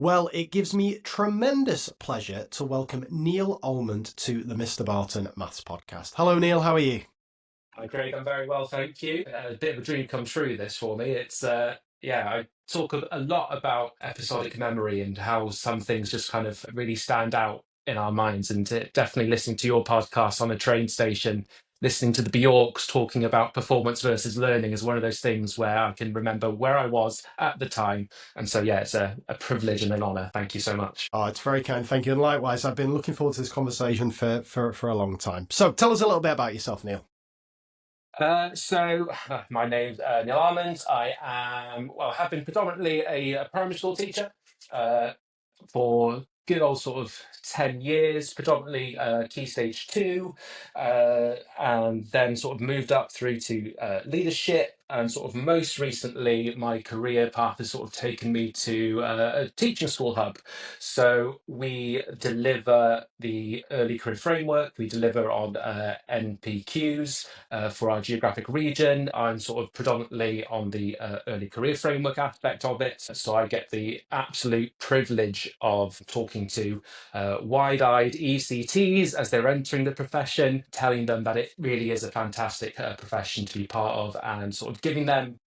Well, it gives me tremendous pleasure to welcome Neil Almond to the Mr. Barton Maths Podcast. Hello, Neil. How are you? Hi, Craig. I'm very well, thank you. A bit of a dream come true, this for me. I talk a lot about episodic memory and how some things just kind of really stand out in our minds. And definitely listening to your podcast on a train station, listening to the Bjorks talking about performance versus learning is one of those things where I can remember where I was at the time. And so, yeah, it's a privilege and an honour. Thank you so much. Oh, it's very kind. Thank you. And likewise, I've been looking forward to this conversation for a long time. So tell us a little bit about yourself, Neil. My name's Neil Almond. Have been predominantly a primary school teacher for good old sort of 10 years, predominantly Key Stage 2, and then sort of moved up through to leadership. And sort of most recently, my career path has sort of taken me to a teaching school hub. So we deliver the early career framework, we deliver on NPQs for our geographic region. I'm sort of predominantly on the early career framework aspect of it. So I get the absolute privilege of talking to wide-eyed ECTs as they're entering the profession, telling them that it really is a fantastic profession to be part of, and sort of giving them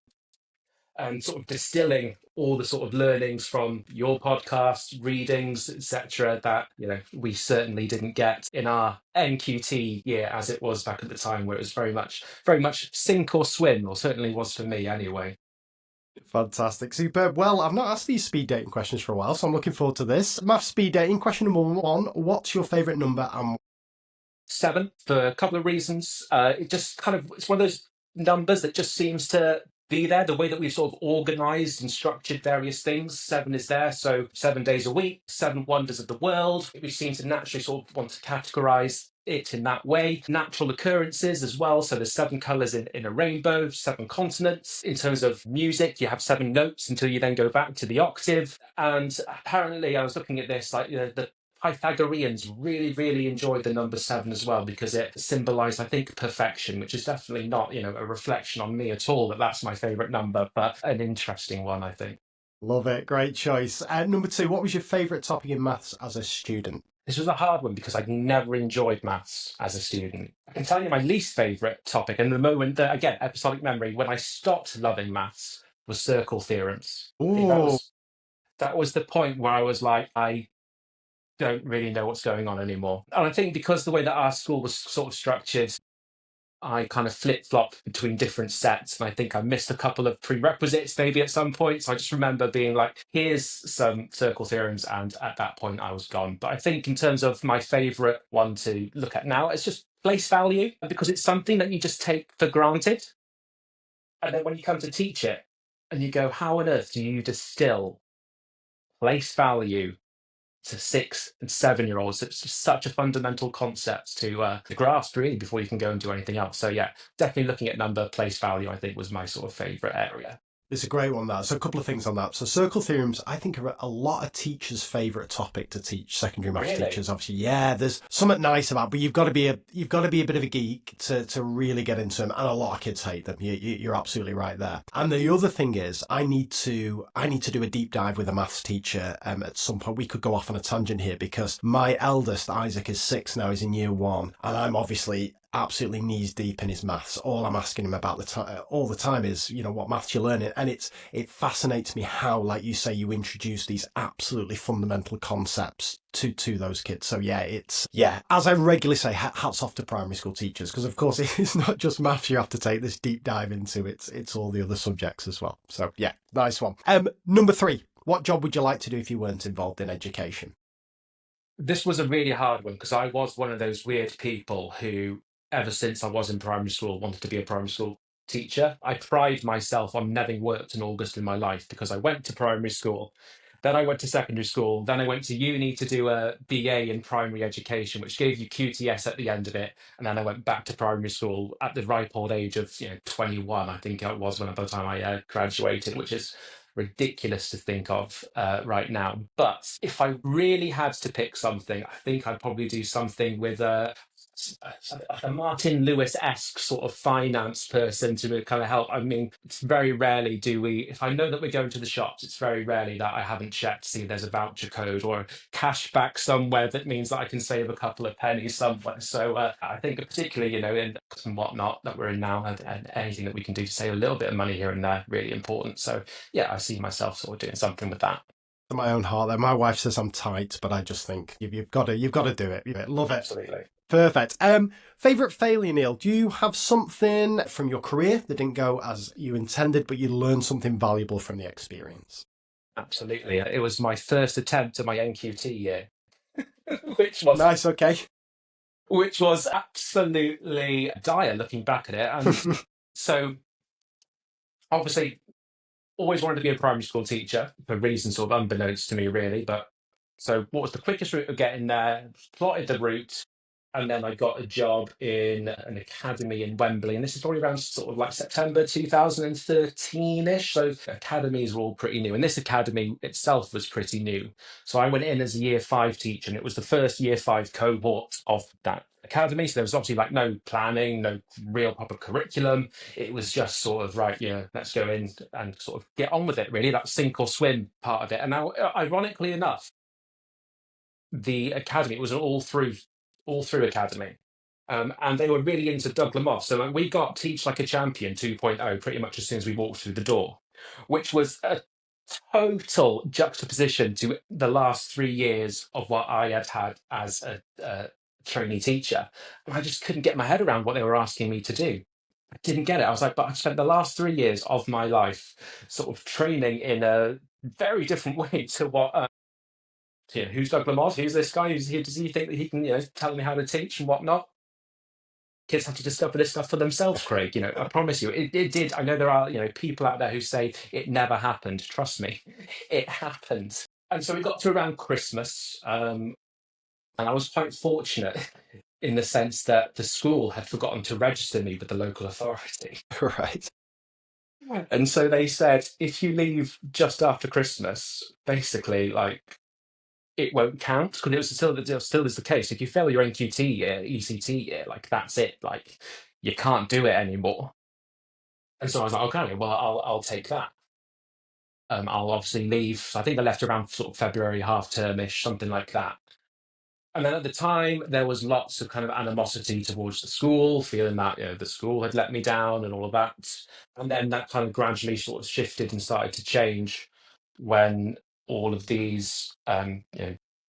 and sort of distilling all the sort of learnings from your podcast, readings, etc., that we certainly didn't get in our NQT year as it was back at the time, where it was very much sink or swim, or certainly was for me anyway. Fantastic. Superb. Well, I've not asked these speed dating questions for a while, so I'm looking forward to this. Math speed dating. Question number one. What's your favourite number and 7, for a couple of reasons. It's one of those numbers that just seems to be there, the way that we've sort of organized and structured various things. 7 is there, so 7 days a week, 7 wonders of the world. We seem to naturally sort of want to categorize it in that way. Natural occurrences as well, so there's 7 colors in a rainbow, 7 continents. In terms of music, you have 7 notes until you then go back to the octave. And apparently I was looking at this, like the Pythagoreans really, really enjoyed the number 7 as well, because it symbolized, I think, perfection, which is definitely not, a reflection on me at all, that's my favorite number, but an interesting one, I think. love it? Great choice. Number 2. What was your favourite topic in maths as a student? This was a hard one because I'd never enjoyed maths as a student. I can tell you my least favourite topic, and the moment that, again, episodic memory, when I stopped loving maths, was circle theorems. I think Oh, that was the point where I was like, I don't really know what's going on anymore. And I think because the way that our school was sort of structured, I kind of flip-flopped between different sets, and I think I missed a couple of prerequisites maybe at some point. So I just remember being like, here's some circle theorems, and at that point I was gone. But I think in terms of my favourite one to look at now, it's just place value, because it's something that you just take for granted. And then when you come to teach it, and you go, how on earth do you distill place value to 6 and 7-year-olds? It's just such a fundamental concept to grasp, really, before you can go and do anything else. So yeah, definitely looking at number, place value, I think was my sort of favourite area. it's a great one, that. So a couple of things on that. So circle theorems, I think, are a lot of teachers' favourite topic to teach secondary maths Really? teachers. Obviously, yeah, there's something nice about, but you've got to be a bit of a geek to really get into them, and a lot of kids hate them. You're absolutely right there. And the other thing is, I need to do a deep dive with a maths teacher at some point. We could go off on a tangent here, because my eldest Isaac is 6 now. He's in year 1, and I'm obviously absolutely knees deep in his maths. All I'm asking him about all the time is, what maths you're learning. And it fascinates me how, like you say, you introduce these absolutely fundamental concepts to those kids. So yeah, as I regularly say, hats off to primary school teachers, because of course it's not just maths you have to take this deep dive into, it's all the other subjects as well. So yeah, nice one. Number 3, what job would you like to do if you weren't involved in education? This was a really hard one, because I was one of those weird people who, ever since I was in primary school, wanted to be a primary school teacher. I pride myself on never worked in August in my life, because I went to primary school, then I went to secondary school, then I went to uni to do a BA in primary education, which gave you QTS at the end of it, and then I went back to primary school at the ripe old age of 21, I think it was, when by the time I graduated, which is ridiculous to think of right now. But if I really had to pick something, I think I'd probably do something with a Martin Lewis-esque sort of finance person to kind of help. I mean, it's very rarely do we, if I know that we're going to the shops, it's very rarely that I haven't checked to see if there's a voucher code or a cashback somewhere that means that I can save a couple of pennies somewhere. So I think particularly, in and whatnot that we're in now, and anything that we can do to save a little bit of money here and there, really important. So yeah, I see myself sort of doing something with that. My own heart there. My wife says I'm tight, but I just think you've got to do it. Love it. Absolutely. Perfect. Favorite failure, Neil? Do you have something from your career that didn't go as you intended, but you learned something valuable from the experience? Absolutely. It was my first attempt at my NQT year, which was Nice. Okay. absolutely dire looking back at it. And so obviously always wanted to be a primary school teacher for reasons sort of unbeknownst to me, really. But so what was the quickest route of getting there? Plotted the route, and then I got a job in an academy in Wembley. And this is probably around sort of like September 2013-ish. So academies were all pretty new. And this academy itself was pretty new. So I went in as a year 5 teacher, and it was the first year 5 cohort of that academy. So there was obviously like no planning, no real proper curriculum. It was just sort of right, let's go in and sort of get on with it, really, that sink or swim part of it. And now, ironically enough, the academy, it was an all through academy. And they were really into Doug Moss. So we got Teach Like a Champion 2.0 pretty much as soon as we walked through the door, which was a total juxtaposition to the last 3 years of what I had as a trainee teacher. And I just couldn't get my head around what they were asking me to do. I didn't get it. I was like, but I've spent the last 3 years of my life sort of training in a very different way to what who's Doug Moss? Who's this guy? Does he think that he can, tell me how to teach and whatnot? Kids have to discover this stuff for themselves, Craig. I promise you, it did. I know there are, people out there who say it never happened. Trust me, it happened. And so we got to around Christmas, and I was quite fortunate in the sense that the school had forgotten to register me with the local authority. Right. And so they said, if you leave just after Christmas, basically, like, it won't count, because it still is the case. If you fail your NQT year, ECT year, like that's it. Like you can't do it anymore. And so I was like, okay, well, I'll take that. I'll obviously leave. So I think I left around sort of February half termish, something like that. And then at the time, there was lots of kind of animosity towards the school, feeling that the school had let me down and all of that. And then that kind of gradually sort of shifted and started to change when all of these,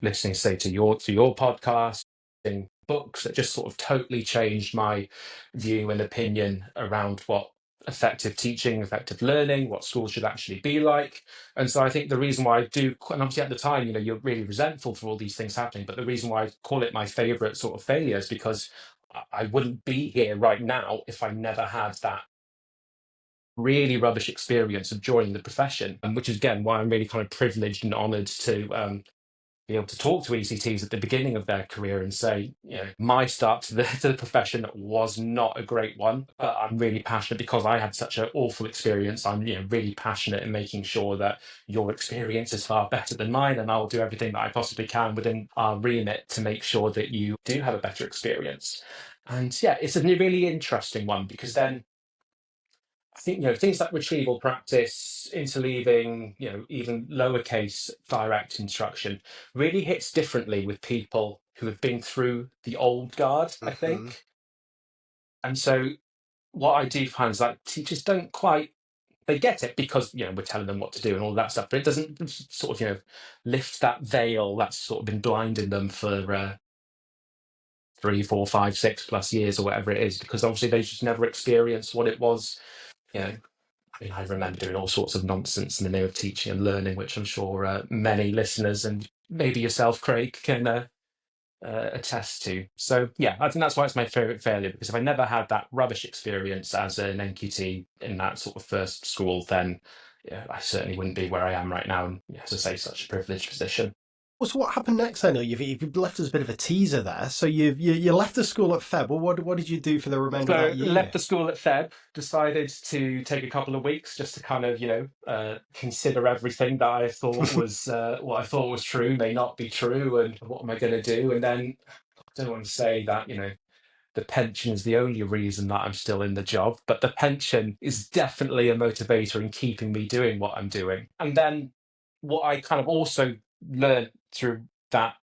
listening, say, to your podcast, in books that just sort of totally changed my view and opinion around what effective teaching, effective learning, what schools should actually be like. And so I think the reason why I do, and obviously at the time, you're really resentful for all these things happening, but the reason why I call it my favorite sort of failure is because I wouldn't be here right now if I never had that really rubbish experience of joining the profession, and which is again why I'm really kind of privileged and honoured to be able to talk to ECTs at the beginning of their career and say, my start to the profession was not a great one, but I'm really passionate because I had such an awful experience. I'm really passionate in making sure that your experience is far better than mine, and I'll do everything that I possibly can within our remit to make sure that you do have a better experience. And yeah, it's a really interesting one because then I think things like retrieval practice, interleaving, even lowercase direct instruction really hits differently with people who have been through the old guard, I think. And so what I do find is like teachers don't quite, they get it because we're telling them what to do and all that stuff, but it doesn't sort of lift that veil that's sort of been blinding them for 3, 4, 5, 6+ years or whatever it is, because obviously they just never experienced what it was. I remember doing all sorts of nonsense in the name of teaching and learning, which I'm sure many listeners and maybe yourself, Craig, can attest to. So yeah, I think that's why it's my favourite failure, because if I never had that rubbish experience as an NQT in that sort of first school, then I certainly wouldn't be where I am right now. And as I say, such a privileged position. So what happened next? I know you've left us a bit of a teaser there. So you left the school at Feb. Well, what did you do for the remainder of that year? Left the school at Feb, decided to take a couple of weeks just to kind of consider everything that I thought was what I thought was true may not be true, and what am I going to do? And then I don't want to say that the pension is the only reason that I'm still in the job, but the pension is definitely a motivator in keeping me doing what I'm doing. And then what I kind of also learned through that,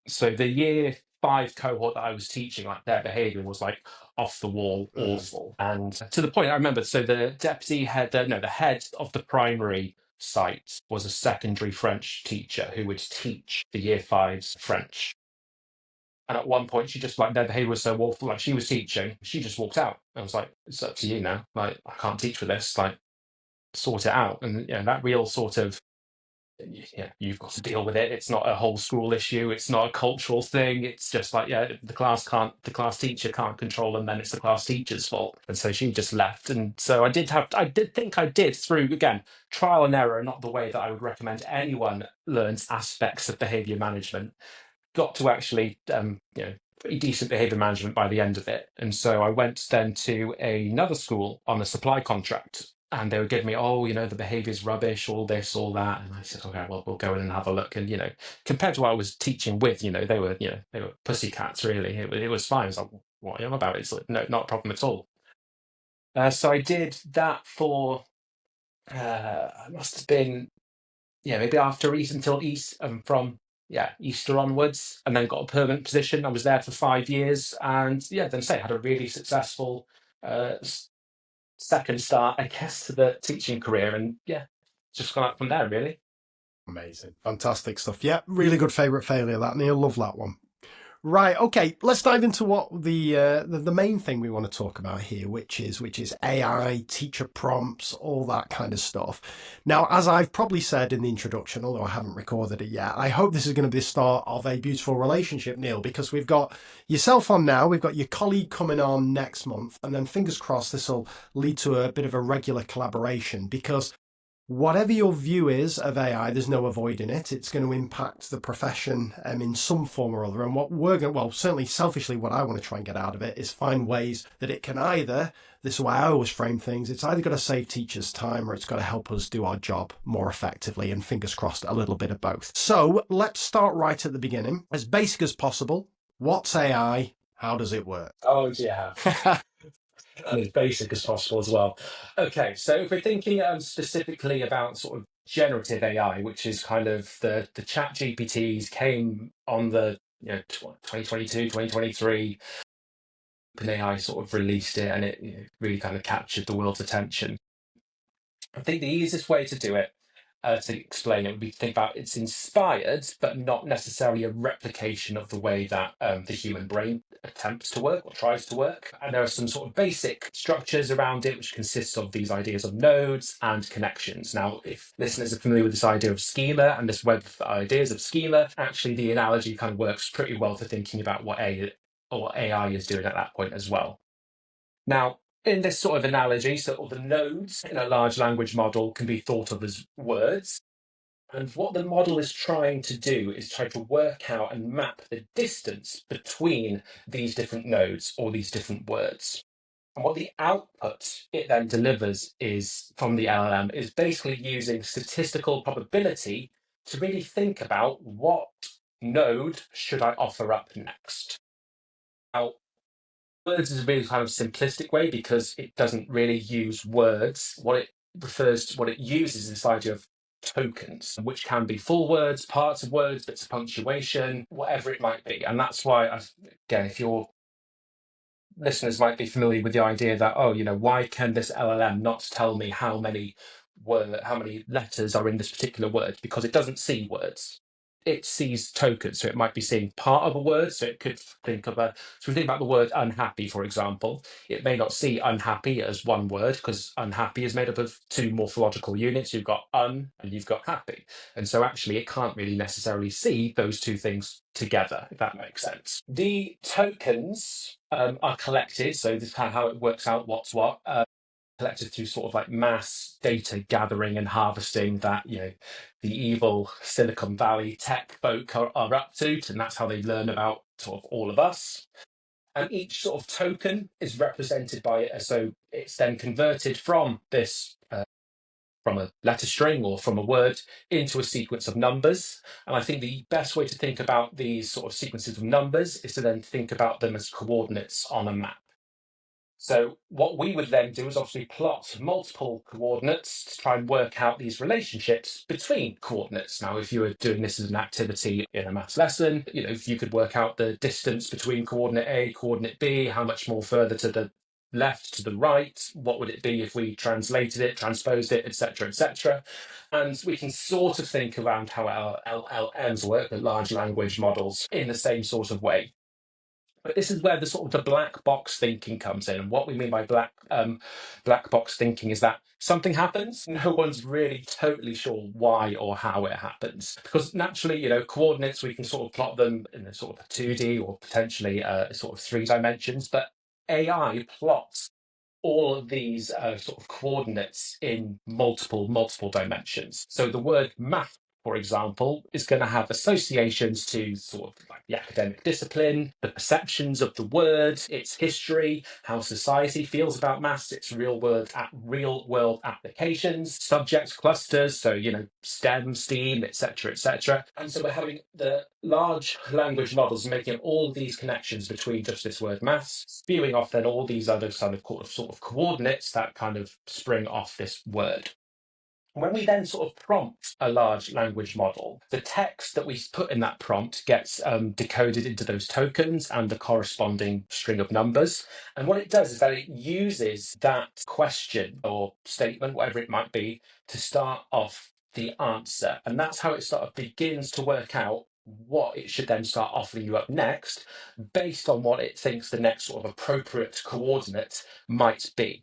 so the year 5 cohort that I was teaching, like their behaviour was like off the wall, awful, and to the point I remember. So the deputy head, no, the head of the primary site was a secondary French teacher who would teach the year 5s French. And at one point, she just like their behaviour was so awful. Like she was teaching, she just walked out. I was like, "It's up to you now. Like I can't teach with this. Like sort it out." And that real sort of you've got to deal with it. It's not a whole school issue. It's not a cultural thing. It's just like the class teacher can't control them. Then it's the class teacher's fault. And so she just left. And so I did think I did through again trial and error, not the way that I would recommend anyone learns aspects of behaviour management, got to actually pretty decent behaviour management by the end of it. And so I went then to another school on a supply contract, and they were giving me, the behaviour's rubbish, all this, all that. And I said, okay, well, we'll go in and have a look. And compared to what I was teaching with, they were pussycats really. It was fine. I was like, what are you on about? It's like, no, not a problem at all. So I did that for it must have been maybe after East until East from Easter onwards, and then got a permanent position. I was there for 5 years, and then had a really successful uh, second start, I guess, to the teaching career, and just gone up from there really. Amazing. Fantastic stuff. Yeah, really good favourite failure, that, Neil. Love that one. Right, okay, let's dive into what the main thing we want to talk about here, which is AI, teacher prompts, all that kind of stuff. Now, as I've probably said in the introduction, although I haven't recorded it yet, I hope this is going to be the start of a beautiful relationship, Neil, because we've got yourself on now, we've got your colleague coming on next month, and then fingers crossed this will lead to a bit of a regular collaboration, because whatever your view is of AI, there's no avoiding it. It's going to impact the profession in some form or other. And what we're going to, well, certainly selfishly, what I want to try and get out of it is find ways that it can either, this is the way I always frame things, it's either got to save teachers time or it's got to help us do our job more effectively, and fingers crossed, a little bit of both. So let's start right at the beginning. As basic as possible, what's AI? How does it work? Oh, yeah. And as basic as possible as well. Okay, so if we're thinking specifically about sort of generative AI, which is kind of the chat GPTs came on the 2022, 2023, OpenAI sort of released it, and it really kind of captured the world's attention. I think the easiest way to do it, to explain it, would be to think about it's inspired, but not necessarily a replication of the way that the human brain attempts to work or tries to work. And there are some sort of basic structures around it, which consists of these ideas of nodes and connections. Now, if listeners are familiar with this idea of schema and this web of ideas of schema, actually the analogy kind of works pretty well for thinking about what AI is doing at that point as well. Now, in this sort of analogy, so all the nodes in a large language model can be thought of as words. And what the model is trying to do is try to work out and map the distance between these different nodes or these different words. And what the output it then delivers is from the LLM is basically using statistical probability to really think about what node should I offer up next. Now, words is a really kind of simplistic way because it doesn't really use words. What it uses is this idea of tokens, which can be full words, parts of words, bits of punctuation, whatever it might be. And that's why, again, if your listeners might be familiar with the idea that, why can this LLM not tell me how many letters are in this particular word? Because it doesn't see words. It sees tokens, so it might be seeing part of a word. So it could think of so we think about the word unhappy, for example. It may not see unhappy as one word because unhappy is made up of two morphological units. You've got and you've got happy. And so actually it can't really necessarily see those two things together, if that makes sense. The tokens are collected. So this is kind of how it works out what's what. Collected through sort of like mass data gathering and harvesting that the evil Silicon Valley tech folk are up to, and that's how they learn about sort of all of us. And each sort of token is represented by so it's then converted from this from a letter string or from a word into a sequence of numbers. And I think the best way to think about these sort of sequences of numbers is to then think about them as coordinates on a map. So what we would then do is obviously plot multiple coordinates to try and work out these relationships between coordinates. Now, if you were doing this as an activity in a maths lesson, if you could work out the distance between coordinate A, coordinate B, how much more further to the left, to the right, what would it be if we translated it, transposed it, etc., etc. And we can sort of think around how our LLMs work, the large language models, in the same sort of way. But this is where the sort of the black box thinking comes in. And what we mean by black box thinking is that something happens, no one's really totally sure why or how it happens. Because naturally, coordinates, we can sort of plot them in a sort of a 2D or potentially sort of 3 dimensions, but AI plots all of these sort of coordinates in multiple dimensions. So the word math, for example, is going to have associations to sort of like the academic discipline, the perceptions of the word, its history, how society feels about maths, its real world applications, subject clusters, so STEM, STEAM, etc., etc. And so we're having the large language models making all of these connections between just this word maths, spewing off then all these other sort of coordinates that kind of spring off this word. When we then sort of prompt a large language model, the text that we put in that prompt gets decoded into those tokens and the corresponding string of numbers. And what it does is that it uses that question or statement, whatever it might be, to start off the answer. And that's how it sort of begins to work out what it should then start offering you up next, based on what it thinks the next sort of appropriate coordinate might be.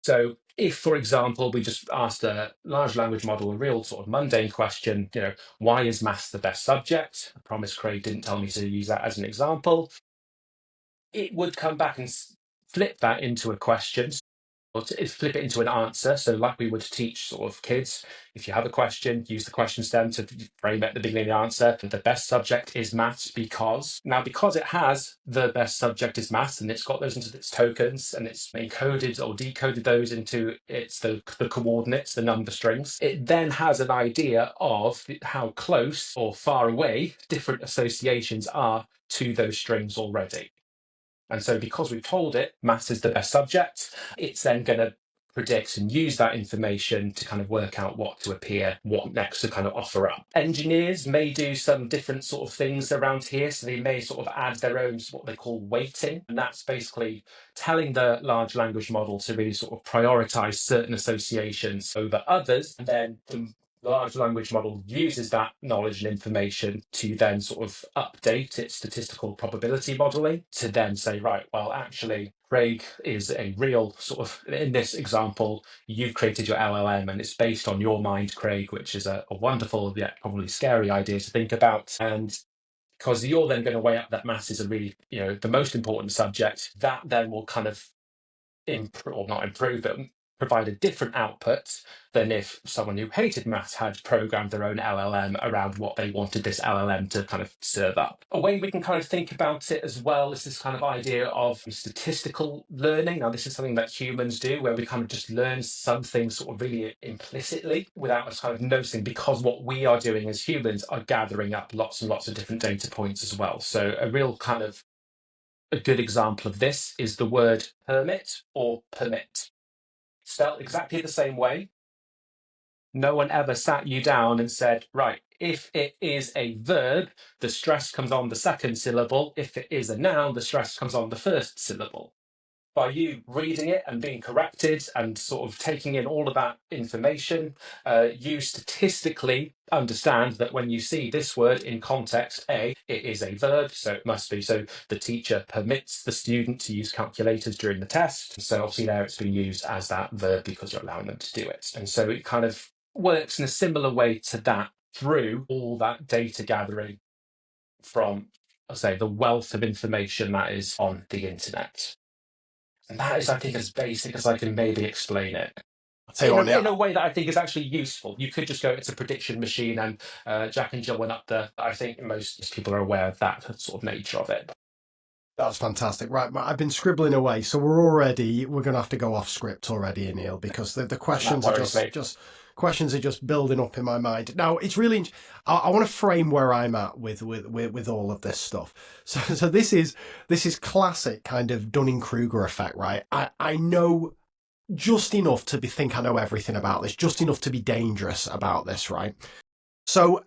So if, for example, we just asked a large language model a real sort of mundane question, why is maths the best subject? I promise Craig didn't tell me to use that as an example. It would come back and flip that into a question, or to flip it into an answer. So like we would teach sort of kids, if you have a question, use the question stem to frame it at the beginning of the answer. The best subject is maths because it has the best subject is maths and it's got those into its tokens and it's encoded or decoded those into the coordinates, the number strings. It then has an idea of how close or far away different associations are to those strings already. And so because we've told it maths is the best subject, it's then going to predict and use that information to kind of work out what to appear, what next to kind of offer up. Engineers may do some different sort of things around here. So they may sort of add their own, what they call weighting. And that's basically telling the large language model to really sort of prioritize certain associations over others. And then the large language model uses that knowledge and information to then sort of update its statistical probability modeling to then say, right, well, actually, Craig is a real sort of, in this example, you've created your LLM and it's based on your mind, Craig, which is a wonderful, yet probably scary idea to think about. And because you're then going to weigh up that maths is a really, the most important subject, that then will kind of improve, or not improve, but provide a different output than if someone who hated maths had programmed their own LLM around what they wanted this LLM to kind of serve up. A way we can kind of think about it as well is this kind of idea of statistical learning. Now, this is something that humans do, where we kind of just learn something sort of really implicitly without us kind of noticing, because what we are doing as humans are gathering up lots and lots of different data points as well. So a real kind of a good example of this is the word permit or permit. Spelled exactly the same way. No one ever sat you down and said, right, if it is a verb, the stress comes on the second syllable. If it is a noun, the stress comes on the first syllable. By you reading it and being corrected and sort of taking in all of that information, you statistically understand that when you see this word in context A, it is a verb, so it must be. So the teacher permits the student to use calculators during the test. So obviously there it's being used as that verb because you're allowing them to do it. And so it kind of works in a similar way to that through all that data gathering from, I'll say, the wealth of information that is on the internet. And that is, I think, as basic as I can maybe explain it. In a way that I think is actually useful. You could just go, it's a prediction machine, and Jack and Jill went up there. I think most people are aware of that sort of nature of it. That's fantastic. Right, I've been scribbling away, so we're going to have to go off script already, Neil, because the That questions are worries me. just questions are just building up in my mind. Now, it's really I want to frame where I'm at with all of this stuff. So this is classic kind of Dunning Kruger effect, right? I know just enough to be think I know everything about this, just enough to be dangerous about this, right? So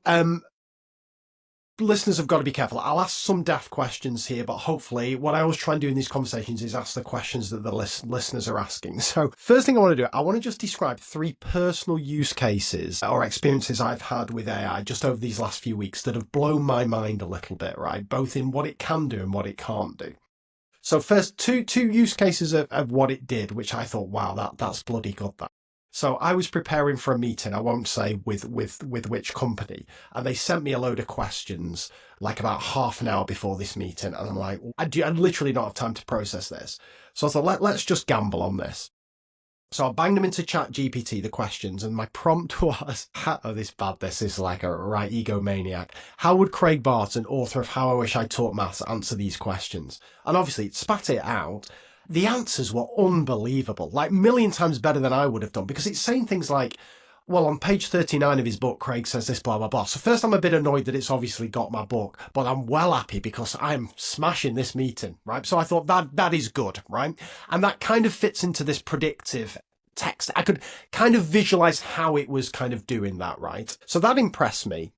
listeners have got to be careful. I'll ask some daft questions here, but hopefully, what I always try and do in these conversations is ask the questions that the listeners are asking. So, first thing I want to do, I want to just describe 3 personal use cases or experiences I've had with AI just over these last few weeks that have blown my mind a little bit, right? Both in what it can do and what it can't do. So first, two use cases of what it did, which I thought, wow, that's bloody good. That. So I was preparing for a meeting. I won't say with which company, and they sent me a load of questions like about half an hour before this meeting, and I'm like, I literally don't have time to process this. So I thought, let's just gamble on this. So I banged them into Chat GPT, the questions, and my prompt was, oh, this is like a right egomaniac. How would Craig Barton, author of How I Wish I Taught Maths, answer these questions? And obviously it spat it out. The answers were unbelievable, like a million times better than I would have done, because it's saying things like, well, on page 39 of his book, Craig says this, blah, blah, blah. So first I'm a bit annoyed that it's obviously got my book, but I'm well happy because I'm smashing this meeting, right? So I thought that is good, right? And that kind of fits into this predictive text. I could kind of visualize how it was kind of doing that, right? So that impressed me.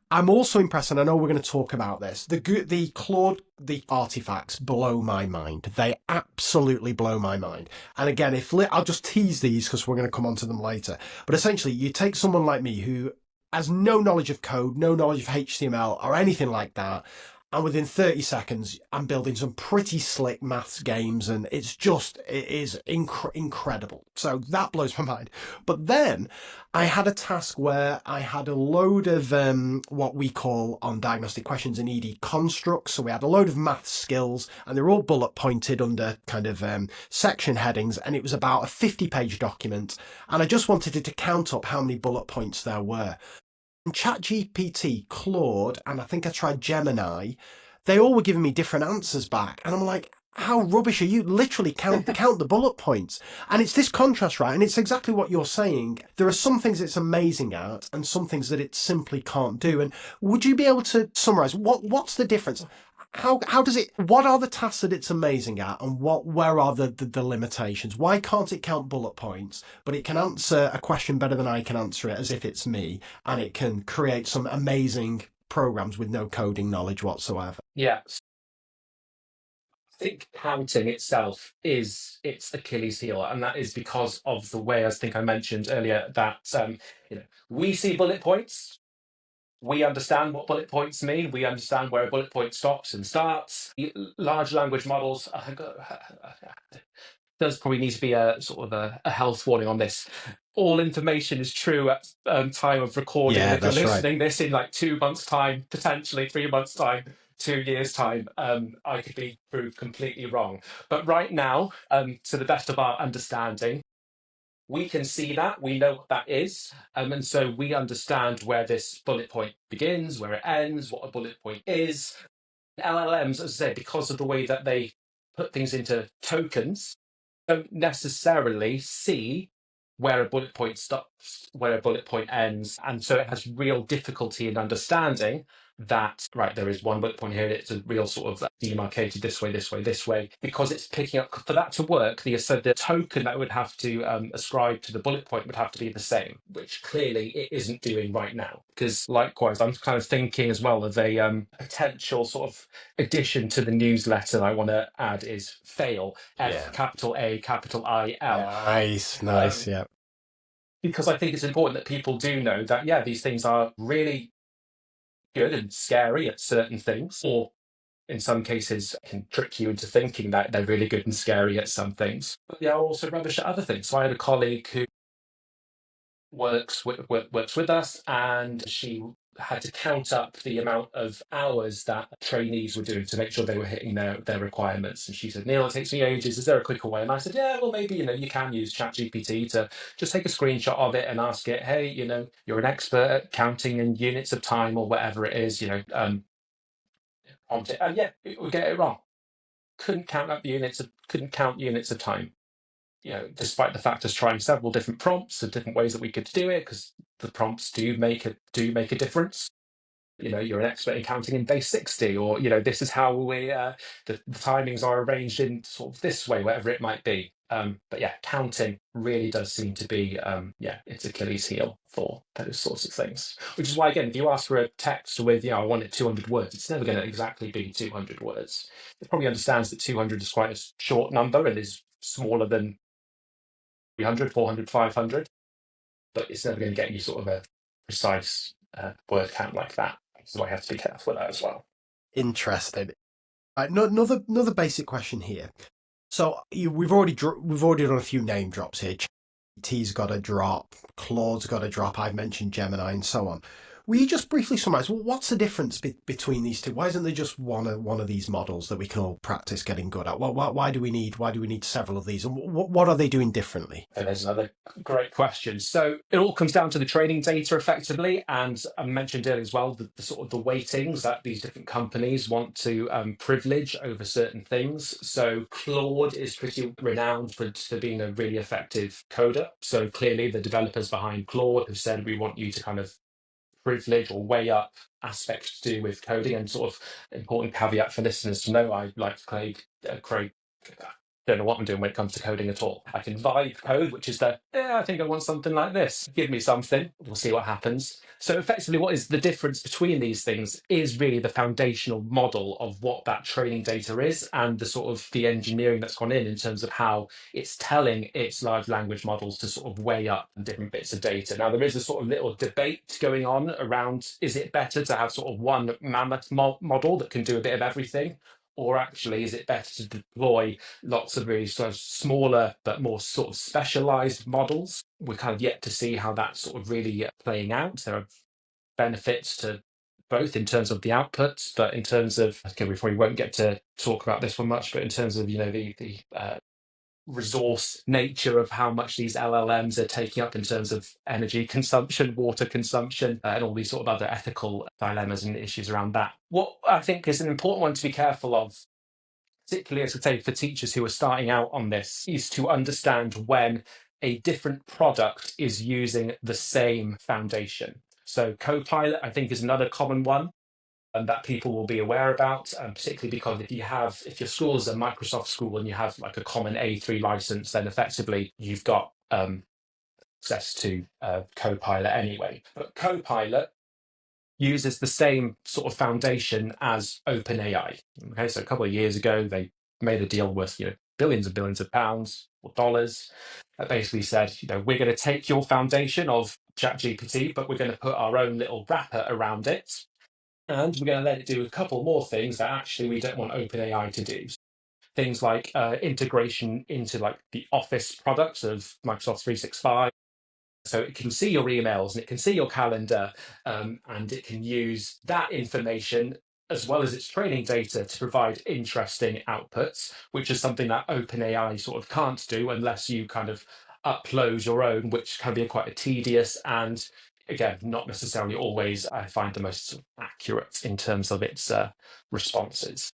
I'm also impressed, and I know we're going to talk about this. The Claude, the artifacts blow my mind. They absolutely blow my mind. And again, I'll just tease these because we're going to come on to them later. But essentially, you take someone like me who has no knowledge of code, no knowledge of HTML or anything like that, and within 30 seconds, I'm building some pretty slick maths games, and it is incredible. So that blows my mind. But then I had a task where I had a load of what we call on diagnostic questions in Eedi constructs. So we had a load of math skills, and they're all bullet pointed under kind of section headings, and it was about a 50-page document. And I just wanted it to count up how many bullet points there were. ChatGPT, Claude, and I think I tried Gemini, they all were giving me different answers back. And I'm like, how rubbish are you? Literally count the bullet points. And it's this contrast, right? And it's exactly what you're saying. There are some things it's amazing at and some things that it simply can't do. And would you be able to summarize what's the difference? How does it, what are the tasks that it's amazing at, and where are the limitations? Why can't it count bullet points, but it can answer a question better than I can answer it as if it's me, and it can create some amazing programs with no coding knowledge whatsoever? Yeah. I think counting itself is its Achilles heel, and that is because of the way, as I think I mentioned earlier, that we see bullet points. We understand what bullet points mean. We understand where a bullet point stops and starts. Large language models, does probably need to be a sort of a health warning on this. All information is true at time of recording. And Yeah, if you're that's right. listening this in like 2 months' time, potentially 3 months' time, 2 years' time, I could be proved completely wrong. But right now, to the best of our understanding, we can see that, we know what that is, and so we understand where this bullet point begins, where it ends, what a bullet point is. LLMs, as I say, because of the way that they put things into tokens, don't necessarily see where a bullet point stops, where a bullet point ends. And so it has real difficulty in understanding that, right, there is one bullet point here, it's a real sort of demarcated this way, this way, this way, because it's picking up, for that to work, so the token that would have to ascribe to the bullet point would have to be the same, which clearly it isn't doing right now. Because likewise, I'm kind of thinking as well of a potential sort of addition to the newsletter I want to add is fail, Yeah. F capital A capital I L. Nice. Yeah. Because I think it's important that people do know that, yeah, these things are really good and scary at certain things, or in some cases can trick you into thinking that they're really good and scary at some things, but they are also rubbish at other things. So I had a colleague who works with us, and she had to count up the amount of hours that trainees were doing to make sure they were hitting their requirements. And she said, Neil, it takes me ages. Is there a quicker way? And I said, yeah, well, maybe, you can use ChatGPT to just take a screenshot of it and ask it, hey, you're an expert at counting in units of time or whatever it is, prompt it. And yeah, it will get it wrong. couldn't couldn't count units of time. Despite the fact us trying several different prompts and different ways that we could do it, because the prompts do make a difference. You're an expert in counting in base 60, or this is how the timings are arranged in sort of this way, whatever it might be. But yeah, counting really does seem to be it's Achilles heel for those sorts of things. Which is why, again, if you ask for a text with I want it 200 words, it's never going to exactly be 200 words. It probably understands that 200 is quite a short number and is smaller than 300, 400, 500, but it's never going to get you sort of a precise word count like that. So I have to be careful with that as well. Interesting. Another basic question here. So we've already done a few name drops here. T's got a drop, Claude's got a drop. I've mentioned Gemini and so on. Will you just briefly summarise what's the difference between these two? Why isn't there just one of these models that we can all practice getting good at? Why do we need several of these, and what are they doing differently? So there's another great question. So it all comes down to the training data, effectively, and I mentioned earlier as well the sort of the weightings that these different companies want to privilege over certain things. So Claude is pretty renowned for being a really effective coder. So clearly, the developers behind Claude have said we want you to kind of privilege or weigh up aspects to do with coding. And sort of important caveat for listeners to know, I like Craig don't know what I'm doing when it comes to coding at all. I can vibe code, which is I think I want something like this. Give me something. We'll see what happens. So effectively, what is the difference between these things is really the foundational model of what that training data is, and the sort of the engineering that's gone in terms of how it's telling its large language models to sort of weigh up different bits of data. Now, there is a sort of little debate going on around, is it better to have sort of one mammoth model that can do a bit of everything? Or actually, is it better to deploy lots of really sort of smaller but more sort of specialized models? We're kind of yet to see how that's sort of really playing out. There are benefits to both in terms of the outputs, but in terms of, okay, we probably won't get to talk about this one much, but in terms of the resource nature of how much these LLMs are taking up in terms of energy consumption, water consumption, and all these sort of other ethical dilemmas and issues around that. What I think is an important one to be careful of, particularly, as I say, for teachers who are starting out on this, is to understand when a different product is using the same foundation. So Copilot, I think, is another common one and that people will be aware about, particularly because if your school is a Microsoft school and you have like a common A3 license, then effectively you've got access to Copilot anyway. But Copilot uses the same sort of foundation as OpenAI. Okay, so a couple of years ago, they made a deal worth billions and billions of pounds or dollars that basically said, we're going to take your foundation of ChatGPT, but we're going to put our own little wrapper around it. And we're going to let it do a couple more things that actually we don't want OpenAI to do. Things like integration into like the Office products of Microsoft 365. So it can see your emails and it can see your calendar, and it can use that information as well as its training data to provide interesting outputs, which is something that OpenAI sort of can't do unless you kind of upload your own, which can be quite a tedious and, again, not necessarily always, I find, the most accurate in terms of its responses.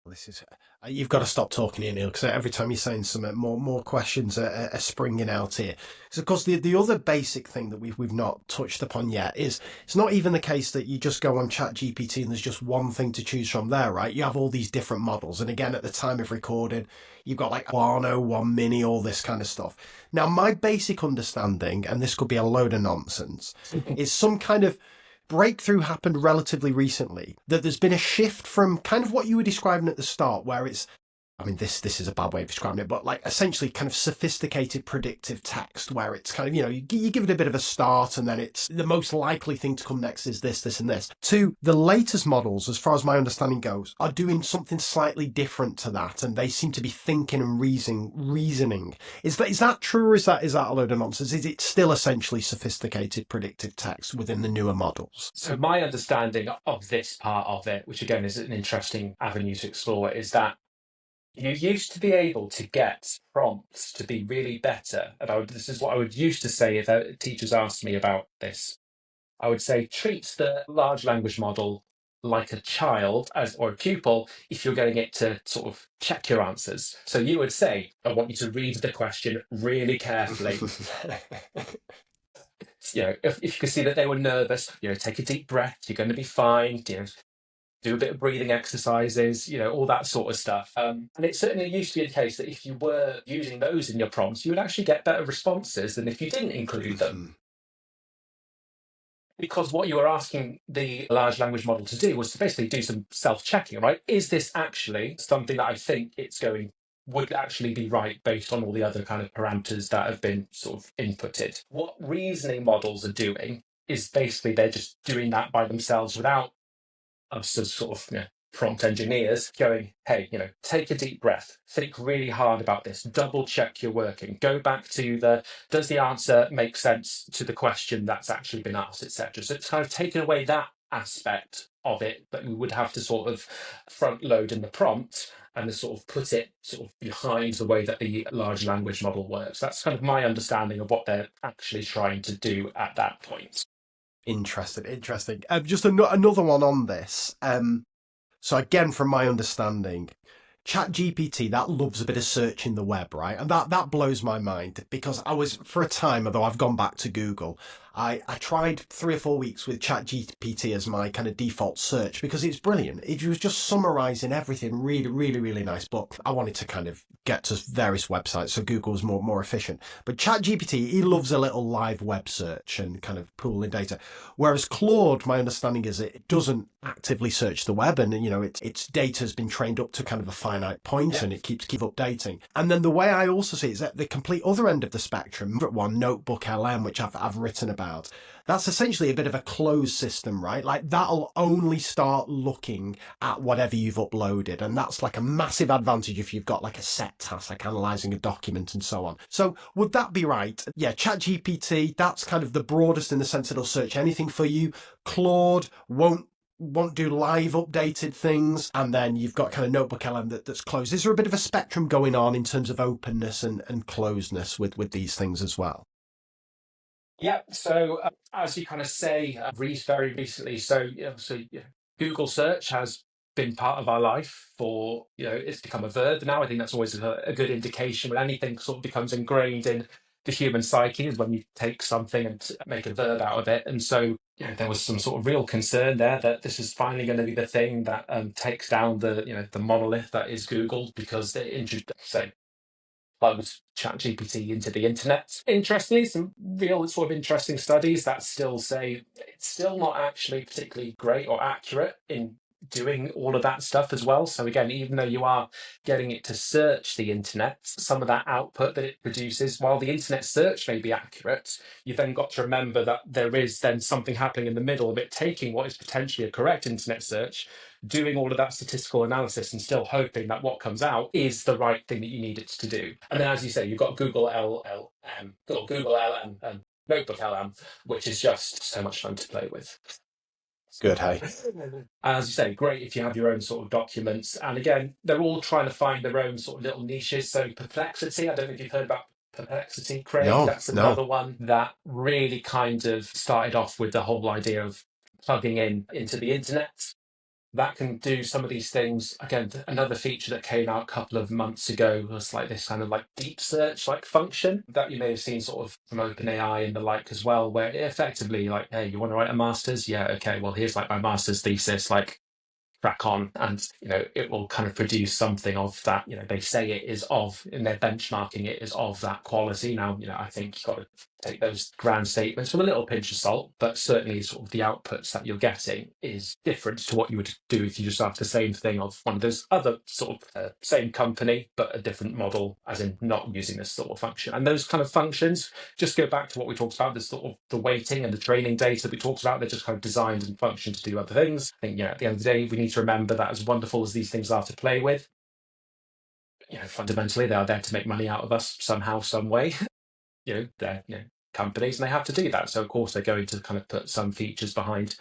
This is you've got to stop talking here, Neil, because every time you're saying something, more questions are springing out here. Because of course, the other basic thing that we've not touched upon yet is it's not even the case that you just go on ChatGPT and there's just one thing to choose from there, right? You have all these different models, and again, at the time of recording, you've got like Guano, One Mini, all this kind of stuff. Now, my basic understanding, and this could be a load of nonsense, is some kind of breakthrough happened relatively recently, that there's been a shift from kind of what you were describing at the start, where it's, I mean, this is a bad way of describing it, but like essentially kind of sophisticated predictive text, where it's kind of, you give it a bit of a start and then it's the most likely thing to come next is this and this. To the latest models, as far as my understanding goes, are doing something slightly different to that, and they seem to be thinking and reasoning. Is that true, or is that a load of nonsense? Is it still essentially sophisticated predictive text within the newer models? So my understanding of this part of it, which again is an interesting avenue to explore, is that you used to be able to get prompts to be really better. This is what I would used to say if teachers asked me about this. I would say treat the large language model like a child or a pupil if you're getting it to sort of check your answers. So you would say, I want you to read the question really carefully. If you could see that they were nervous, take a deep breath, you're going to be fine, do a bit of breathing exercises, all that sort of stuff. And it certainly used to be the case that if you were using those in your prompts, you would actually get better responses than if you didn't include them. Because what you were asking the large language model to do was to basically do some self-checking, right? Is this actually something that I think would actually be right based on all the other kind of parameters that have been sort of inputted? What reasoning models are doing is basically they're just doing that by themselves without us as sort of prompt engineers going, hey, take a deep breath, think really hard about this, double check you're working, go back to does the answer make sense to the question that's actually been asked, etc. So it's kind of taken away that aspect of it that we would have to sort of front load in the prompt and sort of put it sort of behind the way that the large language model works. That's kind of my understanding of what they're actually trying to do at that point. Interesting. Just another one on this. So again, from my understanding, ChatGPT, that loves a bit of searching the web, right? And that blows my mind because for a time, although I've gone back to Google, I tried 3 or 4 weeks with ChatGPT as my kind of default search because it's brilliant. It was just summarizing everything really, really, really nice. But I wanted to kind of get to various websites, so Google was more efficient. But ChatGPT, he loves a little live web search and kind of pooling data. Whereas Claude, my understanding is it doesn't actively search the web, and its data has been trained up to kind of a finite point, and it keeps updating. And then the way I also see it is at the complete other end of the spectrum, one, Notebook LM, which I've written about. That's essentially a bit of a closed system, right? Like that'll only start looking at whatever you've uploaded. And that's like a massive advantage if you've got like a set task, like analyzing a document and so on. So would that be right? Yeah, ChatGPT, that's kind of the broadest in the sense it'll search anything for you. Claude won't do live updated things, and then you've got kind of Notebook LM that's closed. Is there a bit of a spectrum going on in terms of openness and closeness with these things as well? Yeah, so as you kind of say, very recently, Google search has been part of our life for, it's become a verb now. I think that's always a good indication when anything sort of becomes ingrained in the human psyche is when you take something and make a verb out of it. And so, there was some sort of real concern there that this is finally going to be the thing that takes down the monolith that is Google, because they introduced, say, plugged ChatGPT into the internet. Interestingly, some real sort of interesting studies that still say it's still not actually particularly great or accurate in doing all of that stuff as well. So again, even though you are getting it to search the internet, some of that output that it produces, while the internet search may be accurate, you've then got to remember that there is then something happening in the middle of it taking what is potentially a correct internet search, doing all of that statistical analysis and still hoping that what comes out is the right thing that you need it to do. And then, as you say, you've got Google LM and Notebook LM, which is just so much fun to play with. Good, hey. As you say, great if you have your own sort of documents. And again, they're all trying to find their own sort of little niches. So Perplexity, I don't know if you've heard about Perplexity, Craig. No, that's another one that really kind of started off with the whole idea of plugging into the internet. That can do some of these things. Again, another feature that came out a couple of months ago was like this kind of like deep search like function that you may have seen sort of from OpenAI and the like as well, where it effectively like, hey, you want to write a master's? Yeah, okay, well, here's like my master's thesis, like crack on, and it will kind of produce something of that. They say it is of, and they're benchmarking it is of that quality. Now, I think you've got to take those grand statements with a little pinch of salt, but certainly sort of the outputs that you're getting is different to what you would do if you just have the same thing of one of those other sort of same company, but a different model, as in not using this sort of function. And those kind of functions just go back to what we talked about, this sort of the weighting and the training data we talked about. They're just kind of designed and function to do other things. I think, at the end of the day, we need to remember that as wonderful as these things are to play with, fundamentally they are there to make money out of us somehow, some way. They're companies, and they have to do that. So of course they're going to kind of put some features behind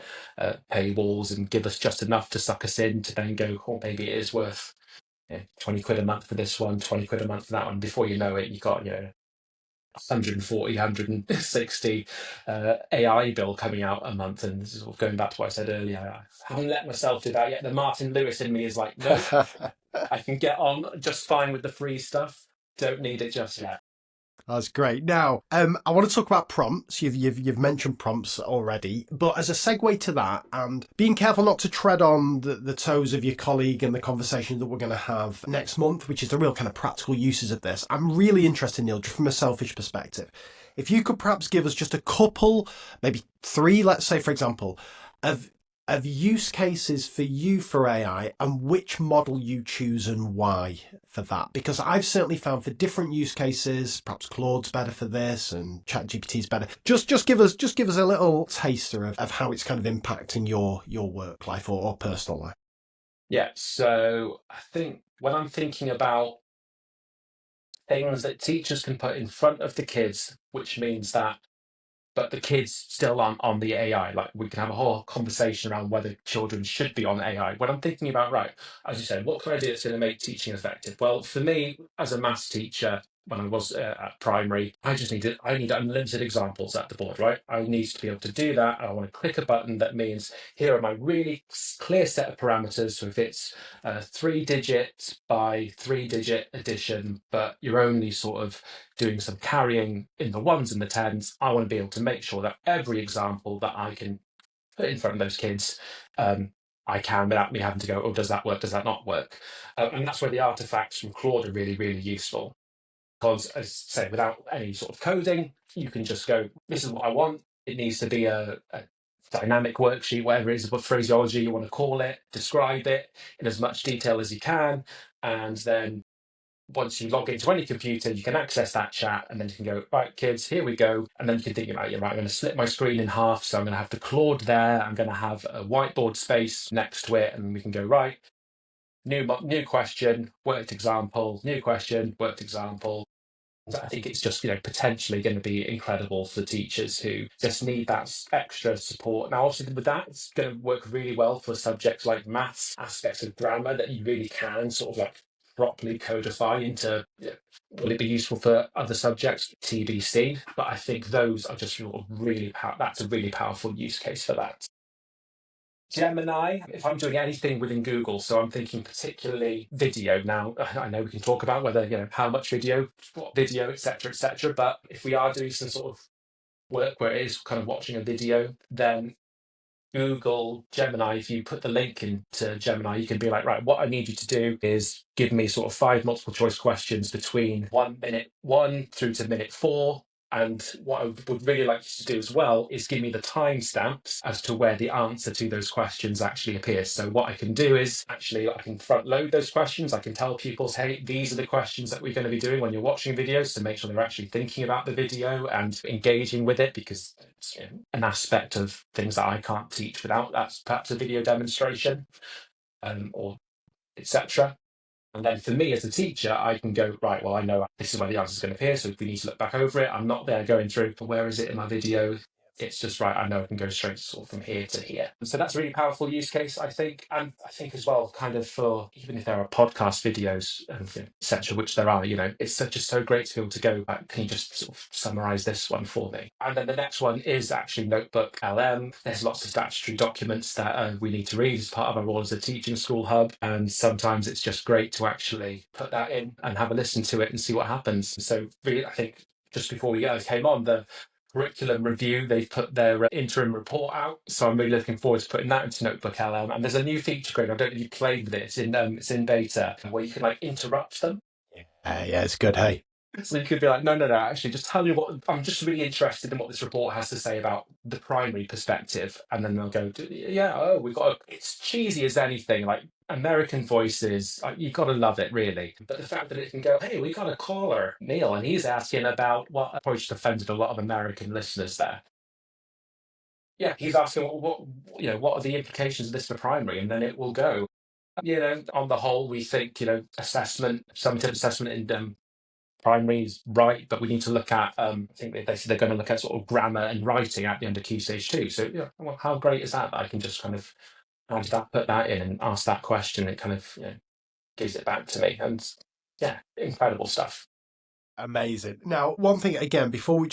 paywalls and give us just enough to suck us in to then go, oh, maybe it is worth 20 quid a month for this one, 20 quid a month for that one. Before you know it, you got 140, 160 AI bill coming out a month. And this is sort of going back to what I said earlier. I haven't let myself do that yet. The Martin Lewis in me is like, nope, I can get on just fine with the free stuff. Don't need it just yet. That's great. Now, I want to talk about prompts. You've mentioned prompts already, but as a segue to that, and being careful not to tread on the toes of your colleague and the conversation that we're going to have next month, which is the real kind of practical uses of this. I'm really interested, Neil, just from a selfish perspective. If you could perhaps give us just a couple, maybe three, let's say, for example, of use cases for you for AI and which model you choose and why for that. Because I've certainly found for different use cases, perhaps Claude's better for this and ChatGPT's better. Just give us a little taster of how it's kind of impacting your work life or personal life. Yeah, so I think when I'm thinking about things that teachers can put in front of the kids, which means that but the kids still aren't on the AI. Like we can have a whole conversation around whether children should be on AI. When I'm thinking about, right, as you said, what can I do that's going to make teaching effective? Well, for me, as a maths teacher, when I was at primary, I need unlimited examples at the board, right? I need to be able to do that. I want to click a button that means here are my really clear set of parameters. So if it's 3-digit by 3-digit addition, but you're only sort of doing some carrying in the ones and the tens, I want to be able to make sure that every example that I can put in front of those kids, I can without me having to go, oh, does that work? Does that not work? And that's where the artifacts from Claude are really, really useful. Because, as I say, without any sort of coding, you can just go, this is what I want. It needs to be a dynamic worksheet, whatever it is, what phraseology you want to call it, describe it in as much detail as you can. And then once you log into any computer, you can access that chat and then you can go, right, kids, here we go. And then you can think about, right, I'm going to split my screen in half. So I'm going to have the Claude there. I'm going to have a whiteboard space next to it. And we can go, right, new question, worked example, new question, worked example. I think it's just, potentially going to be incredible for teachers who just need that extra support. Now, obviously, with that, it's going to work really well for subjects like maths, aspects of grammar that you really can sort of like properly codify into. Will it be useful for other subjects? TBC. But I think those are just sort of really that's a really powerful use case for that. Gemini, if I'm doing anything within Google, so I'm thinking particularly video. Now, I know we can talk about whether, how much video, what video, etc., but if we are doing some sort of work where it is kind of watching a video, then Google Gemini, if you put the link into Gemini, you can be like, right, what I need you to do is give me sort of 5 multiple choice questions between 1 minute 1 through to minute 4. And what I would really like you to do as well is give me the timestamps as to where the answer to those questions actually appears. So what I can do is actually I can front load those questions. I can tell pupils, hey, these are the questions that we're going to be doing when you're watching videos to make sure they're actually thinking about the video and engaging with it, because it's an aspect of things that I can't teach without that's perhaps a video demonstration, or etc. And then for me as a teacher, I can go, right, well, I know this is where the answer is going to appear. So if we need to look back over it, I'm not there going through, but where is it in my video? It's just right. I know I can go straight sort of from here to here. And so that's a really powerful use case, I think. And I think as well, kind of for, even if there are podcast videos, etc., which there are, it's just so great to be able to go back. Can you just sort of summarize this one for me? And then the next one is actually Notebook LM. There's lots of statutory documents that we need to read as part of our role as a teaching school hub. And sometimes it's just great to actually put that in and have a listen to it and see what happens. So really, I think just before we came on, the curriculum review, they've put their interim report out, so I'm really looking forward to putting that into Notebook LM. And there's a new feature, Greg, I don't know if you played with it, it's in beta, where you can like interrupt them. Yeah, it's good. Hey, So you could be like, no, actually, just tell me what, I'm just really interested in what this report has to say about the primary perspective. And then they'll go, yeah, it's cheesy as anything, like American voices, you've got to love it, really. But the fact that it can go, hey, we got a caller, Neil, and he's asking about what approach offended a lot of American listeners there. Yeah, he's asking what are the implications of this for primary, and then it will go. On the whole, we think assessment, summative assessment in primary is right, but we need to look at. I think they said they're going to look at sort of grammar and writing at the end of Key Stage 2. So well, how great is that? That I can just kind of add that, put that in, and ask that question. It kind of gives it back to me, and incredible stuff. Amazing. Now, one thing again, before we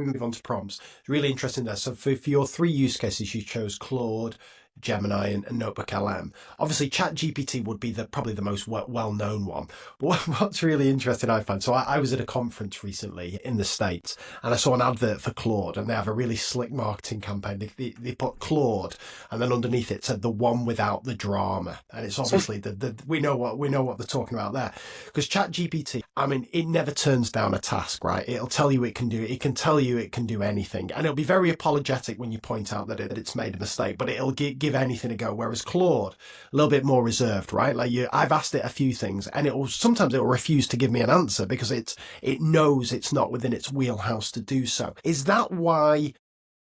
move on to prompts, it's really interesting there. So for your three use cases, you chose Claude, Gemini, and Notebook LM. Obviously, ChatGPT would be probably the most well-known one. But what's really interesting, I find, so I was at a conference recently in the States, and I saw an advert for Claude, and they have a really slick marketing campaign. They put Claude, and then underneath it said the one without the drama, and it's obviously we know what they're talking about there. Because ChatGPT, I mean, it never turns down a task, right? It'll tell you it can do it. It can tell you it can do anything. And it'll be very apologetic when you point out that it's made a mistake, but it'll give anything a go. Whereas Claude, a little bit more reserved, right? Like I've asked it a few things and sometimes it'll refuse to give me an answer because it knows it's not within its wheelhouse to do so. Is that why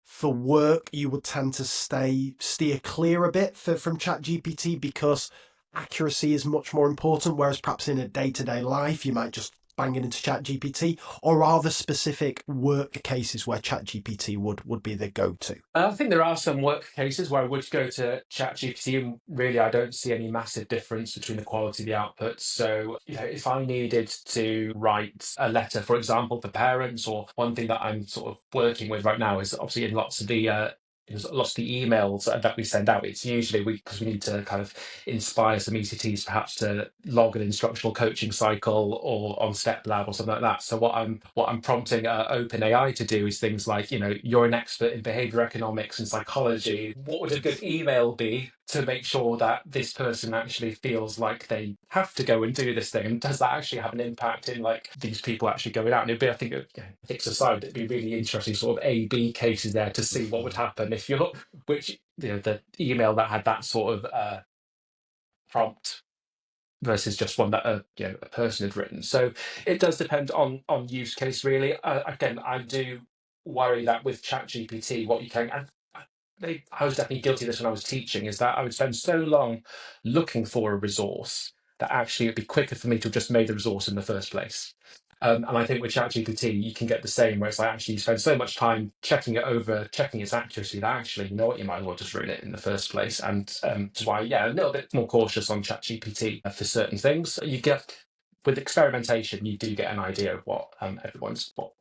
for work you would tend to steer clear a bit from ChatGPT because accuracy is much more important, whereas perhaps in a day-to-day life you might just bang it into ChatGPT? Or are there specific work cases where ChatGPT would be the go-to? I think there are some work cases where I would go to ChatGPT, and really I don't see any massive difference between the quality of the output. So, if I needed to write a letter, for example, for parents, or one thing that I'm sort of working with right now is obviously in lots of the emails that we send out, it's usually because we need to kind of inspire some ECTs perhaps to log an instructional coaching cycle or on Step Lab or something like that. So what I'm prompting OpenAI to do is things like, you're an expert in behavior economics and psychology. What would a good email be to make sure that this person actually feels like they have to go and do this thing? And does that actually have an impact in like these people actually going out? And it'd be, I think, ethics aside, it'd be really interesting sort of A/B cases there to see what would happen if you're, the email that had that sort of prompt versus just one that a person had written. So it does depend on use case, really. Again, I do worry that with ChatGPT, what you can, and I was definitely guilty of this when I was teaching, is that I would spend so long looking for a resource that actually it'd be quicker for me to have just made the resource in the first place. And I think with ChatGPT, you can get the same, where it's like actually you spend so much time checking it over, checking its accuracy, that actually, you know what, you might as well just ruin it in the first place. And that's why, a little bit more cautious on ChatGPT for certain things. You get, with experimentation, you do get an idea of what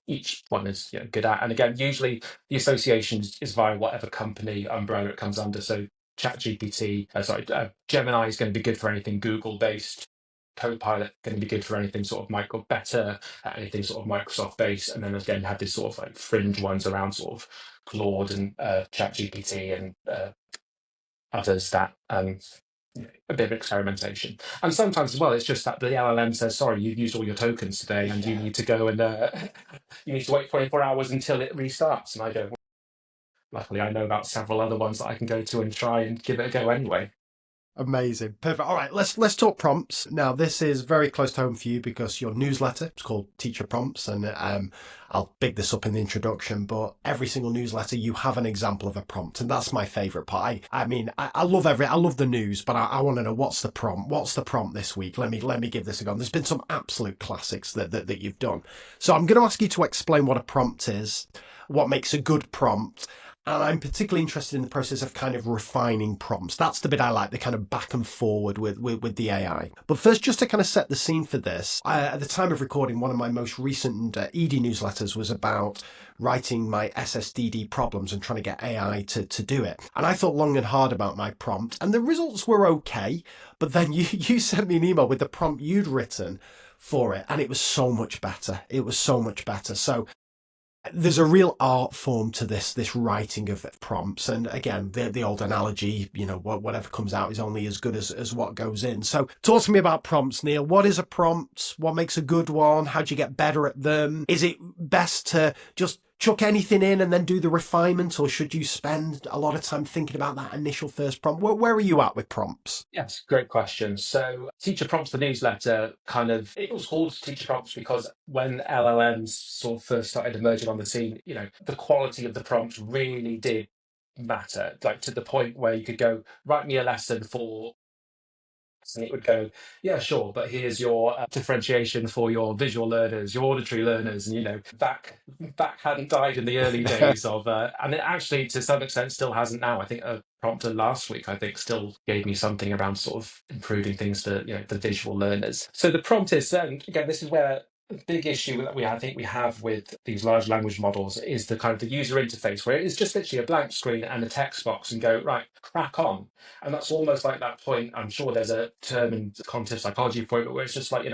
each one is good at. And again, usually the association is via whatever company umbrella it comes under. So Gemini is going to be good for anything Google based. Copilot going to be good for anything sort of better at anything sort of Microsoft based, and then again have this sort of like fringe ones around sort of Claude and ChatGPT and others that a bit of experimentation. And sometimes as well, it's just that the LLM says, sorry, you've used all your tokens today, and you need to go and you need to wait 24 hours until it restarts. And I go, luckily, I know about several other ones that I can go to and try and give it a go anyway. Amazing. Perfect. All right, let's talk prompts. Now, this is very close to home for you because your newsletter is called Teacher Prompts, and I'll big this up in the introduction, but every single newsletter you have an example of a prompt, and that's my favorite part. I mean, I love the news, but I want to know what's the prompt. What's the prompt this week? Let me give this a go. There's been some absolute classics that you've done. So I'm going to ask you to explain what a prompt is, what makes a good prompt. And I'm particularly interested in the process of kind of refining prompts. That's the bit I like, the kind of back and forward with the AI. But first, just to kind of set the scene for this, at the time of recording, one of my most recent Eedi newsletters was about writing my SSDD problems and trying to get AI to do it. And I thought long and hard about my prompt, and the results were okay. But then you sent me an email with the prompt you'd written for it, and it was so much better. It was so much better. So there's a real art form to this writing of prompts, and again, the old analogy, whatever comes out is only as good as what goes in. So talk to me about prompts, Neil. What is a prompt? What makes a good one? How do you get better at them? Is it best to just chuck anything in and then do the refinement, or should you spend a lot of time thinking about that initial first prompt? Where are you at with prompts? Yes, great question. So Teacher Prompts, the newsletter, it was called Teacher Prompts because when LLMs sort of first started emerging on the scene, the quality of the prompts really did matter, like to the point where you could go, write me a lesson for, and it would go, yeah, sure, but here's your differentiation for your visual learners, your auditory learners, and that hadn't died in the early days of, and it actually to some extent still hasn't now. I think a prompter last week, I think, still gave me something around sort of improving things for the visual learners. So the prompt is, and again, this is where big issue that I think we have with these large language models is the kind of the user interface where it's just literally a blank screen and a text box and go, right, crack on. And that's almost like that point. I'm sure there's a term in cognitive psychology for it, where it's just like,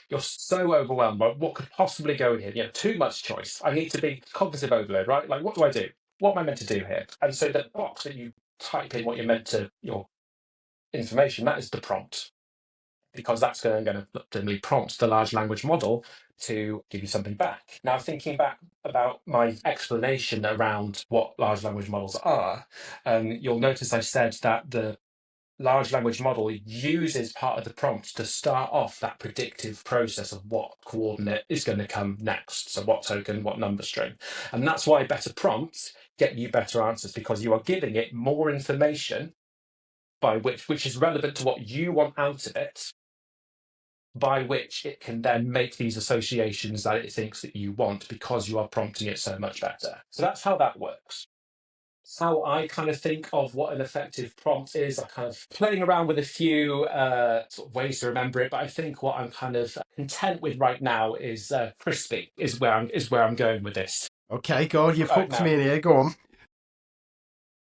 you're so overwhelmed by what could possibly go in here. Too much choice. I need to be cognitive overload, right? Like, what do I do? What am I meant to do here? And so the box that you type in what you're meant to, your information, that is the prompt, because that's going to ultimately prompt the large language model to give you something back. Now, thinking back about my explanation around what large language models are, you'll notice I said that the large language model uses part of the prompt to start off that predictive process of what coordinate is going to come next. So what token, what number string. And that's why better prompts get you better answers, because you are giving it more information by which is relevant to what you want out of it, by which it can then make these associations that it thinks that you want, because you are prompting it so much better. So that's how that works. How I kind of think of what an effective prompt is, I'm kind of playing around with a few sort of ways to remember it, but I think what I'm kind of content with right now is crispy, is where I'm going with this. Okay, go on. You've Right hooked now. me in here. Go on.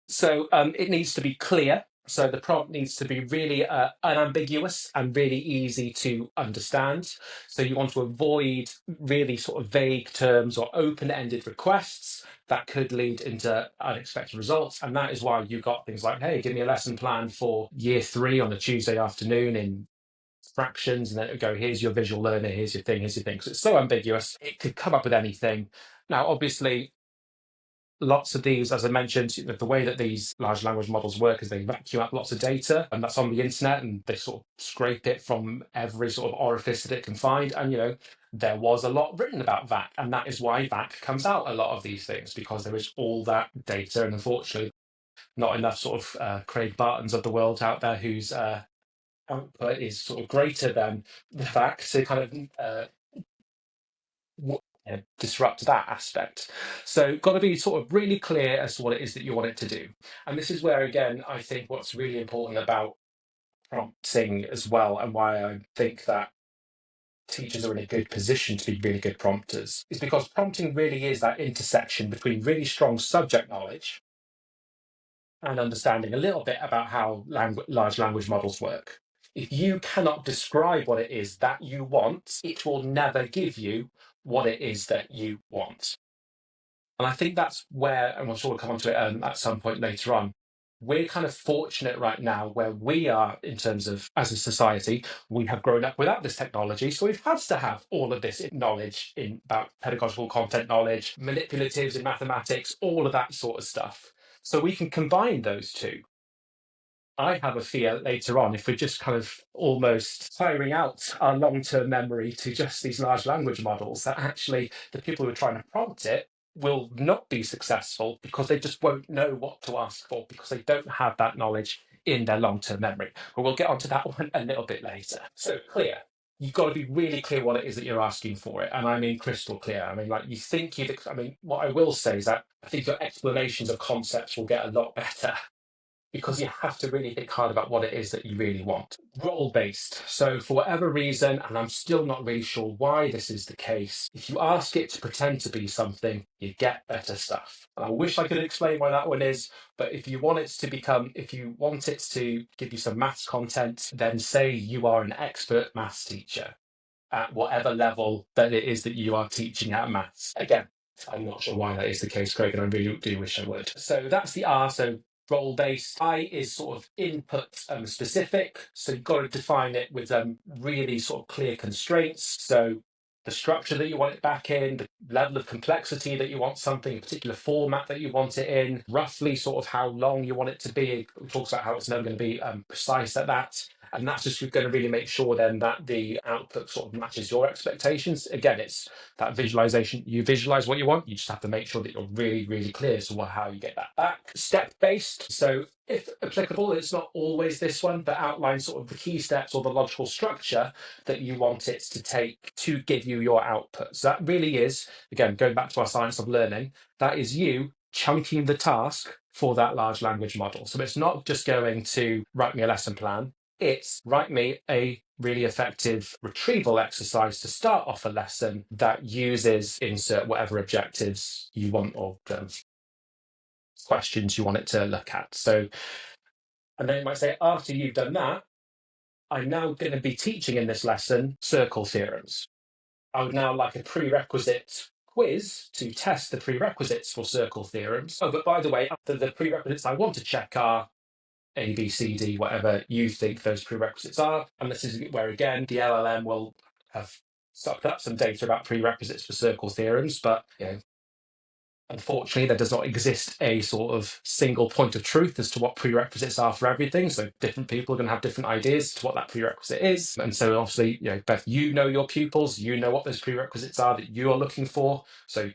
So it needs to be clear. So the prompt needs to be really unambiguous and really easy to understand. So you want to avoid really sort of vague terms or open-ended requests that could lead into unexpected results. And that is why you got things like, hey, give me a lesson plan for year 3 on a Tuesday afternoon in fractions, and then it would go, here's your visual learner, here's your thing, here's your thing. So it's so ambiguous, it could come up with anything. Now, obviously, lots of these, as I mentioned, the way that these large language models work is they vacuum up lots of data, and that's on the internet, and they sort of scrape it from every sort of orifice that it can find. And there was a lot written about VAC, and that is why VAC comes out a lot of these things, because there is all that data, and unfortunately not enough sort of Craig Bartons of the world out there whose output is sort of greater than the VAC to kind of disrupt that aspect. So got to be sort of really clear as to what it is that you want it to do. And this is where, again, I think what's really important about prompting as well, and why I think that teachers are in a good position to be really good prompters, is because prompting really is that intersection between really strong subject knowledge and understanding a little bit about how large language models work. If you cannot describe what it is that you want, it will never give you what it is that you want. And I think that's where, and we'll sort of come on to it at some point later on, we're kind of fortunate right now where we are in terms of, as a society, we have grown up without this technology. So we've had to have all of this knowledge about pedagogical content knowledge, manipulatives in mathematics, all of that sort of stuff. So we can combine those two. I have a fear later on, if we're just kind of almost tiring out our long-term memory to just these large language models, that actually the people who are trying to prompt it will not be successful, because they just won't know what to ask for, because they don't have that knowledge in their long-term memory. But we'll get onto that one a little bit later. So clear. You've got to be really clear what it is that you're asking for it. And I mean crystal clear. I mean, like, what I will say is that I think your explanations of concepts will get a lot better, because you have to really think hard about what it is that you really want. Role-based. So for whatever reason, and I'm still not really sure why this is the case, if you ask it to pretend to be something, you get better stuff. And I wish I could explain why that one is, but if you want it to give you some maths content, then say you are an expert maths teacher at whatever level that it is that you are teaching at maths. Again, I'm not sure why that is the case, Craig, and I really do wish I would. So that's the R. So role-based. I is sort of input specific, so you've got to define it with really sort of clear constraints. So the structure that you want it back in, the level of complexity that you want something, a particular format that you want it in, roughly sort of how long you want it to be. It talks about how it's never going to be precise at that. And that's just going to really make sure then that the output sort of matches your expectations. Again, it's that visualization. You visualize what you want. You just have to make sure that you're really, really clear as to how you get that back. Step-based. So if applicable, it's not always this one, but outline sort of the key steps or the logical structure that you want it to take to give you your output. So that really is, again, going back to our science of learning, that is you chunking the task for that large language model. So it's not just going to write me a lesson plan. It's write me a really effective retrieval exercise to start off a lesson that uses insert whatever objectives you want or questions you want it to look at. So, and then it might say, after you've done that, I'm now going to be teaching in this lesson circle theorems. I would now like a prerequisite quiz to test the prerequisites for circle theorems. Oh, but by the way, the prerequisites I want to check are A, B, C, D, whatever you think those prerequisites are. And this is where, again, the LLM will have sucked up some data about prerequisites for circle theorems, but unfortunately, there does not exist a sort of single point of truth as to what prerequisites are for everything. So different people are going to have different ideas to what that prerequisite is. And so obviously, Beth, you know your pupils, you know what those prerequisites are that you are looking for. So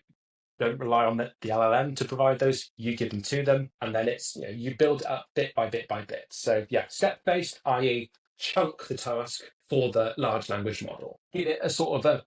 don't rely on the LLM to provide those. You give them to them, and then it's you build it up bit by bit by bit. So yeah, step based, i.e., chunk the task for the large language model. Give it a sort of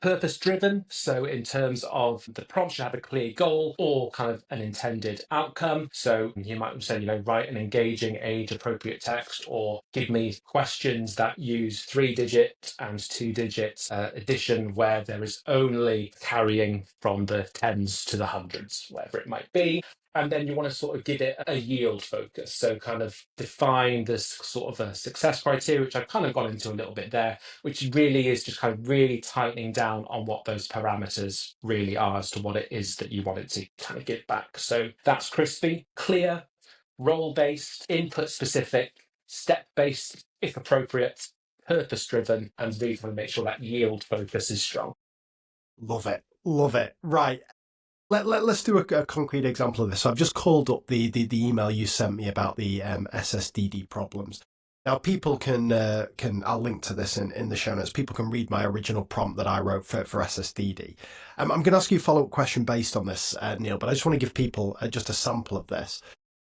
purpose driven. So in terms of the prompt should have a clear goal or kind of an intended outcome. So you might say, write an engaging age appropriate text, or give me questions that use 3-digit and 2-digit addition where there is only carrying from the tens to the hundreds, whatever it might be. And then you want to sort of give it a yield focus. So kind of define this sort of a success criteria, which I've kind of gone into a little bit there, which really is just kind of really tightening down on what those parameters really are as to what it is that you want it to kind of give back. So that's crispy, clear, role-based, input-specific, step-based, if appropriate, purpose-driven, and really want to make sure that yield focus is strong. Love it. Love it. Right. Let's do a concrete example of this. So I've just called up the email you sent me about the SSDD problems. Now, people can I'll link to this in the show notes. People can read my original prompt that I wrote for SSDD. I'm going to ask you a follow-up question based on this, Neil, but I just want to give people just a sample of this.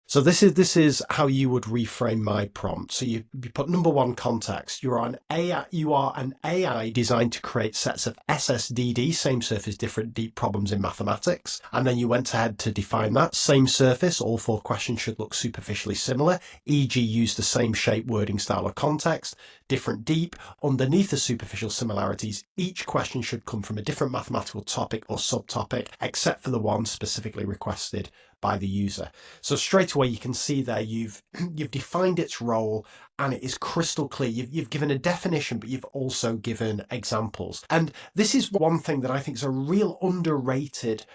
So this is how you would reframe my prompt. So you put number one, context. You are an AI designed to create sets of SSDD, same surface, different deep problems in mathematics. And then you went ahead to define that. Same surface, all 4 questions should look superficially similar, e.g. use the same shape, wording, style or context. Different deep. Underneath the superficial similarities, each question should come from a different mathematical topic or subtopic, except for the one specifically requested by the user. So straight away you can see there you've defined its role and it is crystal clear. You've given a definition, but you've also given examples. And this is one thing that I think is a real underrated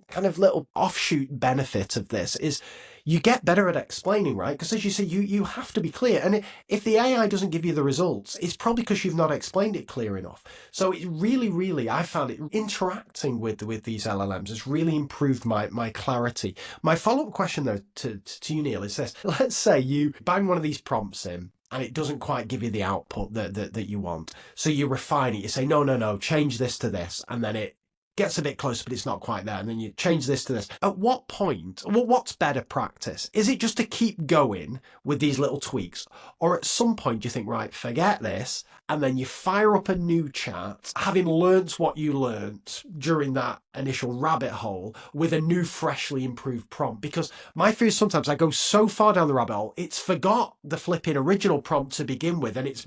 kind of little offshoot benefit of this is you get better at explaining, right? Because as you say, you have to be clear. And if the AI doesn't give you the results, it's probably because you've not explained it clear enough. So it really, I found it interacting with these LLMs has really improved my clarity. My follow-up question though to you, Neil, is this. Let's say you bang one of these prompts in and it doesn't quite give you the output that you want. So you refine it. You say, no, change this to this. And then it gets a bit closer, but it's not quite there. And then you change this to this. At what point, what's better practice? Is it just to keep going with these little tweaks? Or at some point you think, right, forget this. And then you fire up a new chat, having learnt what you learnt during that initial rabbit hole with a new, freshly improved prompt. Because my fear is sometimes I go so far down the rabbit hole, it's forgot the flipping original prompt to begin with. And it's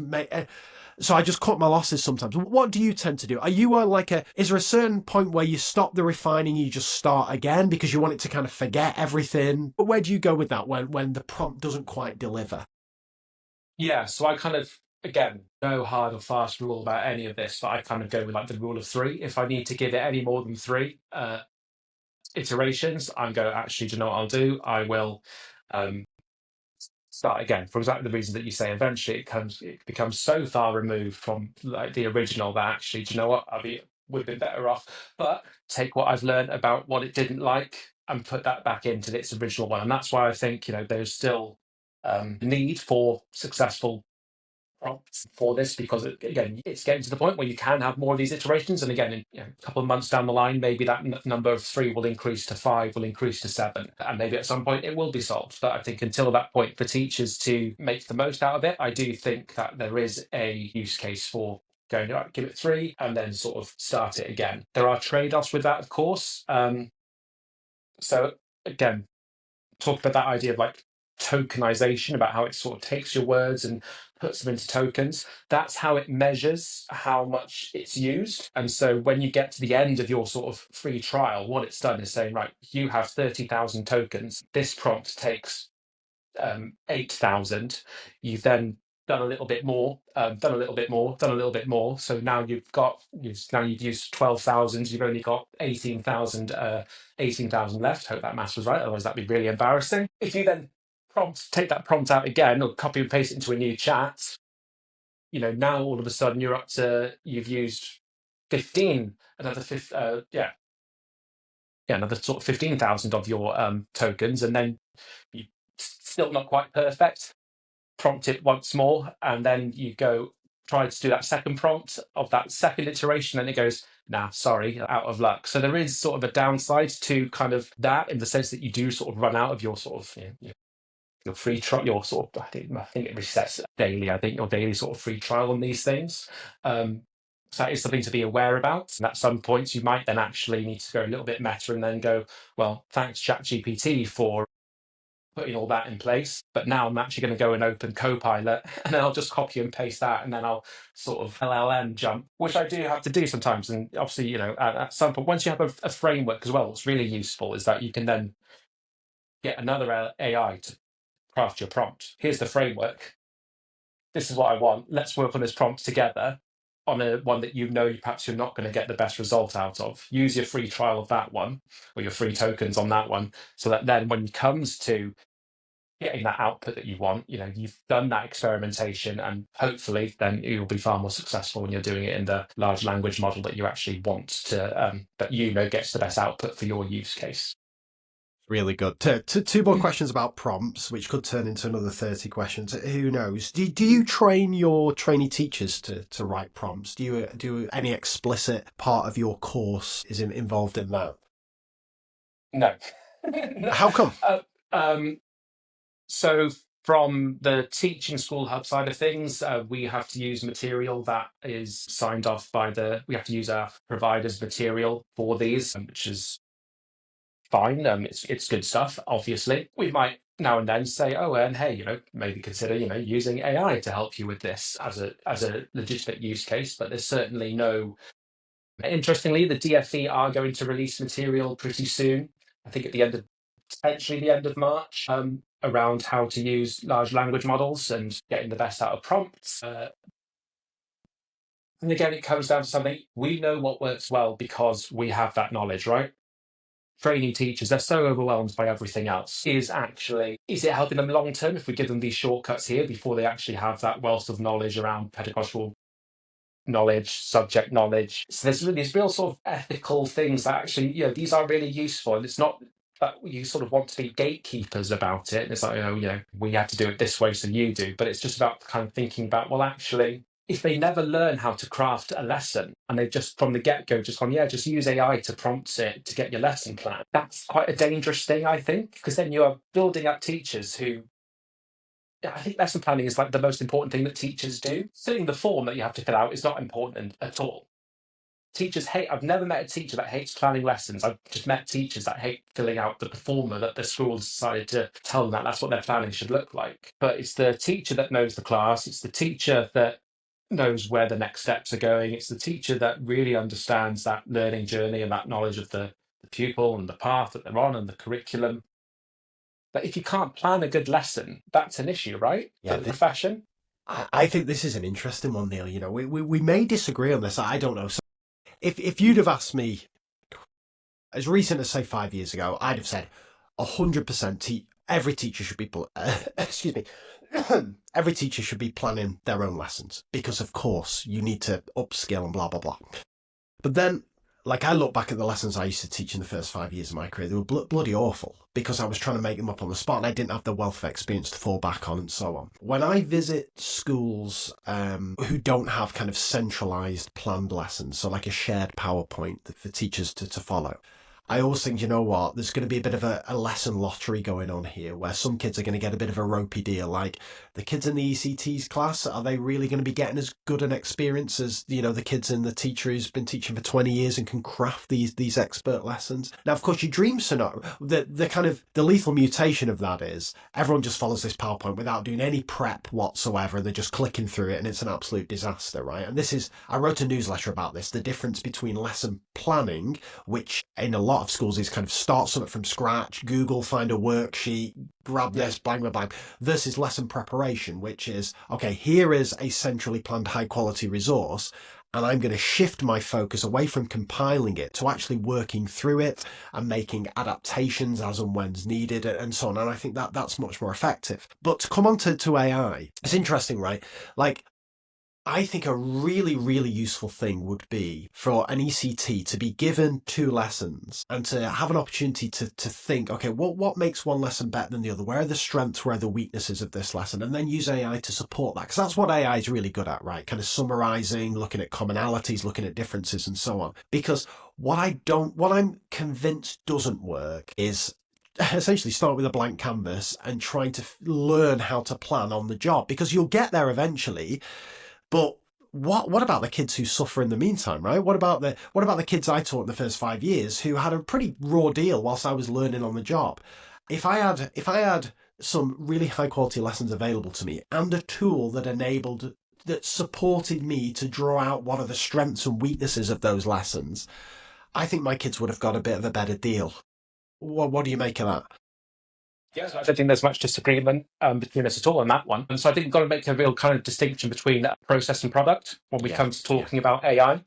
so I just cut my losses sometimes. What do you tend to do? Are you is there a certain point where you stop the refining, you just start again because you want it to kind of forget everything? But where do you go with that when the prompt doesn't quite deliver? Yeah, so I kind of, again, no hard or fast rule about any of this, but I kind of go with like the rule of 3. If I need to give it any more than 3 iterations, I'm going, actually, do you know what I'll do? I will start again for exactly the reason that you say. Eventually it becomes so far removed from like the original that actually, do you know what, would be better off, but take what I've learned about what it didn't like and put that back into its original one. And that's why I think there's still need for successful prompts for this, because again, it's getting to the point where you can have more of these iterations, and again, in a couple of months down the line, maybe that number of 3 will increase to 5, will increase to 7, and maybe at some point it will be solved. But I think until that point, for teachers to make the most out of it, I do think that there is a use case for going, all right, give it 3 and then sort of start it again. There are trade-offs with that, of course. So again, talk about that idea of like tokenization, about how it sort of takes your words and puts them into tokens. That's how it measures how much it's used. And so when you get to the end of your sort of free trial, what it's done is saying, right, you have 30,000 tokens. This prompt takes 8,000. You've then done a little bit more, done a little bit more, done a little bit more. So now you've used 12,000. You've only got 18,000 left. Hope that maths was right. Otherwise, that'd be really embarrassing. If you then take that prompt out again or copy and paste it into a new chat, now all of a sudden you've used 15, another sort of 15,000 of your tokens, and then you still not quite perfect. Prompt it once more, and then you go try to do that second prompt of that second iteration, and it goes, nah, sorry, out of luck. So there is sort of a downside to kind of that, in the sense that you do sort of run out of your sort of your free trial, your sort of, I think it resets daily. I think your daily sort of free trial on these things. So that is something to be aware about. And at some points, you might then actually need to go a little bit meta and then go, well, thanks ChatGPT for putting all that in place. But now I'm actually going to go and open Copilot, and then I'll just copy and paste that, and then I'll sort of LLM jump, which I do have to do sometimes. And obviously, at some point, once you have a framework as well, what's really useful is that you can then get another AI to craft your prompt. Here's the framework. This is what I want. Let's work on this prompt together on one that perhaps you're not going to get the best result out of. Use your free trial of that one, or your free tokens on that one, so that then when it comes to getting that output that you want, you've done that experimentation, and hopefully then you'll be far more successful when you're doing it in the large language model that you actually want to, that gets the best output for your use case. Really good. Two more questions about prompts, which could turn into another 30 questions. Who knows? Do you train your trainee teachers to write prompts? Do you any explicit part of your course is involved in that? No. How come? So from the Teaching School Hub side of things, we have to use material that is signed off we have to use our provider's material for these, which is fine. It's good stuff, obviously. We might now and then say, oh, and hey, maybe consider, using AI to help you with this as a legitimate use case. But there's certainly no. Interestingly, the DFE are going to release material pretty soon. I think potentially the end of March, around how to use large language models and getting the best out of prompts. And again, it comes down to something. We know what works well because we have that knowledge, right? Trainee teachers, they're so overwhelmed by everything else. Is it helping them long term if we give them these shortcuts here before they actually have that wealth of knowledge around pedagogical knowledge, subject knowledge? So there's these real sort of ethical things that actually, these are really useful. And it's not that you sort of want to be gatekeepers about it. It's like, we have to do it this way, so you do. But it's just about kind of thinking about, well, actually, if they never learn how to craft a lesson and they've just from the get-go just gone, just use AI to prompt it to get your lesson plan, that's quite a dangerous thing, I think, because then you are building up teachers who, I think lesson planning is like the most important thing that teachers do. Filling the form that you have to fill out is not important at all. Teachers I've never met a teacher that hates planning lessons. I've just met teachers that hate filling out the performer that the school decided to tell them that that's what their planning should look like. But it's the teacher that knows the class. It's the teacher that knows where the next steps are going. It's the teacher that really understands that learning journey and that knowledge of the pupil and the path that they're on and the curriculum. But if you can't plan a good lesson, that's an issue, right? Yeah, For the profession. I think this is an interesting one, Neil. We may disagree on this. I don't know. So if you'd have asked me as recent as, say, 5 years ago, I'd have said 100% every teacher should be, excuse me, every teacher should be planning their own lessons because, of course, you need to upskill and blah, blah, blah. But then, I look back at the lessons I used to teach in the first 5 years of my career, they were bloody awful because I was trying to make them up on the spot and I didn't have the wealth of experience to fall back on and so on. When I visit schools who don't have kind of centralised planned lessons, so like a shared PowerPoint for teachers to follow, I always think, you know what, there's going to be a bit of a lesson lottery going on here where some kids are going to get a bit of a ropey deal. Like the kids in the ECTs class, are they really going to be getting as good an experience as, the kids in the teacher who's been teaching for 20 years and can craft these expert lessons? Now, of course, your dream scenario, the kind of the lethal mutation of that is everyone just follows this PowerPoint without doing any prep whatsoever. They're just clicking through it and it's an absolute disaster, right? And I wrote a newsletter about this, the difference between lesson planning, which in a lot of schools is kind of start something from scratch, Google, find a worksheet, grab this, bang, bang, bang, versus lesson preparation, which is, okay, here is a centrally planned high quality resource, and I'm going to shift my focus away from compiling it to actually working through it and making adaptations as and when's needed and so on. And I think that's much more effective. But to come on to AI, it's interesting, right? Like, I think a really, really useful thing would be for an ECT to be given 2 lessons and to have an opportunity to think, okay, what makes one lesson better than the other? Where are the strengths, where are the weaknesses of this lesson? And then use AI to support that. Because that's what AI is really good at, right? Kind of summarizing, looking at commonalities, looking at differences and so on. Because what I'm convinced doesn't work is essentially start with a blank canvas and trying to learn how to plan on the job, because you'll get there eventually. But what about the kids who suffer in the meantime, right? What about the kids I taught in the first 5 years who had a pretty raw deal whilst I was learning on the job? If I had some really high quality lessons available to me and a tool that supported me to draw out what are the strengths and weaknesses of those lessons, I think my kids would have got a bit of a better deal. What do you make of that? Yes, I don't think there's much disagreement between us at all on that one. And so I think we've got to make a real kind of distinction between process and product when we come to talking about AI.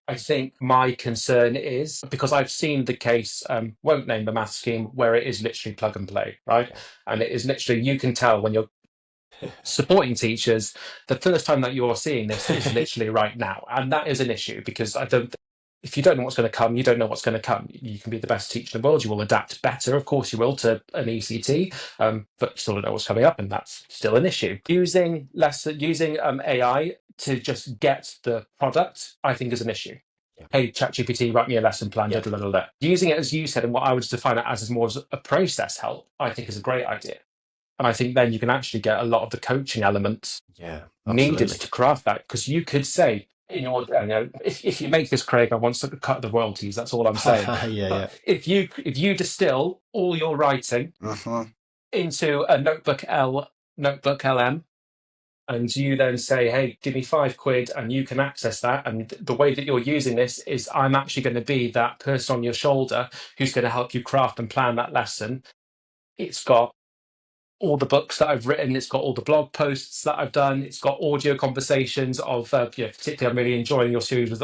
I think my concern is, because I've seen the case, won't name the math scheme, where it is literally plug and play, right? And it is literally, you can tell when you're supporting teachers, the first time that you're seeing this is literally right now. And that is an issue, because if you don't know what's going to come, you don't know what's going to come. You can be the best teacher in the world. You will adapt better, of course you will, to an ECT, but you still don't know what's coming up, and that's still an issue. Using AI to just get the product, I think, is an issue. Hey, ChatGPT, write me a lesson plan. Using it, as you said, and what I would define it as more as a process help, I think is a great idea. And I think then you can actually get a lot of the coaching elements needed to craft that, because you could say, if you make this, Craig, I want to cut the royalties. That's all I'm saying. If you distill all your writing into a notebook LM, and you then say, hey, give me £5 and you can access that, and the way that you're using this is I'm actually going to be that person on your shoulder who's going to help you craft and plan that lesson. It's got all the books that I've written, it's got all the blog posts that I've done, it's got audio conversations of, particularly I'm really enjoying your series with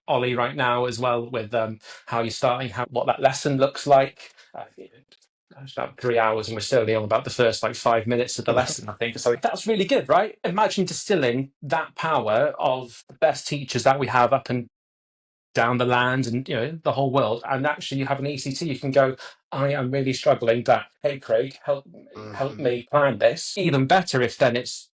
Ollie right now as well, with how you're starting, what that lesson looks like. It's about 3 hours and we're still only on about the first 5 minutes of the lesson, I think. So that's really good, right? Imagine distilling that power of the best teachers that we have up and down the land and the whole world, and actually you have an ECT, you can go, I am really struggling, that, hey Craig, help me plan this. Even better if then it's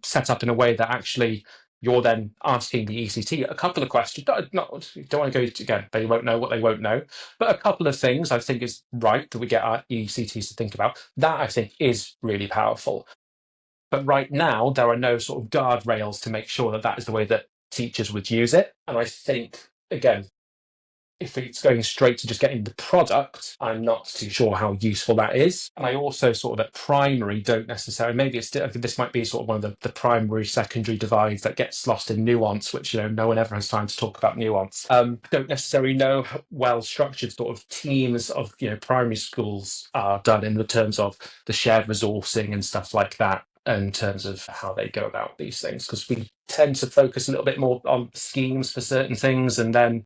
set up in a way that actually you're then asking the ECT a couple of questions. Don't want to go to, again, they won't know what they won't know, but a couple of things I think is right that we get our ECTs to think about. That I think is really powerful. But right now there are no sort of guardrails to make sure that is the way that teachers would use it. And I think, again, if it's going straight to just getting the product, I'm not too sure how useful that is. And I also sort of at primary don't necessarily, maybe this might be sort of one of the primary secondary divides that gets lost in nuance, which no one ever has time to talk about nuance. Don't necessarily know how well structured sort of teams of primary schools are done in the terms of the shared resourcing and stuff like that, in terms of how they go about these things, because we tend to focus a little bit more on schemes for certain things, and then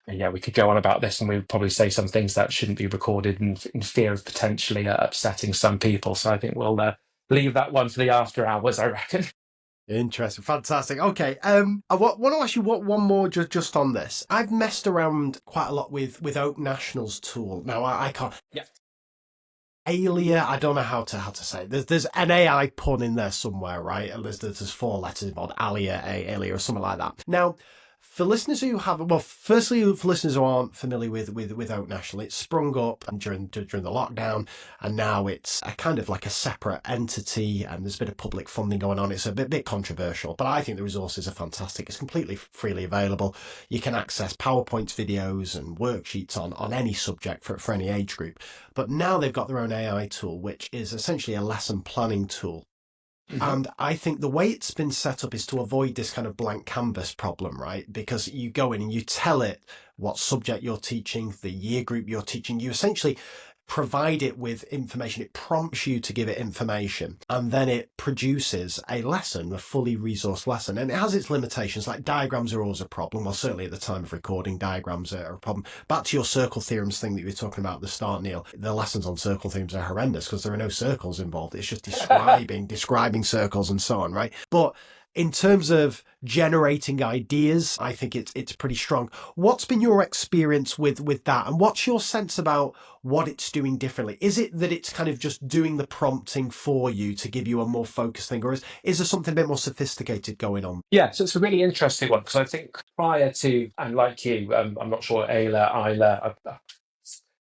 we could go on about this and we would probably say some things that shouldn't be recorded in fear of potentially upsetting some people. So I think we'll leave that one for the after hours, I reckon. Interesting, fantastic. Okay, I want to ask you one more just on this. I've messed around quite a lot with Oak National's tool. Now I can't. Yeah. Alia, I don't know how to say it. There's an AI pun in there somewhere, right? And there's 4 letters involved, Alia, Alia, or something like that. Now, For listeners who haven't, well, firstly, for listeners who aren't familiar with Oak National, it sprung up during the lockdown, and now it's a kind of like a separate entity, and there's a bit of public funding going on. It's a bit controversial, but I think the resources are fantastic. It's completely freely available. You can access PowerPoint videos and worksheets on any subject for any age group. But now they've got their own AI tool, which is essentially a lesson planning tool. And I think the way it's been set up is to avoid this kind of blank canvas problem, right? Because you go in and you tell it what subject you're teaching, the year group you're teaching. You essentially provide it with information. It prompts you to give it information, and then it produces a lesson, a fully resourced lesson. And it has its limitations, like diagrams are always a problem. Well, certainly at the time of recording, diagrams are a problem. Back to your circle theorems thing that you were talking about at the start, Neil, the lessons on circle theorems are horrendous because there are no circles involved. It's just describing circles and so on, right? But in terms of generating ideas, I think it's pretty strong. What's been your experience with that, and what's your sense about what it's doing differently? Is it that it's kind of just doing the prompting for you to give you a more focused thing, or is there something a bit more sophisticated going on? Yeah, so it's a really interesting one because I think prior to, and like you, I'm not sure, Ayla,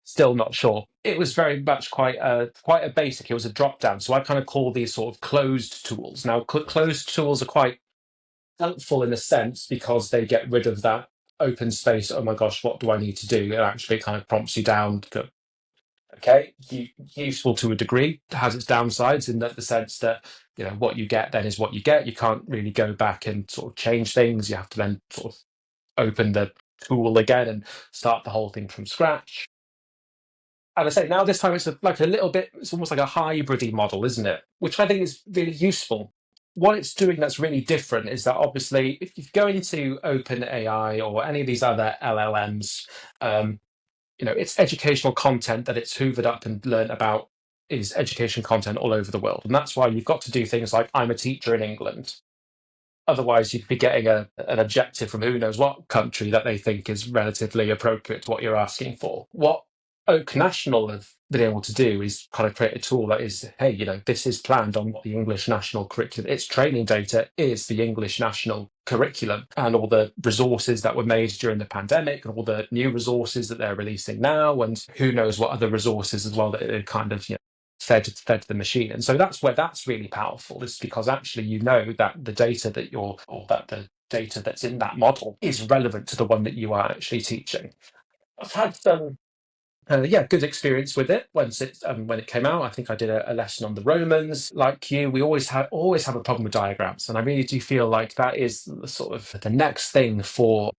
still not sure. It was very much quite a basic. It was a drop down. So I kind of call these sort of closed tools. Now, closed tools are quite helpful in a sense because they get rid of that open space. Oh my gosh, what do I need to do? It actually kind of prompts you down. Okay, useful to a degree. It has its downsides in the sense that what you get then is what you get. You can't really go back and sort of change things. You have to then sort of open the tool again and start the whole thing from scratch. And I say now this time it's like a little bit, it's almost like a hybridy model, isn't it? Which I think is really useful. What it's doing that's really different is that obviously if you go into OpenAI or any of these other LLMs, it's educational content that it's hoovered up and learned about is education content all over the world. And that's why you've got to do things like I'm a teacher in England. Otherwise, you'd be getting an objective from who knows what country that they think is relatively appropriate to what you're asking for. What Oak National have been able to do is kind of create a tool that is, hey, this is planned on what the English national curriculum, its training data is the English national curriculum, and all the resources that were made during the pandemic and all the new resources that they're releasing now, and who knows what other resources as well that it kind of fed the machine. And so that's where that's really powerful, is because actually that the data that the data that's in that model is relevant to the one that you are actually teaching. I've had some good experience with it when it came out. I think I did a lesson on the Romans. Like you, we always have a problem with diagrams, and I really do feel like that is the sort of the next thing for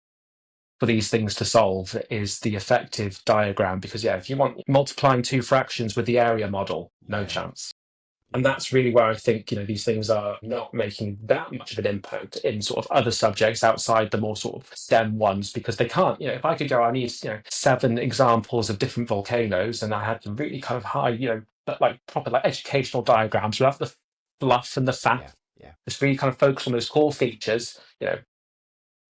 these things to solve is the effective diagram. Because if you want multiplying two fractions with the area model, no chance. And that's really where I think, these things are not making that much of an impact in sort of other subjects outside the more sort of STEM ones, because they can't, if I could go, I need, 7 examples of different volcanoes, and I had to really kind of high, like proper like educational diagrams without the fluff and the fat. Yeah. Just really kind of focus on those core features,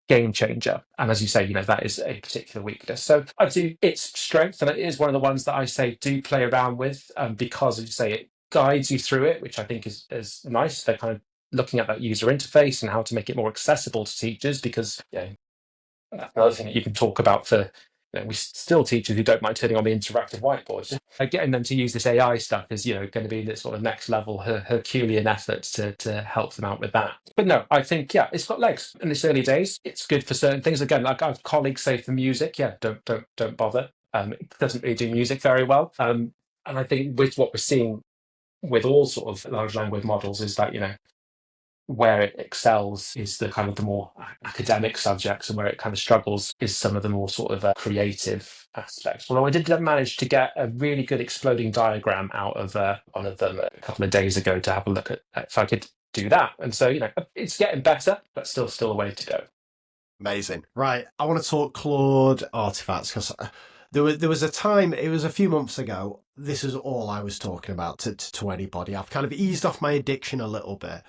game changer. And as you say, that is a particular weakness. So I do its strength, and it is one of the ones that I say do play around with, because as you say, it guides you through it, which I think is nice. They're kind of looking at that user interface and how to make it more accessible to teachers, because another thing that you can talk about for we still teachers who don't mind turning on the interactive whiteboards. Getting them to use this AI stuff is going to be this sort of next level Herculean effort to help them out with that. But no, I think it's got legs in its early days. It's good for certain things. Again, like I've colleagues say for music, don't bother. It doesn't really do music very well. And I think with what we're seeing with all sort of large language models is that where it excels is the kind of the more academic subjects, and where it kind of struggles is some of the more sort of creative aspects. Although I did manage to get a really good exploding diagram out of one of them a couple of days ago to have a look at if I could do that. And so, it's getting better, but still a way to go. Amazing. Right. I want to talk Claude artifacts, because there was a time, it was a few months ago, this is all I was talking about to anybody. I've kind of eased off my addiction a little bit,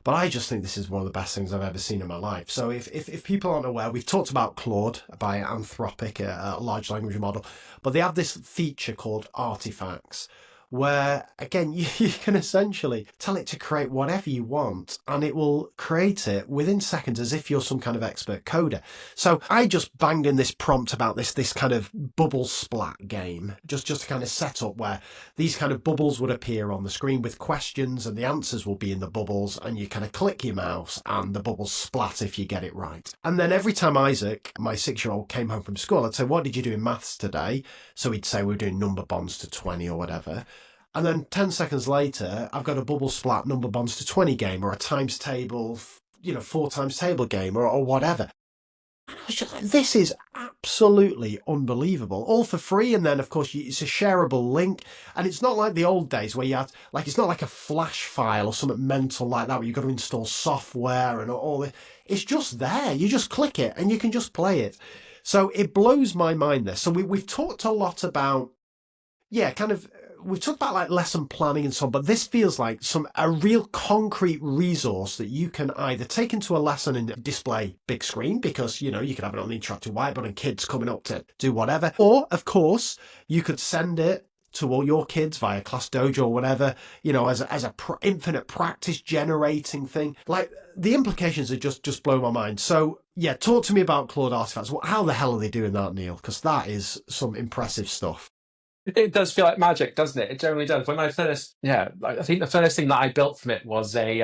but I just think this is one of the best things I've ever seen in my life. So if people aren't aware, we've talked about Claude by Anthropic, a large language model, but they have this feature called artifacts, where again you can essentially tell it to create whatever you want and it will create it within seconds as if you're some kind of expert coder. So I just banged in this prompt about this kind of bubble splat game, just to kind of set up where these kind of bubbles would appear on the screen with questions and the answers will be in the bubbles, and you kind of click your mouse and the bubbles splat if you get it right. And then every time Isaac, my 6-year-old, came home from school, I'd say, what did you do in maths today? So he'd say we're doing number bonds to 20 or whatever. And then 10 seconds later, I've got a bubble splat number bonds to 20 game, or a times table, 4 times table game, or whatever. This is absolutely unbelievable, all for free. And then of course it's a shareable link, and it's not like the old days where you had it's not like a flash file or something mental like that where you've got to install software and all this. It's just there, you just click it and you can just play it. So it blows my mind this. So we've talked a lot about we've talked about like lesson planning and so on, but this feels like a real concrete resource that you can either take into a lesson and display big screen, because you could have it on the interactive whiteboard and kids coming up to do whatever, or of course you could send it to all your kids via Class Dojo or whatever, as a infinite practice generating thing. Like, the implications are just blow my mind. So yeah, talk to me about Claude Artifacts. How the hell are they doing that, Neil? Because that is some impressive stuff. It does feel like magic, doesn't it? It generally does. When I first, I think the first thing that I built from it was it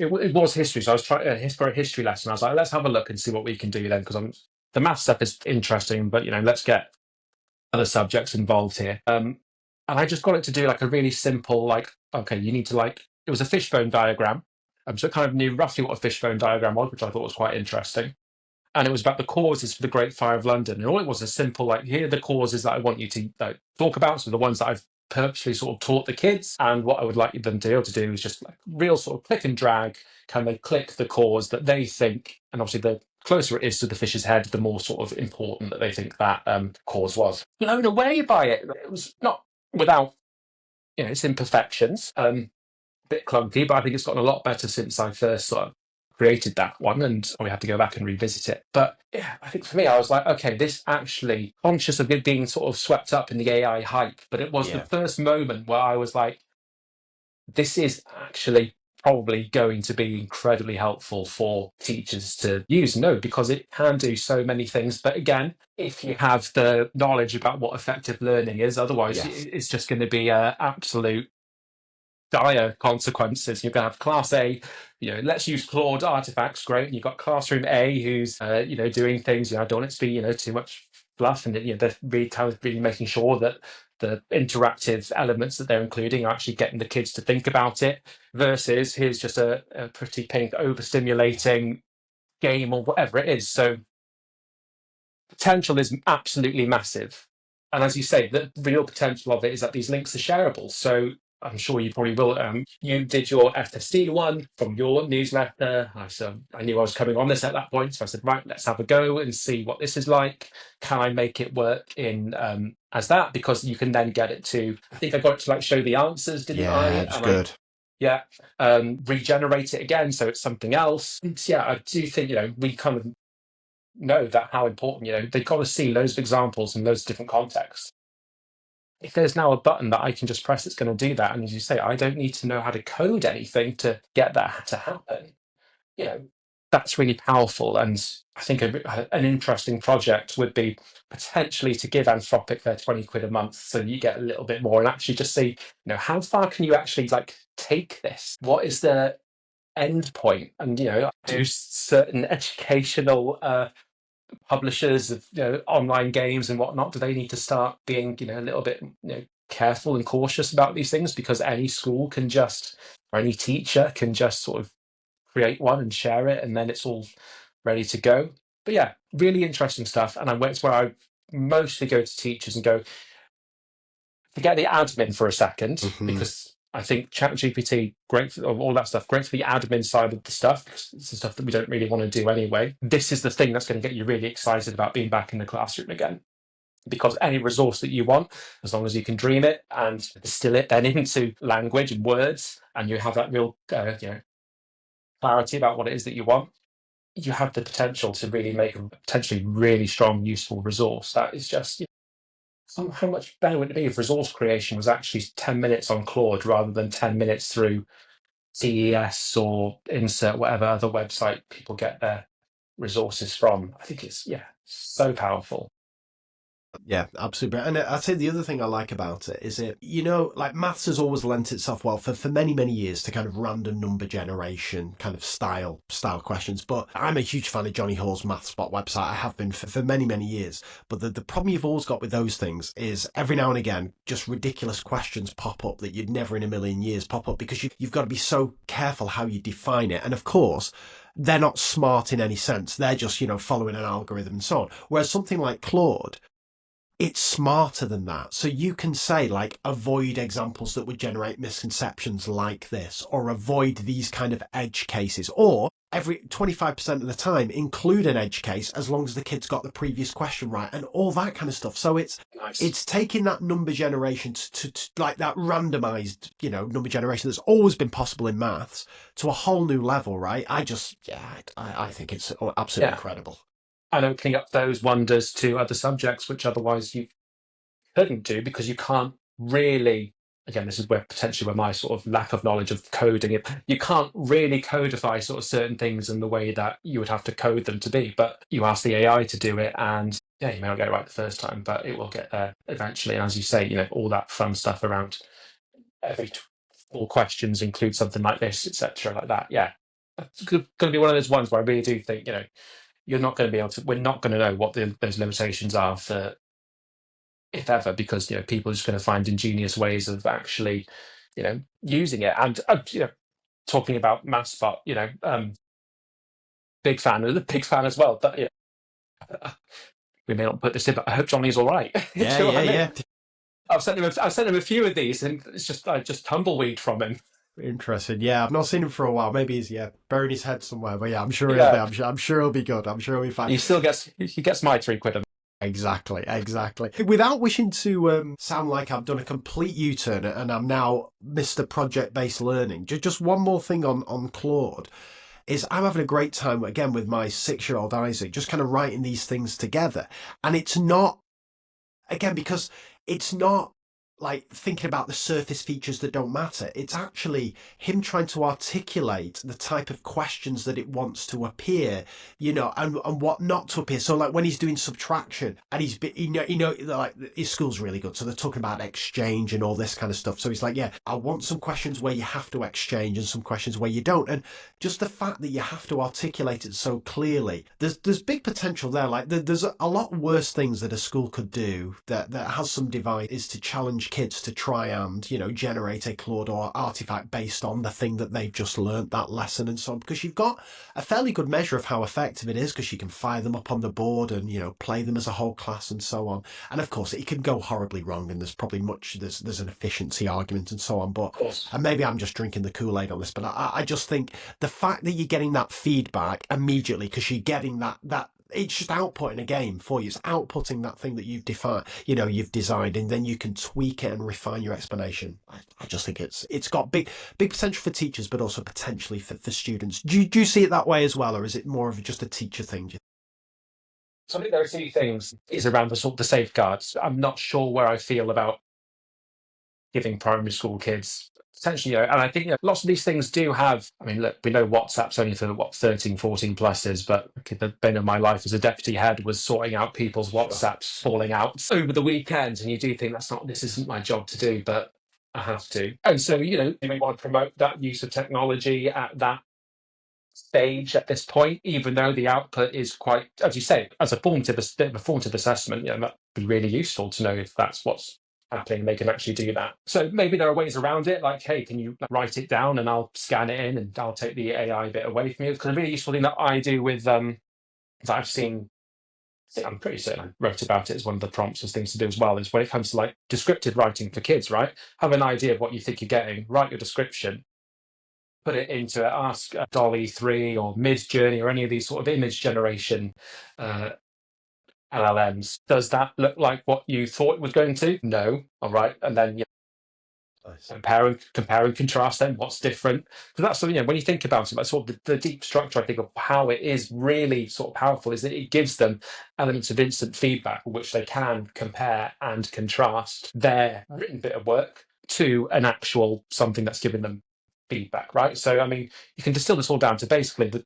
was history. So I was trying for a history lesson. I was like, let's have a look and see what we can do then, because the math stuff is interesting, but let's get other subjects involved here. And I just got it to do like a really simple, okay, you need to it was a fishbone diagram. So it kind of knew roughly what a fishbone diagram was, which I thought was quite interesting. And it was about the causes for the Great Fire of London. And all it was simple, here are the causes that I want you to talk about. So the ones that I've purposely sort of taught the kids. And what I would like them to be able to do is just real sort of click and drag, kind of click the cause that they think. And obviously the closer it is to the fish's head, the more sort of important that they think that cause was. Blown away by it. It was not without, its imperfections. Bit clunky, but I think it's gotten a lot better since I first sort of created that one, and we had to go back and revisit it. But yeah, I think for me, I was like, okay, this actually, conscious of it being sort of swept up in the AI hype, but it was the first moment where I was like, this is actually probably going to be incredibly helpful for teachers to use and know, because it can do so many things. But again, if you have the knowledge about what effective learning is, otherwise it's just going to be an absolute dire consequences. You're going to have Class A, let's use Claude Artifacts, great. And you've got Classroom A who's, doing things, I don't want it to be, too much fluff. And, they're really making sure that the interactive elements that they're including are actually getting the kids to think about it, versus here's just a pretty pink overstimulating game or whatever it is. So potential is absolutely massive. And as you say, the real potential of it is that these links are shareable. So I'm sure you probably will. You did your FSD one from your newsletter. I knew I was coming on this at that point. So I said, right, let's have a go and see what this is like. Can I make it work in as that? Because you can then get it to, I think I got it to show the answers, didn't I? Yeah, it's good. Regenerate it again. So it's something else. I do think, we kind of know that how important, they've got to see loads of examples in loads of different contexts. If there's now a button that I can just press, it's going to do that. And as you say, I don't need to know how to code anything to get that to happen. That's really powerful. And I think an interesting project would be potentially to give Anthropic their 20 quid a month, so you get a little bit more, and actually just see, how far can you actually take this? What is the end point? And, do certain educational publishers of online games and whatnot, do they need to start being a little bit careful and cautious about these things, because any school can just, or any teacher can just sort of create one and share it, and then it's all ready to go? But yeah, really interesting stuff. And it's where I mostly go to teachers and go, forget the admin for a second, because I think ChatGPT, great for all that stuff, great for the admin side of the stuff, because it's the stuff that we don't really want to do anyway. This is the thing that's going to get you really excited about being back in the classroom again. Because any resource that you want, as long as you can dream it and distill it then into language and words, and you have that real clarity about what it is that you want, you have the potential to really make a potentially really strong, useful resource that is just how much better would it be if resource creation was actually 10 minutes on Claude rather than 10 minutes through CES or insert whatever other website people get their resources from? I think it's, yeah, so powerful. Yeah, absolutely. And I'd say the other thing I like about it is like maths has always lent itself well for many, many years to kind of random number generation kind of style questions. But I'm a huge fan of Johnny Hall's MathSpot website. I have been for many, many years. But the problem you've always got with those things is every now and again, just ridiculous questions pop up that you'd never in a million years pop up because you've got to be so careful how you define it. And of course, they're not smart in any sense. They're just, following an algorithm and so on. Whereas something like Claude, it's smarter than that. So you can say, like, avoid examples that would generate misconceptions like this, or avoid these kind of edge cases, or every 25% of the time include an edge case as long as the kid's got the previous question right, and all that kind of stuff. So it's Nice. it's taking that number generation to like that randomized, number generation that's always been possible in maths to a whole new level, right? I think it's absolutely Yeah. incredible. And opening up those wonders to other subjects, which otherwise you couldn't do because you can't really. Again, this is where potentially where my sort of lack of knowledge of coding it. You can't really codify sort of certain things in the way that you would have to code them to be. But you ask the AI to do it, and yeah, you may not get it right the first time, but it will get there eventually. And as you say, all that fun stuff around every all questions include something like this, etc., like that. Yeah, it's going to be one of those ones where I really do think you're not going to be able to. We're not going to know what those limitations are for, if ever, because people are just going to find ingenious ways of actually, using it. And talking about MathSpot, big fan as well. But we may not put this in, but I hope Johnny's all right. Do Yeah, you know what yeah, I mean? yeah. I've sent him a few of these, and it's just I just tumbleweed from him. Interesting. Yeah, I've not seen him for a while. Maybe he's buried his head somewhere. But yeah, I'm sure he'll be. Yeah, I'm sure he'll be good. I'm sure he'll be fine. he gets my £3. Exactly, exactly. Without wishing to sound like I've done a complete U-turn and I'm now Mr. Project-based learning. Just one more thing on Claude is I'm having a great time again with my 6-year-old Isaac, just kind of writing these things together, and it's not again because it's not like thinking about the surface features that don't matter. It's actually him trying to articulate the type of questions that it wants to appear, and what not to appear. So like when he's doing subtraction and like his school's really good. So they're talking about exchange and all this kind of stuff. So he's like, yeah, I want some questions where you have to exchange and some questions where you don't. And just the fact that you have to articulate it so clearly, there's big potential there. Like there's a lot worse things that a school could do that has some device is to challenge kids to try and generate a Claude or artifact based on the thing that they've just learnt, that lesson and so on, because you've got a fairly good measure of how effective it is because you can fire them up on the board and play them as a whole class and so on. And of course it can go horribly wrong, and there's probably there's an efficiency argument and so on, but Of course. and maybe I'm just drinking the Kool-Aid on this, but I just think the fact that you're getting that feedback immediately because you're getting that it's just outputting a game for you. It's outputting that thing that you've defined, you've designed, and then you can tweak it and refine your explanation. I just think it's got big potential for teachers, but also potentially for students. Do you see it that way as well, or is it more of just a teacher thing? So I think there are two things is around the safeguards. I'm not sure where I feel about giving primary school kids essentially, and I think lots of these things do have. I mean, look, we know WhatsApp's only for 13, 14 pluses, but the bane of my life as a deputy head was sorting out people's WhatsApps falling out over the weekend, and you do think this isn't my job to do, but I have to. And so, you may want to promote that use of technology at that stage at this point, even though the output is quite, as you say, as a formative assessment, that'd be really useful to know if that's what's happening. They can actually do that. So maybe there are ways around it, like, hey, can you write it down and I'll scan it in and I'll take the AI bit away from you? Because a really useful thing that I do with that I've seen, I'm pretty certain I wrote about it as one of the prompts as things to do as well, is when it comes to like descriptive writing for kids, right? Have an idea of what you think you're getting, write your description, put it into Ask Dolly 3 or Mid Journey or any of these sort of image generation LLMs. Does that look like what you thought it was going to? No. All right. And then Nice. compare and contrast them, what's different. Because that's something, when you think about it, like sort of the deep structure, I think, of how it is really sort of powerful is that it gives them elements of instant feedback, which they can compare and contrast their written bit of work to an actual something that's giving them feedback, right? So, I mean, you can distill this all down to basically that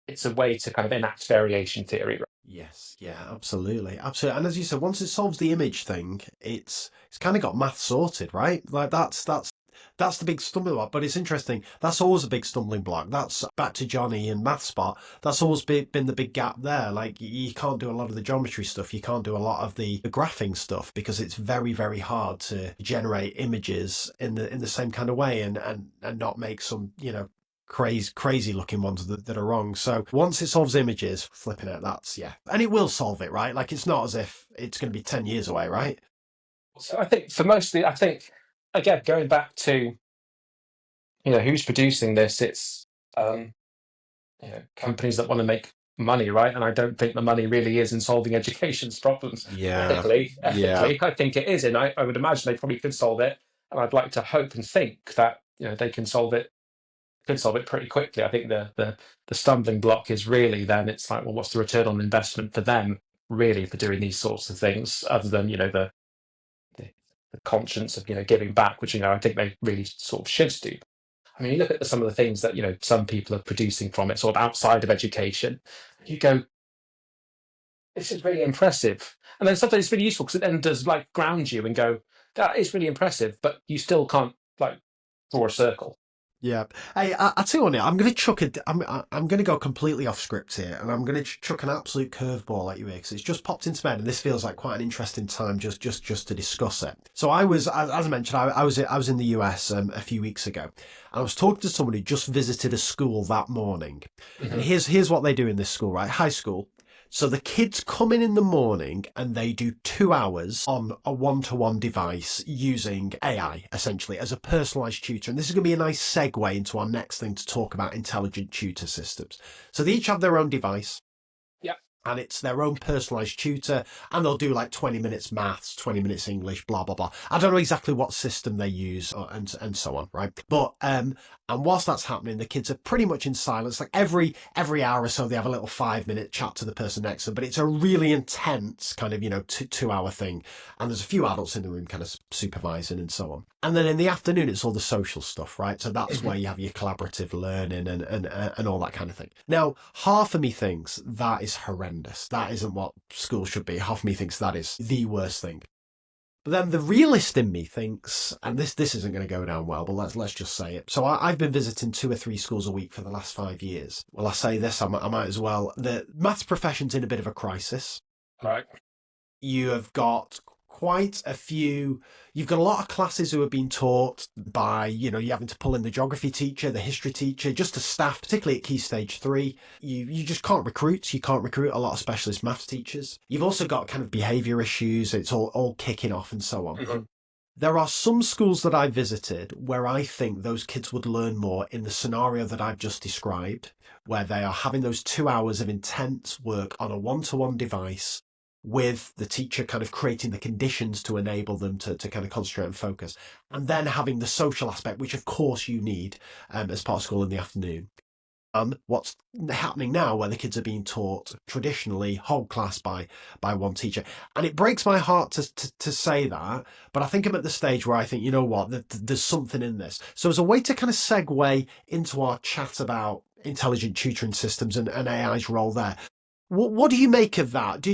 it's a way to kind of enact variation theory. Right? Yes, yeah, absolutely, absolutely. And as you said, once it solves the image thing, it's kind of got math sorted, right? Like that's the big stumbling block. But it's interesting. That's always a big stumbling block. That's back to Johnny and MathSpot. That's always been the big gap there. Like you can't do a lot of the geometry stuff. You can't do a lot of the graphing stuff because it's very, very hard to generate images in the same kind of way and not make some, crazy looking ones that are wrong. So once it solves images, flipping it, that's, yeah. And it will solve it, right? Like it's not as if it's going to be 10 years away, right? So I think for mostly, I think, again, going back to, who's producing this, it's, companies that want to make money, right? And I don't think the money really is in solving education's problems. Yeah. Ethically, Yeah. I think it is, and I would imagine they probably could solve it. And I'd like to hope and think that they can solve it, pretty quickly. I think the stumbling block is really then it's like, well, what's the return on investment for them really for doing these sorts of things, other than the conscience of giving back, which I think they really sort of should do. I mean, you look at some of the things that some people are producing from it, sort of outside of education. You go, this is really impressive, and then sometimes it's really useful because it then does like ground you and go, that is really impressive, but you still can't like draw a circle. Yeah. Hey, I tell you what, I'm going to I'm going to go completely off script here, and I'm going to chuck an absolute curveball at you here because it's just popped into my head, and this feels like quite an interesting time just to discuss it. So I was, as I mentioned, I was in the US a few weeks ago, and I was talking to someone who just visited a school that morning, and here's what they do in this school, right? High school. So the kids come in the morning and they do 2 hours on a one-to-one device using AI, essentially, as a personalised tutor. And this is going to be a nice segue into our next thing to talk about intelligent tutor systems. So they each have their own device. Yeah. And it's their own personalised tutor, and they'll do like 20 minutes maths, 20 minutes English, blah, blah, blah. I don't know exactly what system they use and so on, right? But, and whilst that's happening, the kids are pretty much in silence. Like every hour or so, they have a little 5-minute chat to the person next to them, but it's a really intense kind of, 2 hour thing. And there's a few adults in the room kind of supervising and so on. And then in the afternoon, it's all the social stuff, right? So that's where you have your collaborative learning and all that kind of thing. Now, half of me thinks that is horrendous. That isn't what school should be. Half of me thinks that is the worst thing. But then the realist in me thinks, and this isn't going to go down well, but let's just say it. So I've been visiting 2 or 3 schools a week for the last 5 years. Well, I say this, I might as well. The maths profession's in a bit of a crisis. Right. You have got quite a few, you've got a lot of classes who are being taught by, you're having to pull in the geography teacher, the history teacher, just the staff, particularly at Key Stage 3. You just can't recruit. You can't recruit a lot of specialist maths teachers. You've also got kind of behaviour issues. It's all kicking off and so on. Mm-hmm. There are some schools that I visited where I think those kids would learn more in the scenario that I've just described, where they are having those 2 hours of intense work on a one-to-one device with the teacher kind of creating the conditions to enable them to kind of concentrate and focus, and then having the social aspect, which of course you need as part of school in the afternoon. And what's happening now, where the kids are being taught traditionally whole class by one teacher. And it breaks my heart to say that, but I think I'm at the stage where I think, you know what, there's something in this. So as a way to kind of segue into our chat about intelligent tutoring systems and AI's role there, what do you make of that?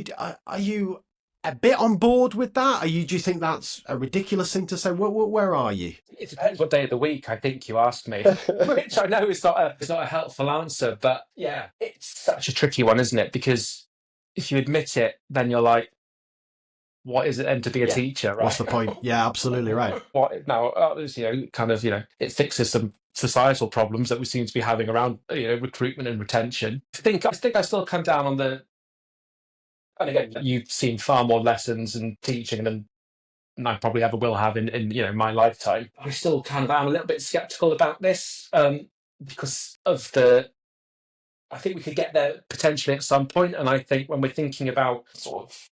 Are you a bit on board with that? Do you think that's a ridiculous thing to say? Where are you? It depends what day of the week I think you asked me, which I know is not a helpful answer, but yeah, it's such a tricky one, isn't it? Because if you admit it, then you're like, what is it then to be a teacher, right? What's the point? Yeah, absolutely right. What now? It fixes some societal problems that we seem to be having around recruitment and retention. I think I still come down on the. And again, you've seen far more lessons and teaching than I probably ever will have in my lifetime. I still kind of am a little bit skeptical about this because of I think we could get there potentially at some point, and I think when we're thinking about sort of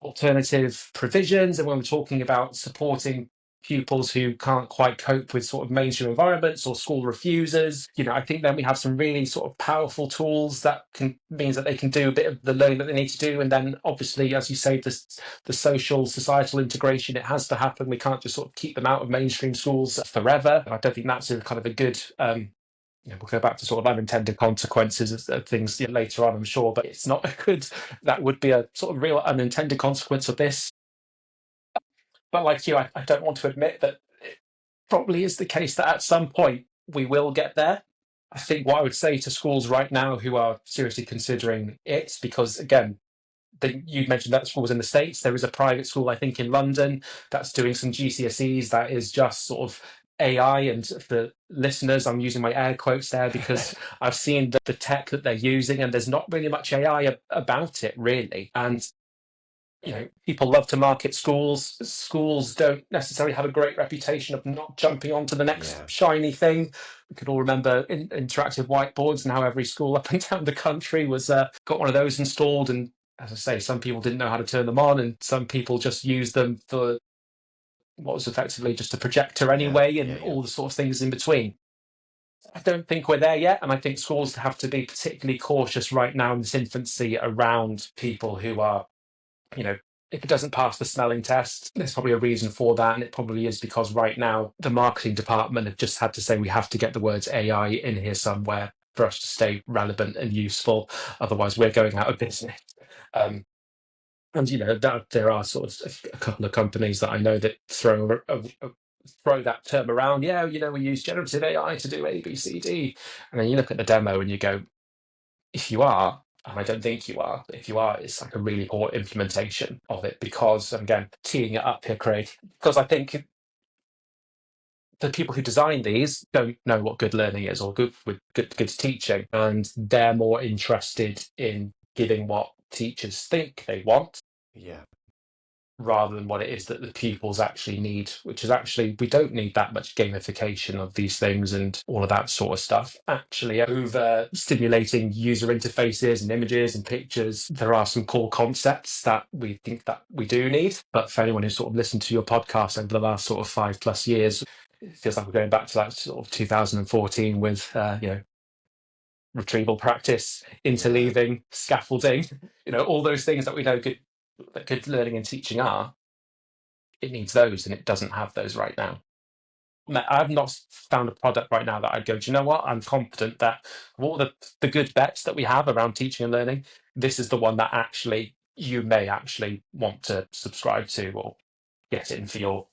alternative provisions and when we're talking about supporting pupils who can't quite cope with sort of mainstream environments or school refusers. I think then we have some really sort of powerful tools that means that they can do a bit of the learning that they need to do. And then obviously, as you say, the social, societal integration, it has to happen. We can't just sort of keep them out of mainstream schools forever. I don't think that's a kind of a good we'll go back to sort of unintended consequences of things later on, I'm sure, but it's not a good, that would be a sort of real unintended consequence of this. But like you, I don't want to admit that it probably is the case that at some point we will get there. I think what I would say to schools right now who are seriously considering it, because again, you mentioned that schools in the States, there is a private school, I think, in London that's doing some GCSEs that is just sort of AI. And the listeners, I'm using my air quotes there because I've seen the tech that they're using and there's not really much AI about it, really. And people love to market schools. Schools don't necessarily have a great reputation of not jumping onto the next shiny thing. We could all remember interactive whiteboards and how every school up and down the country was got one of those installed. And as I say, some people didn't know how to turn them on, and some people just used them for what was effectively just a projector anyway, and all the sort of things in between. I don't think we're there yet, and I think schools have to be particularly cautious right now in this infancy around people who are, if it doesn't pass the smelling test, there's probably a reason for that, and it probably is because right now the marketing department have just had to say we have to get the words AI in here somewhere for us to stay relevant and useful, otherwise we're going out of business. And there are sort of a couple of companies that I know that throw that term around. We use generative AI to do A, B, C, D, and then you look at the demo and you go, if you are, and I don't think you are, but if you are, it's like a really poor implementation of it, because, again, teeing it up here, Craig, because I think the people who design these don't know what good learning is or good teaching, and they're more interested in giving what teachers think they want, rather than what it is that the pupils actually need, which is actually, we don't need that much gamification of these things and all of that sort of stuff. Actually, over stimulating user interfaces and images and pictures, there are some core concepts that we think that we do need. But for anyone who's sort of listened to your podcast over the last sort of 5+ years, it feels like we're going back to that sort of 2014 with, retrieval practice, interleaving, scaffolding, all those things that we know that good learning and teaching are. It needs those, and it doesn't have those right now. I've not found a product right now that I'd go, do you know what? I'm confident that of all the good bets that we have around teaching and learning, this is the one that actually you may actually want to subscribe to or get in for your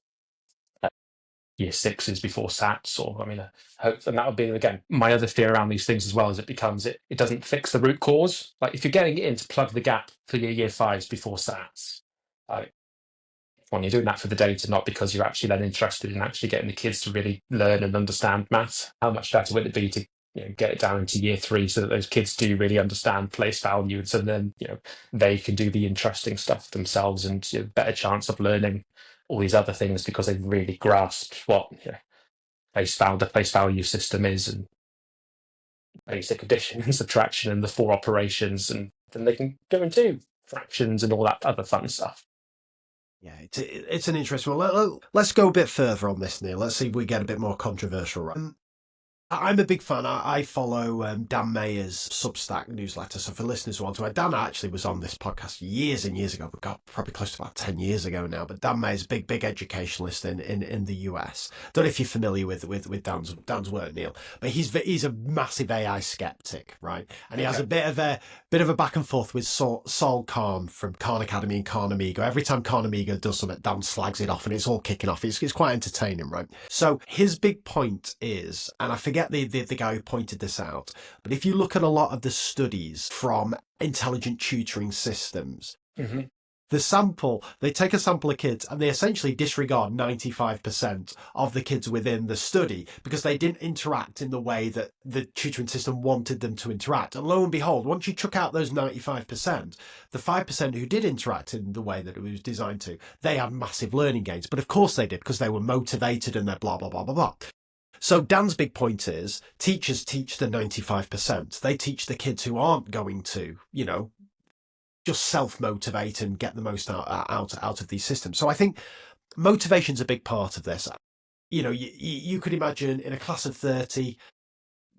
year sixes before SATs, or I hope, and that would be, again, my other fear around these things as well, is it becomes it doesn't fix the root cause. Like, if you're getting it in to plug the gap for your year fives before SATs, when you're doing that for the data, not because you're actually then interested in actually getting the kids to really learn and understand maths, how much better would it be to get it down into year 3 so that those kids do really understand place value, and so then they can do the interesting stuff themselves, and better chance of learning all these other things because they've really grasped what the place value system is, and basic addition and subtraction and the 4 operations, and then they can go and do fractions and all that other fun stuff. Yeah, it's an interesting one. Let's go a bit further on this, Neil. Let's see if we get a bit more controversial. Right? I'm a big fan. I follow Dan Mayer's Substack newsletter. So for listeners who want to, Dan actually was on this podcast years and years ago, but probably close to about 10 years ago now. But Dan Mayer's a big educationalist in the US. Don't know if you're familiar with Dan's work, Neil, but he's a massive AI skeptic, right? And he has a bit of a back and forth with Sol Khan from Khan Academy and Khan Amigo. Every time Khan Amigo does something, Dan slags it off, and it's all kicking off. It's quite entertaining, right? So his big point is, and I forget the guy who pointed this out, but if you look at a lot of the studies from intelligent tutoring systems, they take a sample of kids and they essentially disregard 95% of the kids within the study because they didn't interact in the way that the tutoring system wanted them to interact. And lo and behold, once you chuck out those 95%, the 5% who did interact in the way that it was designed to, they had massive learning gains. But of course they did, because they were motivated and they're blah, blah, blah, blah, blah. So Dan's big point is teachers teach the 95%. They teach the kids who aren't going to, just self-motivate and get the most out of these systems. So I think motivation's a big part of this. You could imagine in a class of 30,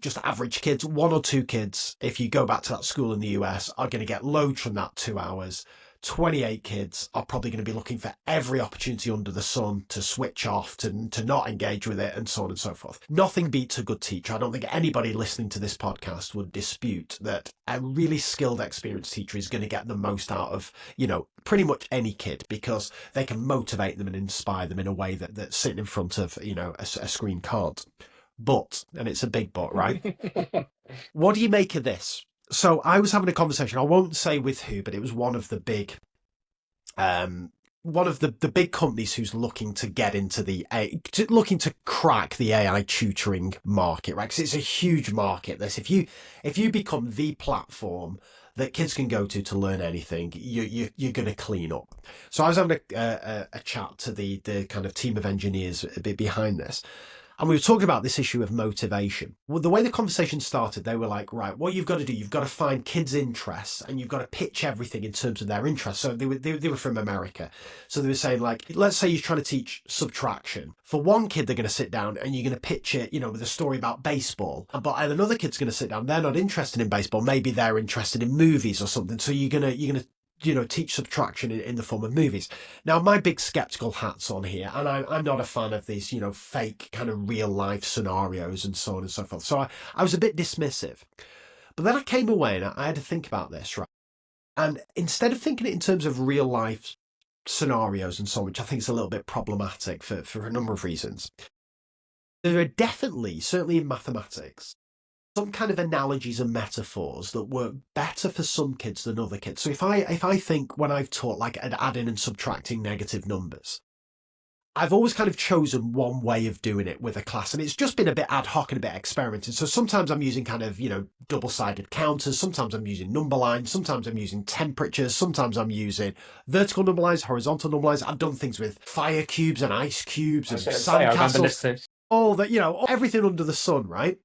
just average kids, one or two kids, if you go back to that school in the US, are going to get loads from that 2 hours. 28 kids are probably going to be looking for every opportunity under the sun to switch off, to not engage with it, and so on and so forth. Nothing beats a good teacher. I don't think anybody listening to this podcast would dispute that a really skilled, experienced teacher is going to get the most out of, pretty much any kid, because they can motivate them and inspire them in a way that sitting in front of, a screen can't. But, and it's a big but, right? What do you make of this? So I was having a conversation, I won't say with who, but it was one of the big big companies who's looking to get into looking to crack the AI tutoring market, right? Because it's a huge market. This, if you become the platform that kids can go to learn anything, you're going to clean up. So I was having a chat to the kind of team of engineers a bit behind this. And we were talking about this issue of motivation. Well, the way the conversation started, they were like, right, what you've got to do, you've got to find kids' interests, and you've got to pitch everything in terms of their interests. So they were from America. So they were saying, like, let's say you're trying to teach subtraction. For one kid, they're going to sit down and you're going to pitch it, with a story about baseball. But another kid's going to sit down. They're not interested in baseball. Maybe they're interested in movies or something. So you're going to teach subtraction in the form of movies. Now, my big skeptical hat's on here, and I'm not a fan of these, fake kind of real life scenarios and so on and so forth. So I was a bit dismissive. But then I came away and I had to think about this, right? And instead of thinking it in terms of real life scenarios and so on, which I think is a little bit problematic for a number of reasons, there are definitely, certainly in mathematics, some kind of analogies and metaphors that work better for some kids than other kids. So if I think when I've taught like adding and subtracting negative numbers, I've always kind of chosen one way of doing it with a class, and it's just been a bit ad hoc and a bit experimenting. So sometimes I'm using kind of, double-sided counters. Sometimes I'm using number lines. Sometimes I'm using temperatures. Sometimes I'm using vertical number lines, horizontal number lines. I've done things with fire cubes and ice cubes and sandcastles. All that, everything under the sun, right?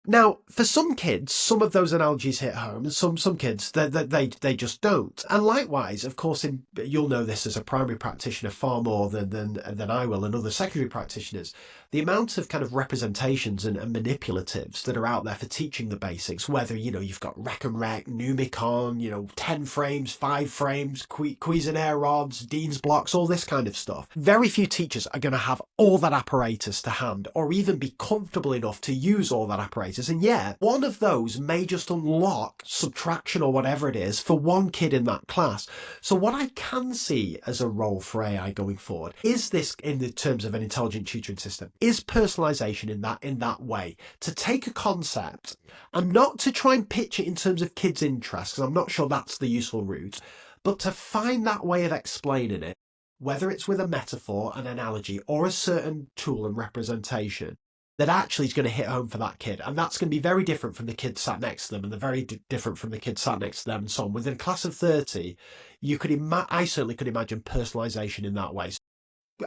Now, for some kids, some of those analogies hit home, and some kids they just don't. And likewise, of course, you'll know this as a primary practitioner far more than I will, and other secondary practitioners. The amount of kind of representations and manipulatives that are out there for teaching the basics, whether you've got rec and rec, numicon, 10 frames, 5 frames, Cuisenaire rods, Dean's blocks, all this kind of stuff. Very few teachers are going to have all that apparatus to hand, or even be comfortable enough to use all that apparatus. And yeah, one of those may just unlock subtraction or whatever it is for one kid in that class. So what I can see as a role for AI going forward is this, in the terms of an intelligent tutoring system, is personalization in that way, to take a concept and not to try and pitch it in terms of kids' interests, because I'm not sure that's the useful route, but to find that way of explaining it, whether it's with a metaphor, an analogy, or a certain tool and representation that actually is going to hit home for that kid. And that's going to be very different from the kid sat next to them, and they're very different from the kid sat next to them, and so on. Within a class of 30, I certainly could imagine personalization in that way. So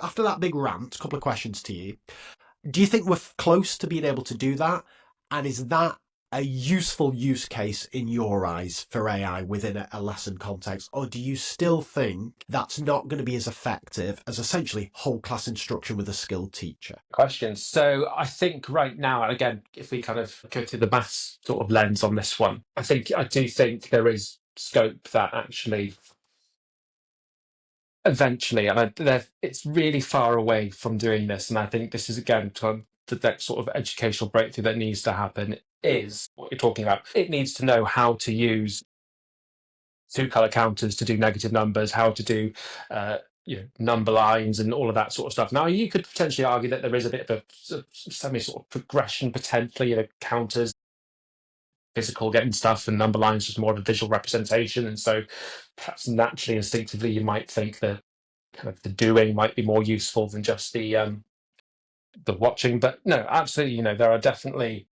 after that big rant, a couple of questions to you. Do you think we're close to being able to do that? And is that a useful use case in your eyes for AI within a lesson context? Or do you still think that's not going to be as effective as essentially whole class instruction with a skilled teacher? Questions. So I think right now, and again, if we kind of go to the maths sort of lens on this one, I do think there is scope that actually eventually, and it's really far away from doing this, and I think this is again the next sort of educational breakthrough that needs to happen is what you're talking about. It needs to know how to use two-color counters to do negative numbers, how to do number lines and all of that sort of stuff. Now, you could potentially argue that there is a bit of a semi sort of progression potentially, counters, physical getting stuff, and number lines just more of a visual representation, and so perhaps naturally, instinctively, you might think that kind of the doing might be more useful than just the watching. But no, absolutely, there are definitely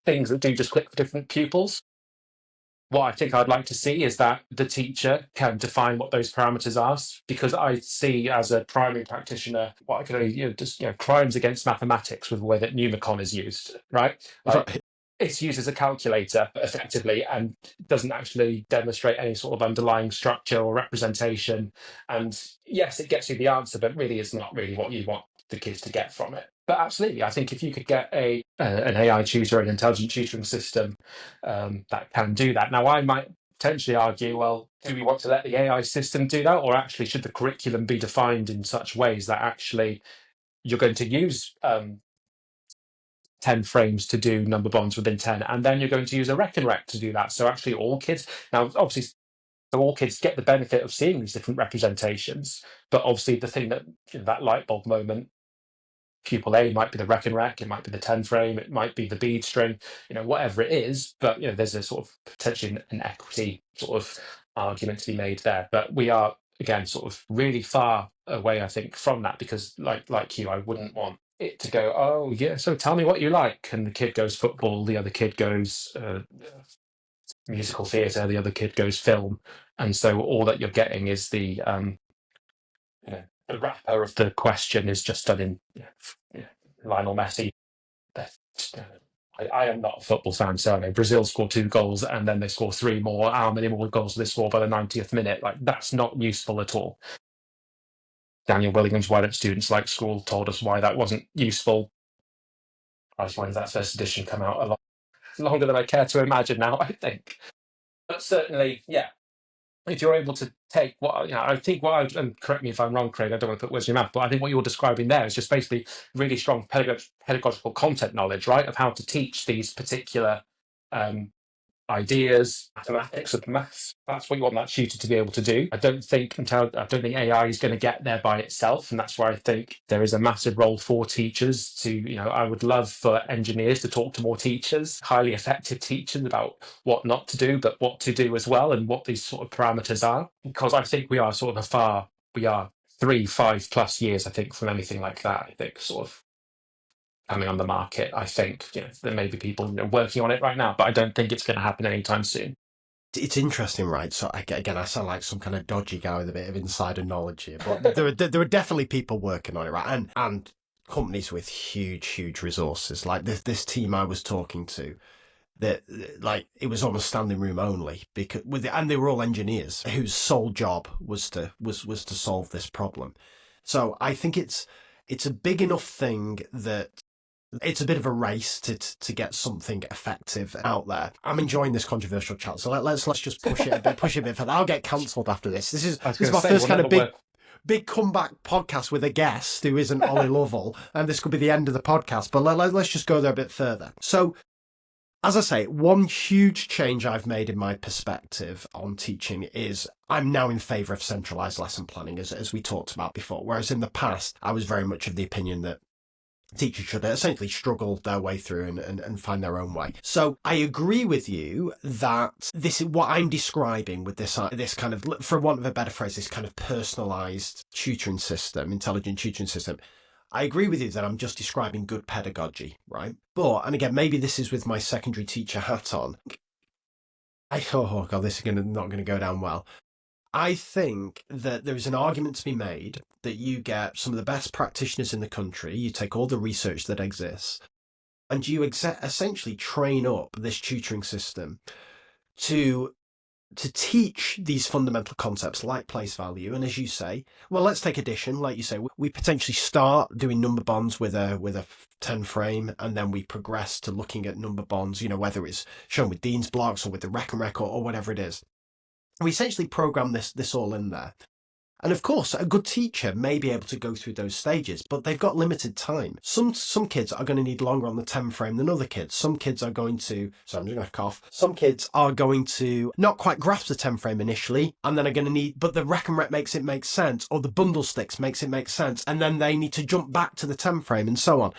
things that do just click for different pupils. What I think I'd like to see is that the teacher can define what those parameters are, because I see as a primary practitioner what I can only, crimes against mathematics with the way that numicon is used, right? it's used as a calculator effectively and doesn't actually demonstrate any sort of underlying structure or representation. And yes, it gets you the answer, but really is not really what you want the kids to get from it. But absolutely, I think if you could get an AI tutor, an intelligent tutoring system that can do that. Now, I might potentially argue, well, do we want to let the AI system do that, or actually should the curriculum be defined in such ways that actually you're going to use 10 frames to do number bonds within 10, and then you're going to use a rec and rec to do that. So actually all kids, now obviously, so all kids get the benefit of seeing these different representations, but obviously the thing that, that light bulb moment, pupil A might be the rec and rec, it might be the 10 frame, it might be the bead string, whatever it is, but there's a sort of potentially an equity sort of argument to be made there. But we are, again, sort of really far away, I think, from that, because like you, I wouldn't want it to go, oh yeah, so tell me what you like, and the kid goes football, the other kid goes musical theatre, the other kid goes film, and so all that you're getting is the wrapper of the question is just done in Lionel Messi. I am not a football fan, so I know Brazil score 2 goals and then they score 3 more. How many more goals do they score by the 90th minute? Like, that's not useful at all. Daniel Williams, Why Don't Students Like School, told us why that wasn't useful. I just wanted that first edition come out a lot longer than I care to imagine now, I think. But certainly, yeah, if you're able to take what, I think and correct me if I'm wrong, Craig, I don't want to put words in your mouth, but I think what you're describing there is just basically really strong pedagogical content knowledge, right, of how to teach these particular ideas, mathematics of maths. That's what you want that tutor to be able to do. I don't think AI is going to get there by itself, and that's where I think there is a massive role for teachers to, I would love for engineers to talk to more teachers, highly effective teachers, about what not to do, but what to do as well, and what these sort of parameters are, because I think we are 3-5+ years, I think, from anything like that. I think sort of coming on the market. I think there may be people working on it right now, but I don't think it's going to happen anytime soon. It's interesting, right? So again, I sound like some kind of dodgy guy with a bit of insider knowledge here, but there are definitely people working on it, right? And companies with huge resources, like this team I was talking to, that like it was almost standing room only, because and they were all engineers whose sole job was to solve this problem. So I think it's a big enough thing that it's a bit of a race to get something effective out there. I'm enjoying this controversial chat, so let's just push it a bit further. I'll get cancelled after this. This is my first kind of big comeback podcast with a guest who isn't Ollie Lovell, and this could be the end of the podcast. But let's just go there a bit further. So, as I say, one huge change I've made in my perspective on teaching is I'm now in favour of centralised lesson planning, as we talked about before. Whereas in the past, I was very much of the opinion that teachers should essentially struggle their way through and find their own way. So I agree with you that this is what I'm describing with this kind of, for want of a better phrase, this kind of personalised tutoring system, intelligent tutoring system. I agree with you that I'm just describing good pedagogy, right? But, and again, maybe this is with my secondary teacher hat on. Oh God, this is not going to go down well. I think that there is an argument to be made that you get some of the best practitioners in the country, you take all the research that exists, and you essentially train up this tutoring system to teach these fundamental concepts like place value. And as you say, well, let's take addition. Like you say, we potentially start doing number bonds with a 10 frame, and then we progress to looking at number bonds, whether it's shown with Dean's blocks or with the rec and rec or whatever it is. We essentially program this all in there. And of course, a good teacher may be able to go through those stages, but they've got limited time. Some kids are going to need longer on the 10 frame than other kids. Some kids are going to, sorry, I'm just going to cough. Some kids are going to not quite grasp the 10 frame initially, and then are going to need, but the rec and rec makes it make sense, or the bundle sticks makes it make sense, and then they need to jump back to the 10 frame and so on.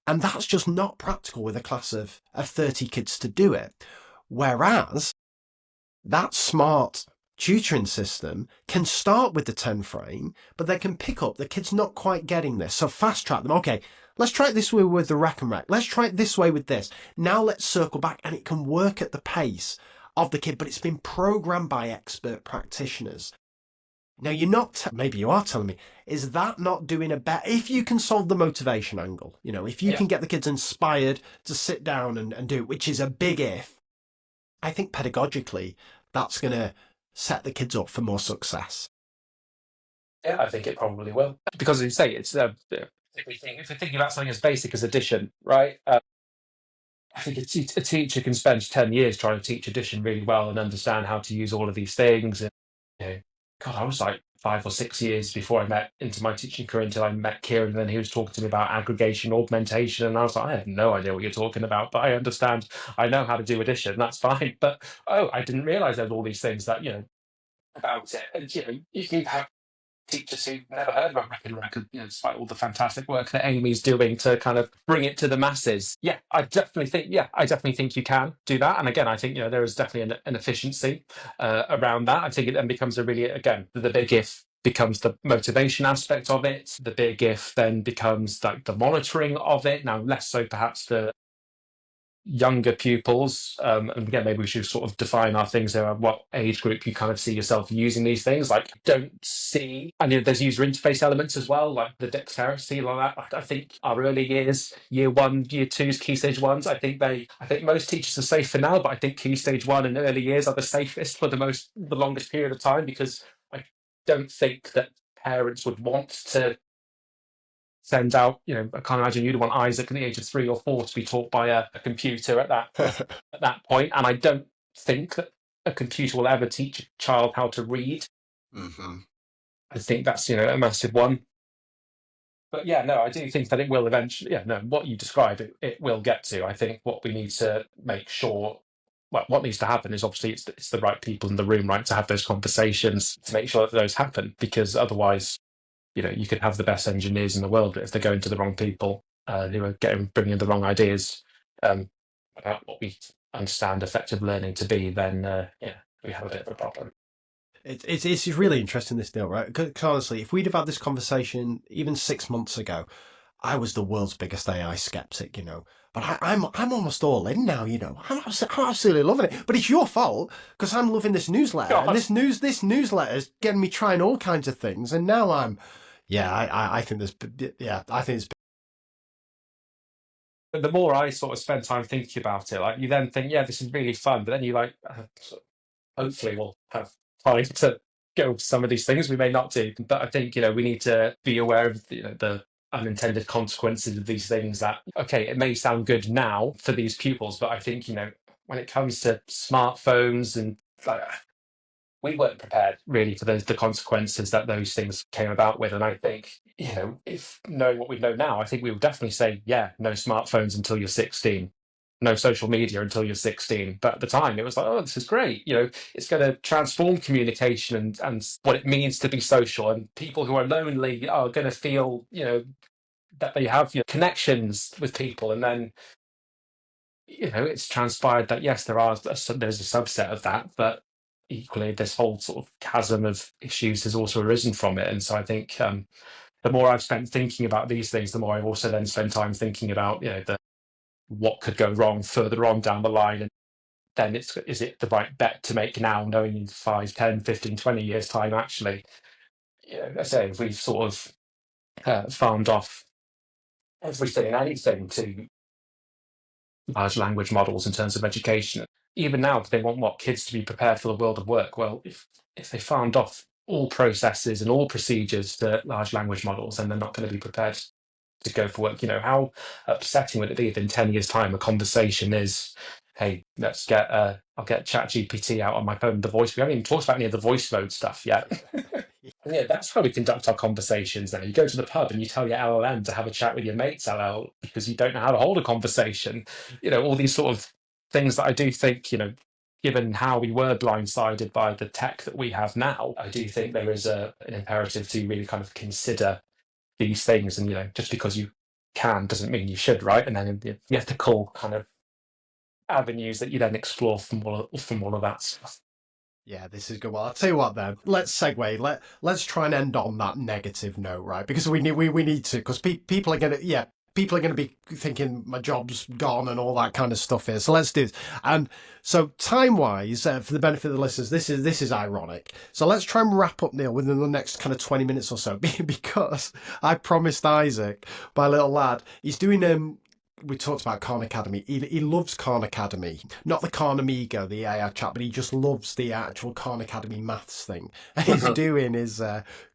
And that's just not practical with a class of 30 kids to do it. Whereas that smart tutoring system can start with the 10 frame, but they can pick up the kids not quite getting this. So fast track them. Okay, let's try it this way with the rec and rec. Let's try it this way with this. Now let's circle back, and it can work at the pace of the kid, but it's been programmed by expert practitioners. Now, you're not, maybe you are telling me, is that not doing a better, if you can solve the motivation angle, if you Yeah. can get the kids inspired to sit down and do it, which is a big if, I think pedagogically, that's going to set the kids up for more success. Yeah, I think it probably will. Because as you say, it's if we're thinking about something as basic as addition, right? I think a teacher can spend 10 years trying to teach addition really well and understand how to use all of these things. And, you know, God, I was like 5 or 6 years before I met into my teaching career until I met Kieran, and then he was talking to me about aggregation, augmentation, and I was like, I have no idea what you're talking about, but I understand. I know how to do addition. That's fine. But I didn't realize there's all these things that about it. And you can have teachers who've never heard of a reckon record, despite all the fantastic work that Amy's doing to kind of bring it to the masses. I definitely think you can do that. And again, I think, there is definitely an efficiency around that. I think it then becomes again, the big if becomes the motivation aspect of it. The big if then becomes like the monitoring of it. Now, less so perhaps the younger pupils, and again, maybe we should sort of define our things there. What age group you kind of see yourself using these things? Like, don't see, and there's user interface elements as well, like the dexterity, like that. I think our early years, year one, year two's key stage ones. I think most teachers are safe for now, but I think key stage one and early years are the safest for the longest period of time, because I don't think that parents would want to send out, I can't imagine you'd want Isaac at the age of 3 or 4 to be taught by a computer at that point. And I don't think that a computer will ever teach a child how to read. Mm-hmm. I think that's, a massive one. But yeah, no, I do think that it will eventually, what you describe, it will get to. I think what we need to make sure, well, what needs to happen is obviously it's the right people in the room, right, to have those conversations, to make sure that those happen, because otherwise, you could have the best engineers in the world, but if they're going to the wrong people who are bringing the wrong ideas about what we understand effective learning to be, then we have a bit of a problem. It's really interesting, this, Neil, right? Because honestly, if we'd have had this conversation even 6 months ago, I was the world's biggest AI skeptic, But I'm almost all in now, I'm absolutely loving it. But it's your fault, because I'm loving this newsletter, and this newsletter is getting me trying all kinds of things, and now I think it's. But the more I sort of spend time thinking about it, like, you then think, yeah, this is really fun, but then you like, hopefully we'll have time to go to some of these things. We may not do, but I think we need to be aware of the unintended consequences of these things. That, okay, it may sound good now for these pupils, but I think when it comes to smartphones and we weren't prepared really for the consequences that those things came about with. And I think, if knowing what we know now, I think we would definitely say, yeah, no smartphones until you're 16, no social media until you're 16. But at the time, it was like, oh, this is great. It's going to transform communication and what it means to be social. And people who are lonely are going to feel, that they have connections with people. And then, it's transpired that, yes, there's a subset of that, but equally, this whole sort of chasm of issues has also arisen from it. And so I think the more I've spent thinking about these things, the more I've also then spent time thinking about, what could go wrong further on down the line. And then is it the right bet to make now, knowing in 5, 10, 15, 20 years' time, actually, I say, if we've sort of farmed off everything and anything to large language models in terms of education. Even now, if they want kids to be prepared for the world of work, well, if they farmed off all processes and all procedures to large language models, then they're not going to be prepared to go for work. How upsetting would it be if in 10 years' time a conversation is, hey, I'll get ChatGPT out on my phone, the voice. We haven't even talked about any of the voice mode stuff yet. Yeah, that's how we conduct our conversations now. You go to the pub and you tell your LLM to have a chat with your mates LL because you don't know how to hold a conversation. All these sort of things that I do think, given how we were blindsided by the tech that we have now, I do think there is an imperative to really kind of consider these things. And, just because you can doesn't mean you should, right? And then the ethical kind of avenues that you then explore from all of that stuff. Yeah, this is good. Well, I'll tell you what then. Let's segue. Let's try and end on that negative note, right? Because we need to, because people are going to, people are going to be thinking my job's gone and all that kind of stuff here. So let's do this. And so time wise, for the benefit of the listeners, this is ironic. So let's try and wrap up, Neil, within the next kind of 20 minutes or so, because I promised Isaac, my little lad, he's doing we talked about Khan Academy. He loves Khan Academy, not the Khan Amiga, the AI chat, but he just loves the actual Khan Academy maths thing. And he's doing his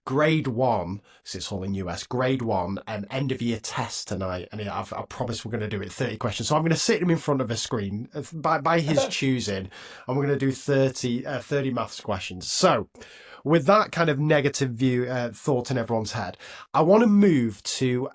grade one, so it's all in US, grade one, end of year test tonight. And I promised we're going to do it 30 questions. So I'm going to sit him in front of a screen by his choosing, and we're going to do 30 maths questions. So with that kind of negative view thought in everyone's head, I want to move to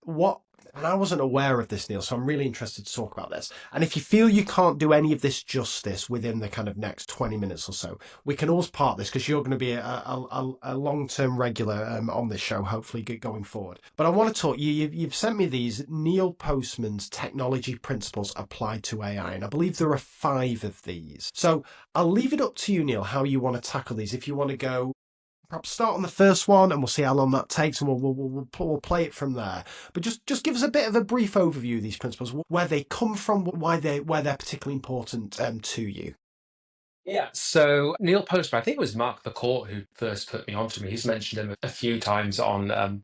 what. And I wasn't aware of this, Neil, so I'm really interested to talk about this. And if you feel you can't do any of this justice within the kind of next 20 minutes or so, we can always part this, because you're going to be a long-term regular on this show, hopefully going forward. But I want to talk, you've sent me these Neil Postman's technology principles applied to AI, and I believe there are 5 of these. So I'll leave it up to you, Neil, how you want to tackle these. If you want to go, perhaps start on the first one, and we'll see how long that takes, and we'll play it from there. But just give us a bit of a brief overview of these principles, where they come from, why they're particularly important to you. Yeah, so Neil Postman, I think it was Mark the Court who first put me onto me. He's mentioned him a few times on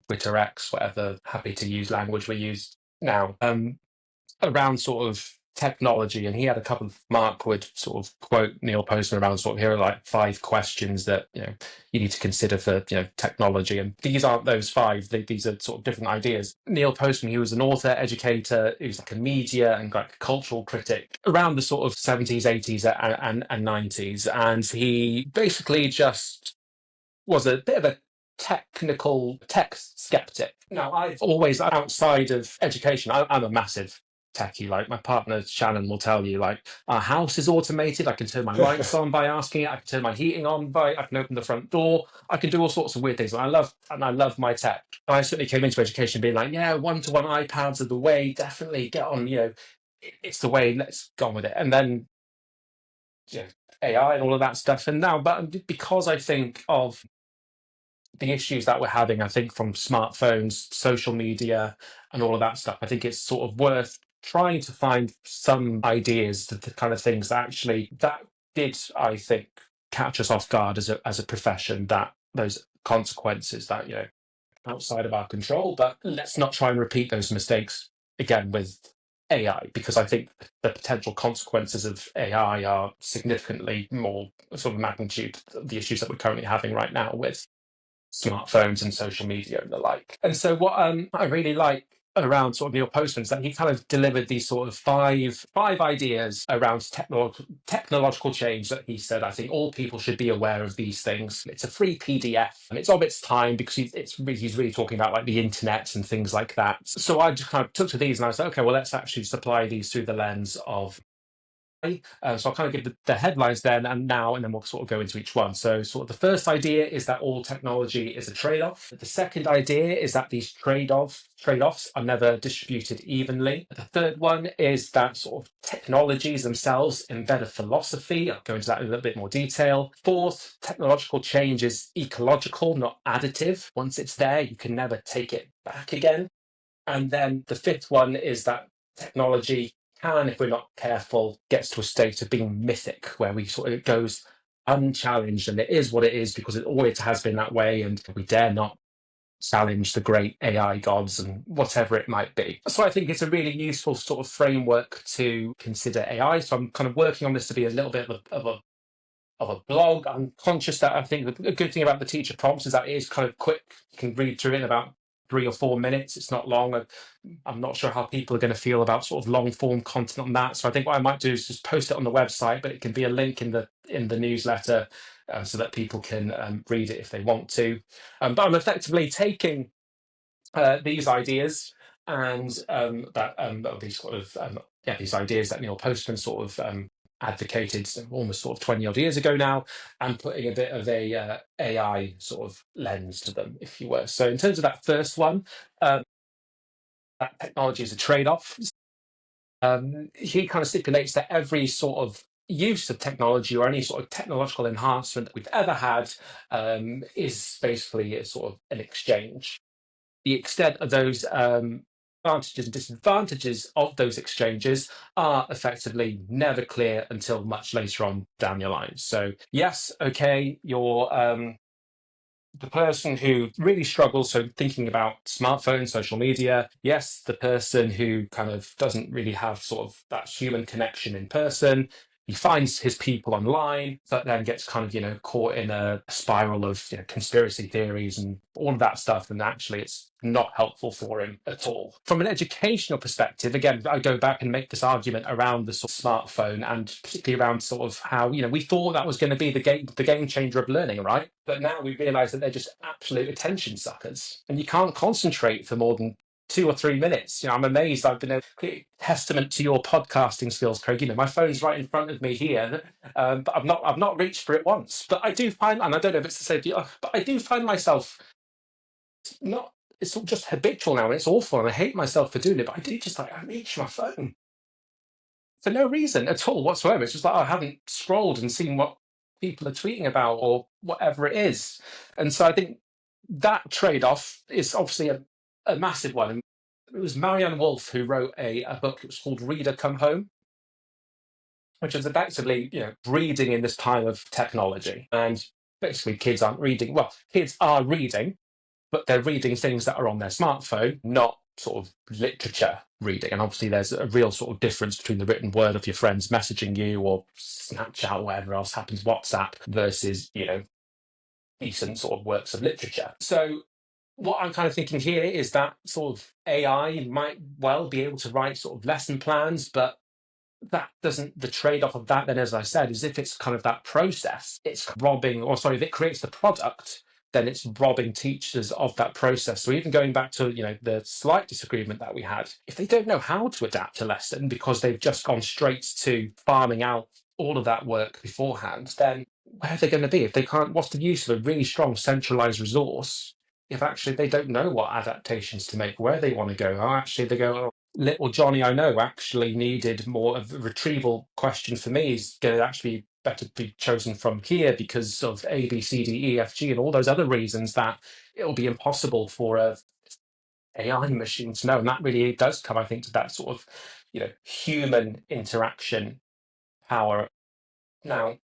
Twitter X, whatever happy to use language we use now, around sort of technology. And he had a couple of, Mark would sort of quote Neil Postman around sort of, here are like 5 questions that you need to consider for technology, and these aren't those 5. These are sort of different ideas. Neil Postman, he was an author, educator, he was like a media and like cultural critic around the sort of 70s, 80s and 90s, and he basically just was a bit of a technical tech skeptic. Now, I've always, outside of education, I'm a massive techie. Like my partner Shannon will tell you, like our house is automated. I can turn my lights on by asking it. I can turn my heating on by, I can open the front door. I can do all sorts of weird things. And I love my tech. I certainly came into education being like, yeah, one-to-one iPads are the way. Definitely get on. It's the way. Let's go on with it. And then AI and all of that stuff. And now, but because I think of the issues that we're having, I think from smartphones, social media, and all of that stuff, I think it's sort of worth trying to find some ideas to the kind of things that did, I think, catch us off guard as a profession, that those consequences that, outside of our control. But let's not try and repeat those mistakes again with AI, because I think the potential consequences of AI are significantly more sort of magnitude of the issues that we're currently having right now with smartphones and social media and the like. And so what I really like around sort of Neil Postman is that he kind of delivered these sort of five ideas around technological change that he said, I think all people should be aware of these things. It's a free PDF and it's of its time, because he's really talking about like the internet and things like that. So I just kind of took to these and I was like, okay, well, let's actually supply these through the lens of so I'll kind of give the headlines then and now, and then we'll sort of go into each one. So sort of the first idea is that all technology is a trade-off. The second idea is that these trade-offs are never distributed evenly. The third one is that sort of technologies themselves embed a philosophy. I'll go into that in a little bit more detail. Fourth, technological change is ecological, not additive. Once it's there, you can never take it back again. And then the fifth one is that technology can, if we're not careful, gets to a state of being mythic, where it goes unchallenged, and it is what it is because it always has been that way, and we dare not challenge the great AI gods and whatever it might be. So I think it's a really useful sort of framework to consider AI. So I'm kind of working on this to be a little bit of a blog. I'm conscious that I think the good thing about the teacher prompts is that it is kind of quick. You can read through it in about 3 or 4 minutes. It's not long. I'm not sure how people are going to feel about sort of long form content on that. So I think what I might do is just post it on the website, but it can be a link in the newsletter so that people can read it if they want to. But I'm effectively taking these ideas and these sort of these ideas that Neil Postman sort of advocated almost sort of 20 odd years ago now, and putting a bit of a AI sort of lens to them, if you were. So in terms of that first one, that technology is a trade-off. He kind of stipulates that every sort of use of technology or any sort of technological enhancement that we've ever had is basically a sort of an exchange. The extent of those advantages and disadvantages of those exchanges are effectively never clear until much later on down your line. So yes, okay, you're the person who really struggles, so thinking about smartphones, social media, yes, the person who kind of doesn't really have sort of that human connection in person. He finds his people online, but then gets kind of, caught in a spiral of conspiracy theories and all of that stuff. And actually, it's not helpful for him at all. From an educational perspective, again, I go back and make this argument around the sort of smartphone, and particularly around sort of how, we thought that was going to be the game changer of learning, right? But now we realise that they're just absolute attention suckers. And you can't concentrate for more than 2 or 3 minutes. I'm amazed. I've been a testament to your podcasting skills, Craig. My phone's right in front of me here, but I've not reached for it once. But I do find, and I don't know if it's the same for you, but I do find myself not. It's all just habitual now, and it's awful, and I hate myself for doing it. But I do just I reach my phone for no reason at all whatsoever. It's just like I haven't scrolled and seen what people are tweeting about or whatever it is. And so I think that trade-off is obviously a massive one. It was Marianne Wolf who wrote a book. It was called Reader Come Home, which is effectively, reading in this time of technology. And basically kids aren't reading. Well, kids are reading, but they're reading things that are on their smartphone, not sort of literature reading. And obviously there's a real sort of difference between the written word of your friends messaging you or Snapchat or whatever else happens, WhatsApp, versus, decent sort of works of literature. So what I'm kind of thinking here is that sort of AI might well be able to write sort of lesson plans, but that doesn't, the trade-off of that then, as I said, is if it's kind of that process, it's robbing, or sorry, if it creates the product, then it's robbing teachers of that process. So even going back to, the slight disagreement that we had, if they don't know how to adapt a lesson because they've just gone straight to farming out all of that work beforehand, then where are they going to be? If they can't, what's the use of a really strong centralized resource if actually they don't know what adaptations to make, where they want to go? Oh, actually they go, oh, little Johnny I know actually needed more of a retrieval question for me is going to actually better be chosen from here because of A, B, C, D, E, F, G, and all those other reasons that it'll be impossible for a AI machine to know. And that really does come, I think, to that sort of, human interaction power. Now,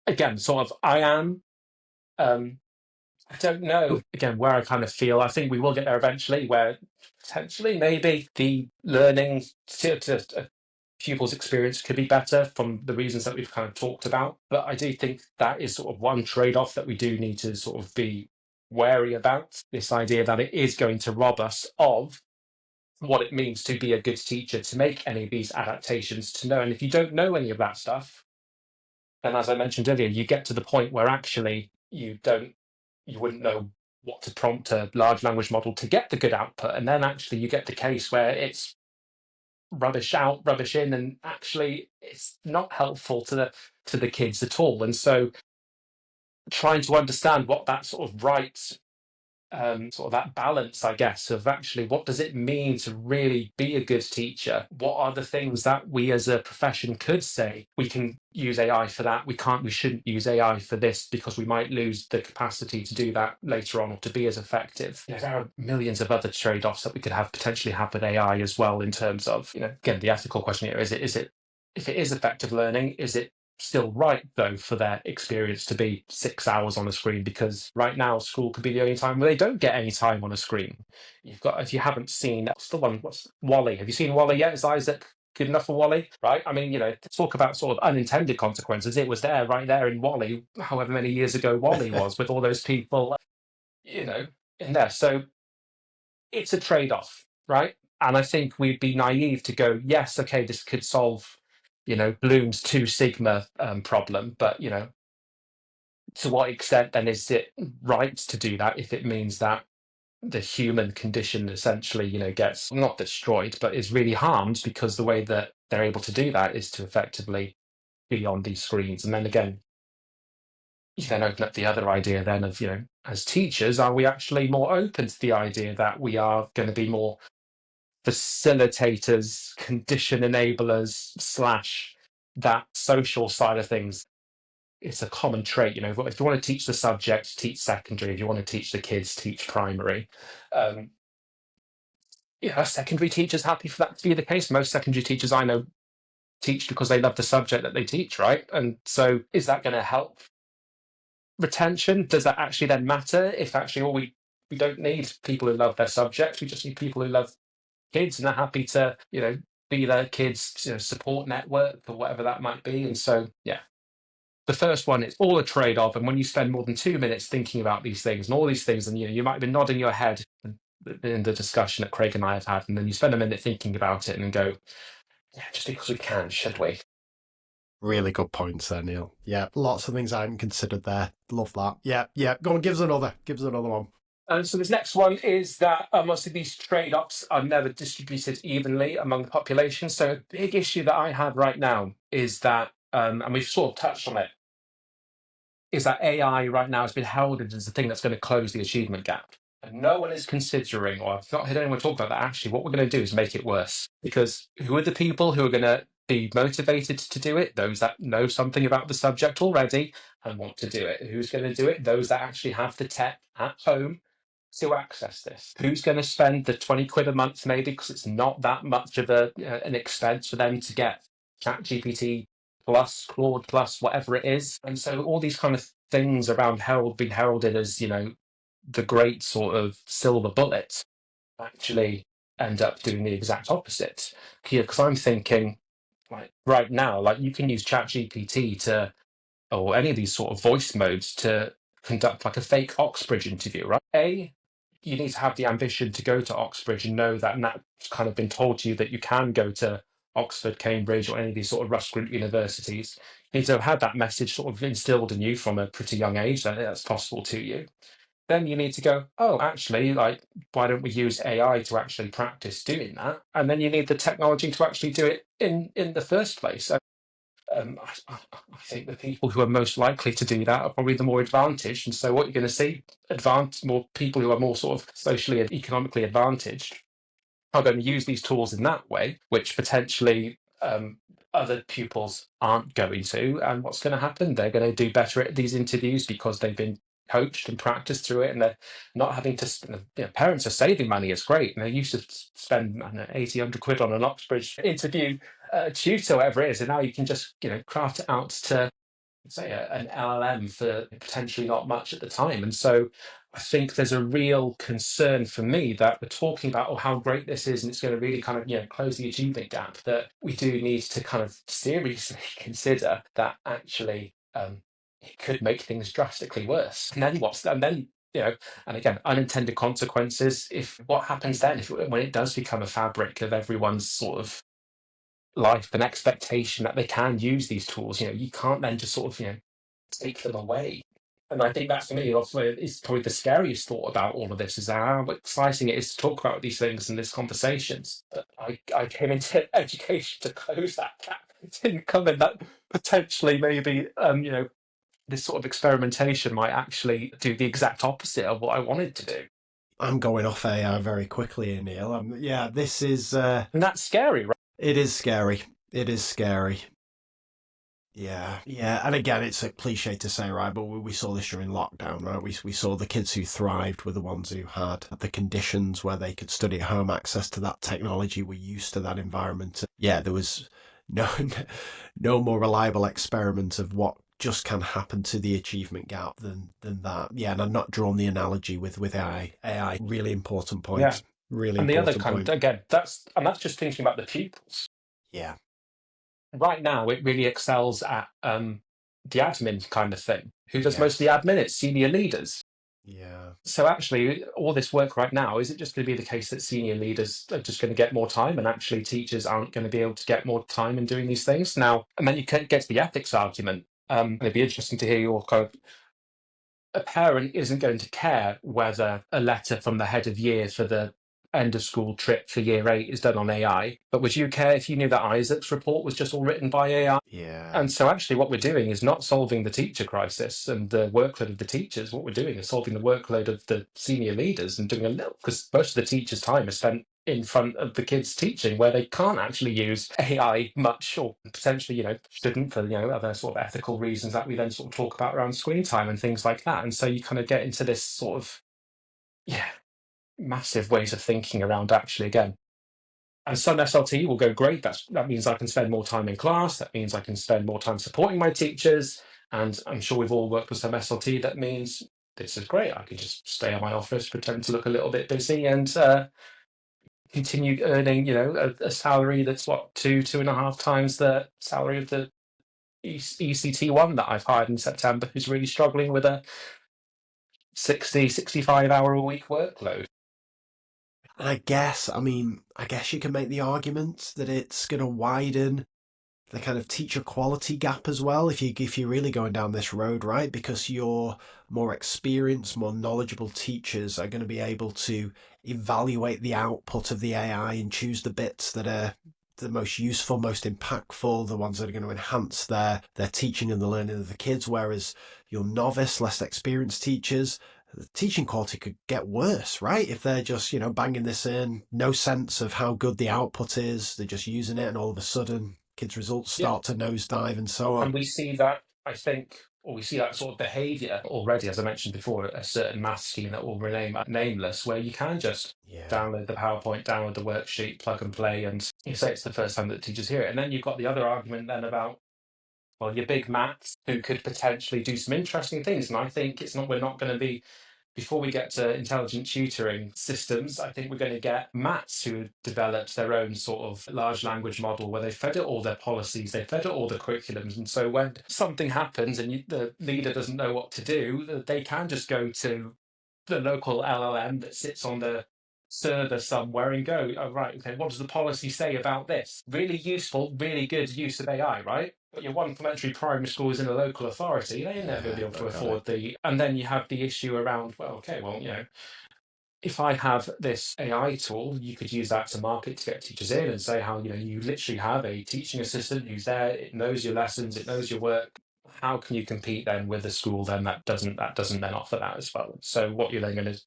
again, sort of, I don't know, again, where I kind of feel, I think we will get there eventually, where potentially maybe the learning to pupils' experience could be better from the reasons that we've kind of talked about. But I do think that is sort of one trade-off that we do need to sort of be wary about, this idea that it is going to rob us of what it means to be a good teacher, to make any of these adaptations, to know. And if you don't know any of that stuff, then as I mentioned earlier, you get to the point where actually you wouldn't know what to prompt a large language model to get the good output. And then actually you get the case where it's rubbish out, rubbish in, and actually it's not helpful to the kids at all. And so trying to understand what that sort of sort of that balance, I guess, of actually what does it mean to really be a good teacher? What are the things that we as a profession could say? We can use AI for that. We shouldn't use AI for this because we might lose the capacity to do that later on or to be as effective. There are millions of other trade-offs that we could potentially have with AI as well, in terms of, again, the ethical question here, is it if it is effective learning, is it still right though for their experience to be 6 hours on a screen? Because right now school could be the only time where they don't get any time on a screen. If you haven't seen, what's Wally, have you seen Wally yet? Is Isaac good enough for Wally? Right, I mean, talk about sort of unintended consequences. It was there, right there in Wally, however many years ago Wally was, with all those people in there. So it's a trade-off, right? And I think we'd be naive to go, yes, okay, this could solve Bloom's 2 sigma problem, but to what extent then is it right to do that if it means that the human condition essentially gets not destroyed but is really harmed, because the way that they're able to do that is to effectively be on these screens. And then again, you then open up the other idea then of, as teachers, are we actually more open to the idea that we are going to be more facilitators, condition enablers / that social side of things? It's a common trait, if you want to teach the subject, teach secondary. If you want to teach the kids, teach primary. are secondary teachers happy for that to be the case? Most secondary teachers I know teach because they love the subject that they teach, right? And so is that going to help retention? Does that actually then matter if actually we don't need people who love their subject, we just need people who love kids and are happy to, be their kids, support network or whatever that might be. And so, yeah, the first one is all a trade-off. And when you spend more than 2 minutes thinking about these things and all these things, and you might be nodding your head in the discussion that Craig and I have had, and then you spend a minute thinking about it and go, yeah, just because we can, should we? Really good points there, Neil. Yeah, lots of things I hadn't considered there. Love that. Yeah. Go on, give us another. Give us another one. And so this next one is that most of these trade-offs are never distributed evenly among the population. So a big issue that I have right now is that, and we've sort of touched on it, is that AI right now has been heralded as the thing that's going to close the achievement gap. And no one is considering, or I've not heard anyone talk about that. Actually, what we're going to do is make it worse. Because who are the people who are going to be motivated to do it? Those that know something about the subject already and want to do it. Who's going to do it? Those that actually have the tech at home to access this. Who's going to spend the 20 quid a month maybe, because it's not that much of an expense for them to get ChatGPT plus, Claude plus, whatever it is. And so all these kind of things around being heralded as, the great sort of silver bullet actually end up doing the exact opposite. Because I'm thinking, like right now, like you can use ChatGPT to, or any of these sort of voice modes to conduct like a fake Oxbridge interview, right? You need to have the ambition to go to Oxbridge and know that, and that's kind of been told to you that you can go to Oxford, Cambridge, or any of these sort of Rush Group universities. You need to have had that message sort of instilled in you from a pretty young age that that's possible to you. Then you need to go, oh, actually, like, why don't we use AI to actually practice doing that? And then you need the technology to actually do it in the first place. I think the people who are most likely to do that are probably the more advantaged. And so what you're going to see, more people who are more sort of socially and economically advantaged are going to use these tools in that way, which potentially other pupils aren't going to. And what's going to happen? They're going to do better at these interviews because they've been coached and practiced through it, and they're not having to. Parents are saving money. It's great. And they used to spend 80, 100 quid on an Oxbridge interview tutor, whatever it is, and now you can just craft it out to say an LLM for potentially not much at the time. And so I think there's a real concern for me that we're talking about how great this is and it's going to really kind of close the achievement gap, that we do need to kind of seriously consider that actually it could make things drastically worse. And then and again, unintended consequences. If what happens then, when it does become a fabric of everyone's sort of life and expectation that they can use these tools, you can't then just sort of take them away. And I think that for me also is probably the scariest thought about all of this, is how exciting it is to talk about these things in these conversations. But I came into education to close that gap. It didn't come in that potentially maybe this sort of experimentation might actually do the exact opposite of what I wanted to do. I'm going off AI very quickly, Neil. This is... and that's scary, right? It is scary. It is scary. Yeah. And again, it's a cliche to say, right? But we saw this during lockdown, right? We saw the kids who thrived were the ones who had the conditions where they could study at home, access to that technology, were used to that environment. Yeah, there was no more reliable experiment of what just can happen to the achievement gap than that. Yeah, and I've not drawn the analogy with AI. AI, really important point. Yeah. Really and important the other kind point. Again, that's just thinking about the pupils. Yeah. Right now, it really excels at the admin kind of thing. Who does Yes. most of the admin? It's senior leaders. Yeah. So actually, all this work right now, is it just going to be the case that senior leaders are just going to get more time and actually teachers aren't going to be able to get more time in doing these things? Now, and then you can get to the ethics argument. And it'd be interesting to hear your kind of... A parent isn't going to care whether a letter from the head of year for the end of school trip for year 8 is done on AI, but would you care if you knew that Isaac's report was just all written by AI? Yeah. And so actually what we're doing is not solving the teacher crisis and the workload of the teachers. What we're doing is solving the workload of the senior leaders and doing a little, because most of the teachers' time is spent in front of the kids teaching, where they can't actually use AI much, or potentially, shouldn't, for, other sort of ethical reasons that we then sort of talk about around screen time and things like that. And so you kind of get into this sort of, massive ways of thinking around actually, again. And some SLT will go great. That means I can spend more time in class. That means I can spend more time supporting my teachers. And I'm sure we've all worked with some SLT. That means this is great. I can just stay in my office, pretend to look a little bit busy, and continue earning, a salary that's what, 2.5 times the salary of the ECT1 that I've hired in September, who's really struggling with a 65 hour a week workload. And I guess you can make the argument that it's going to widen the kind of teacher quality gap as well if you're really going down this road, right? Because your more experienced, more knowledgeable teachers are going to be able to evaluate the output of the AI and choose the bits that are the most useful, most impactful, the ones that are going to enhance their teaching and the learning of the kids. Whereas your novice, less experienced teachers, the teaching quality could get worse, right? If they're just, banging this in, no sense of how good the output is, they're just using it, and all of a sudden kids' results start to nosedive and so on. And we see that, I think, or we see that sort of behaviour already, as I mentioned before, a certain maths scheme that will remain nameless, where you can just download the PowerPoint, download the worksheet, plug and play, and you say it's the first time that teachers hear it. And then you've got the other argument then about, well, your big maths who could potentially do some interesting things. And I think we're not going to be, before we get to intelligent tutoring systems, I think we're going to get maths who have developed their own sort of large language model where they fed it all their policies, they fed it all the curriculums. And so when something happens and the leader doesn't know what to do, they can just go to the local LLM that sits on the server somewhere and go, oh, right, okay, what does the policy say about this? Really useful, really good use of AI, right? But your one elementary primary school is in a local authority, they're never going to be able to afford and then you have the issue around, if I have this AI tool, you could use that to market to get teachers in and say how, you literally have a teaching assistant who's there, it knows your lessons, it knows your work. How can you compete then with a school then that doesn't then offer that as well? So what you're then going to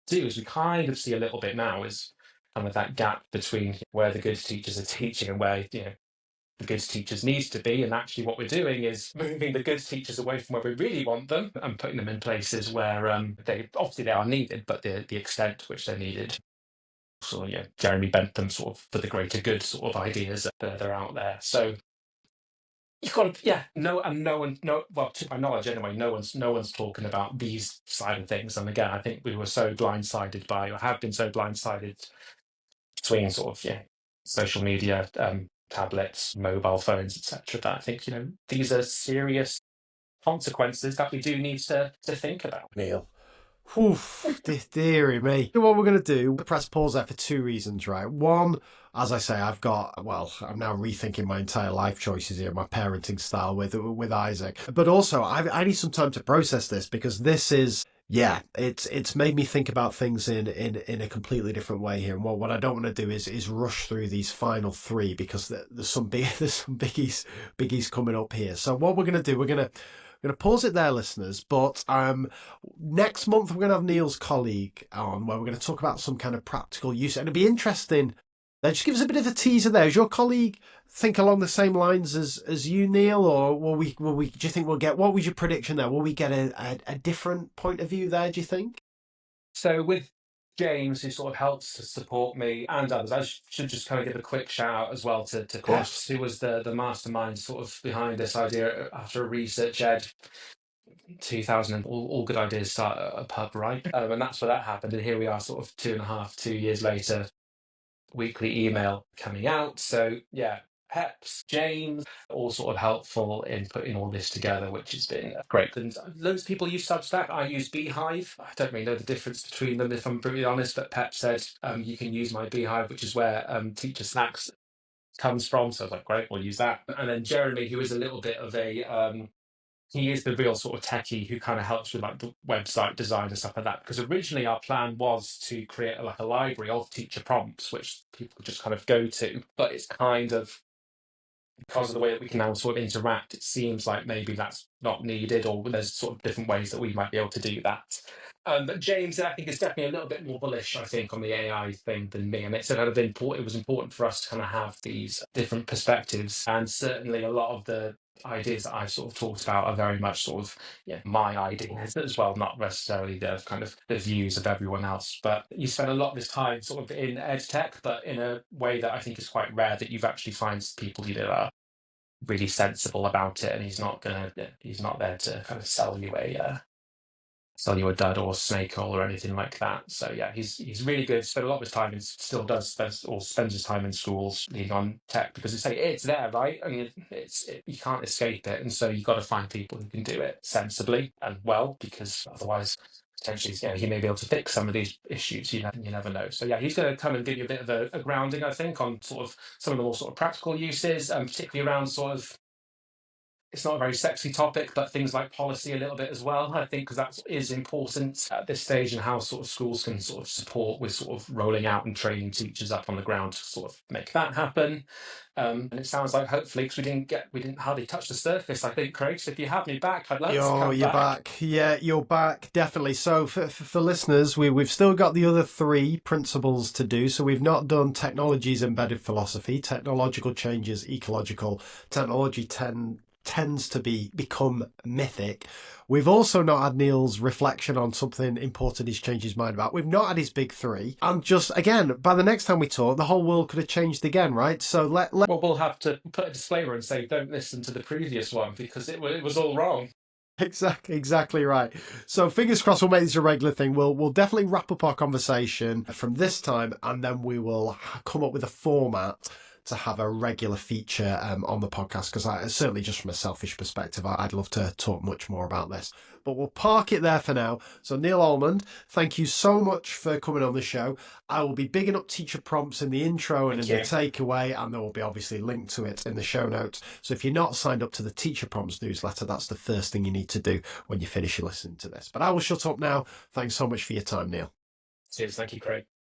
do is we kind of see a little bit now is kind of that gap between where the good teachers are teaching and where, the good teachers needs to be. And actually what we're doing is moving the good teachers away from where we really want them and putting them in places where they are needed, but the extent to which they're needed. So Jeremy Bentham sort of for the greater good sort of ideas further out there. So you've got to, well, to my knowledge anyway, no one's talking about these side of things. And again, I think we were so blindsided by, or have been so blindsided between sort of social media, tablets, mobile phones, etc., that I think these are serious consequences that we do need to think about. Neil. Oof, dearie me. What we're going to do, press pause there for two reasons, right? One, as I say, I'm now rethinking my entire life choices here, my parenting style with Isaac. But also, I need some time to process this because this is, it's made me think about things in a completely different way here. And what I don't want to do is rush through these final three because there's some biggies coming up here. So what we're going to do, we're going to pause it there, listeners, but next month we're going to have Neil's colleague on where we're going to talk about some kind of practical use. And it'll be interesting. Just give us a bit of a teaser there. Does your colleague think along the same lines as you, Neil, or do you think we'll get, what was your prediction there? Will we get a different point of view there, do you think? So with James, who sort of helps to support me and others, I should just kind of give a quick shout out as well to Peps, who was the mastermind sort of behind this idea after a research ed 2000. All good ideas start at a pub, right? And that's where that happened. And here we are sort of 2 years later, weekly email coming out. So Peps, James, all sort of helpful in putting all this together, which has been great. And loads of people use Substack. I use Beehive. I don't really know the difference between them, if I'm brutally honest, but Pep said you can use my Beehive, which is where Teacher Snacks comes from. So I was like, great, we'll use that. And then Jeremy, who is a little bit of a... he is the real sort of techie who kind of helps with like the website design and stuff like that. Because originally our plan was to create a library of teacher prompts, which people could just kind of go to. But it's kind of, because of the way that we can now sort of interact, it seems like maybe that's not needed, or there's sort of different ways that we might be able to do that. But James, I think, is definitely a little bit more bullish, I think, on the AI thing than me. And it's kind of important. It was important for us to kind of have these different perspectives. And certainly a lot of the ideas that I sort of talked about are very much sort of my ideas as well, not necessarily the kind of the views of everyone else. But you spend a lot of this time sort of in ed tech, but in a way that I think is quite rare, that you've actually find people that are really sensible about it, and he's not there to kind of sell you a dud or snake oil or anything like that. So yeah, he's really good. Spent a lot of his time and still does spends his time in schools leading on tech, because it's there, right? I mean, you can't escape it, and so you've got to find people who can do it sensibly and well, because otherwise, potentially, he may be able to fix some of these issues. You never know. So yeah, he's going to come and give you a bit of a grounding, I think, on sort of some of the more sort of practical uses, and particularly around sort of, it's not a very sexy topic, but things like policy a little bit as well, I think, because that is important at this stage, and how sort of schools can sort of support with sort of rolling out and training teachers up on the ground to sort of make that happen. And it sounds like, hopefully, because we didn't hardly touch the surface, I think, Craig. So if you have me back, I'd love to come You're back. Yeah, you're back, definitely. So for listeners, we've still got the other 3 principles to do. So we've not done technology's embedded philosophy, technological changes, ecological. Technology tends to become mythic. We've also not had Neil's reflection on something important he's changed his mind about. We've not had his big 3. And just, again, by the next time we talk, the whole world could have changed again, right? So well, we'll have to put a disclaimer and say, don't listen to the previous one, because it was all wrong. Exactly right. So fingers crossed we'll make this a regular thing. We'll definitely wrap up our conversation from this time, and then we will come up with a format to have a regular feature on the podcast, because certainly, just from a selfish perspective, I'd love to talk much more about this. But we'll park it there for now. So Neil Almond, thank you so much for coming on the show. I will be bigging up teacher prompts in the intro and in the takeaway, and there will be obviously linked to it in the show notes. So if you're not signed up to the teacher prompts newsletter, that's the first thing you need to do when you finish listening to this. But I will shut up now. Thanks so much for your time, Neil. Cheers. Thank you, Craig.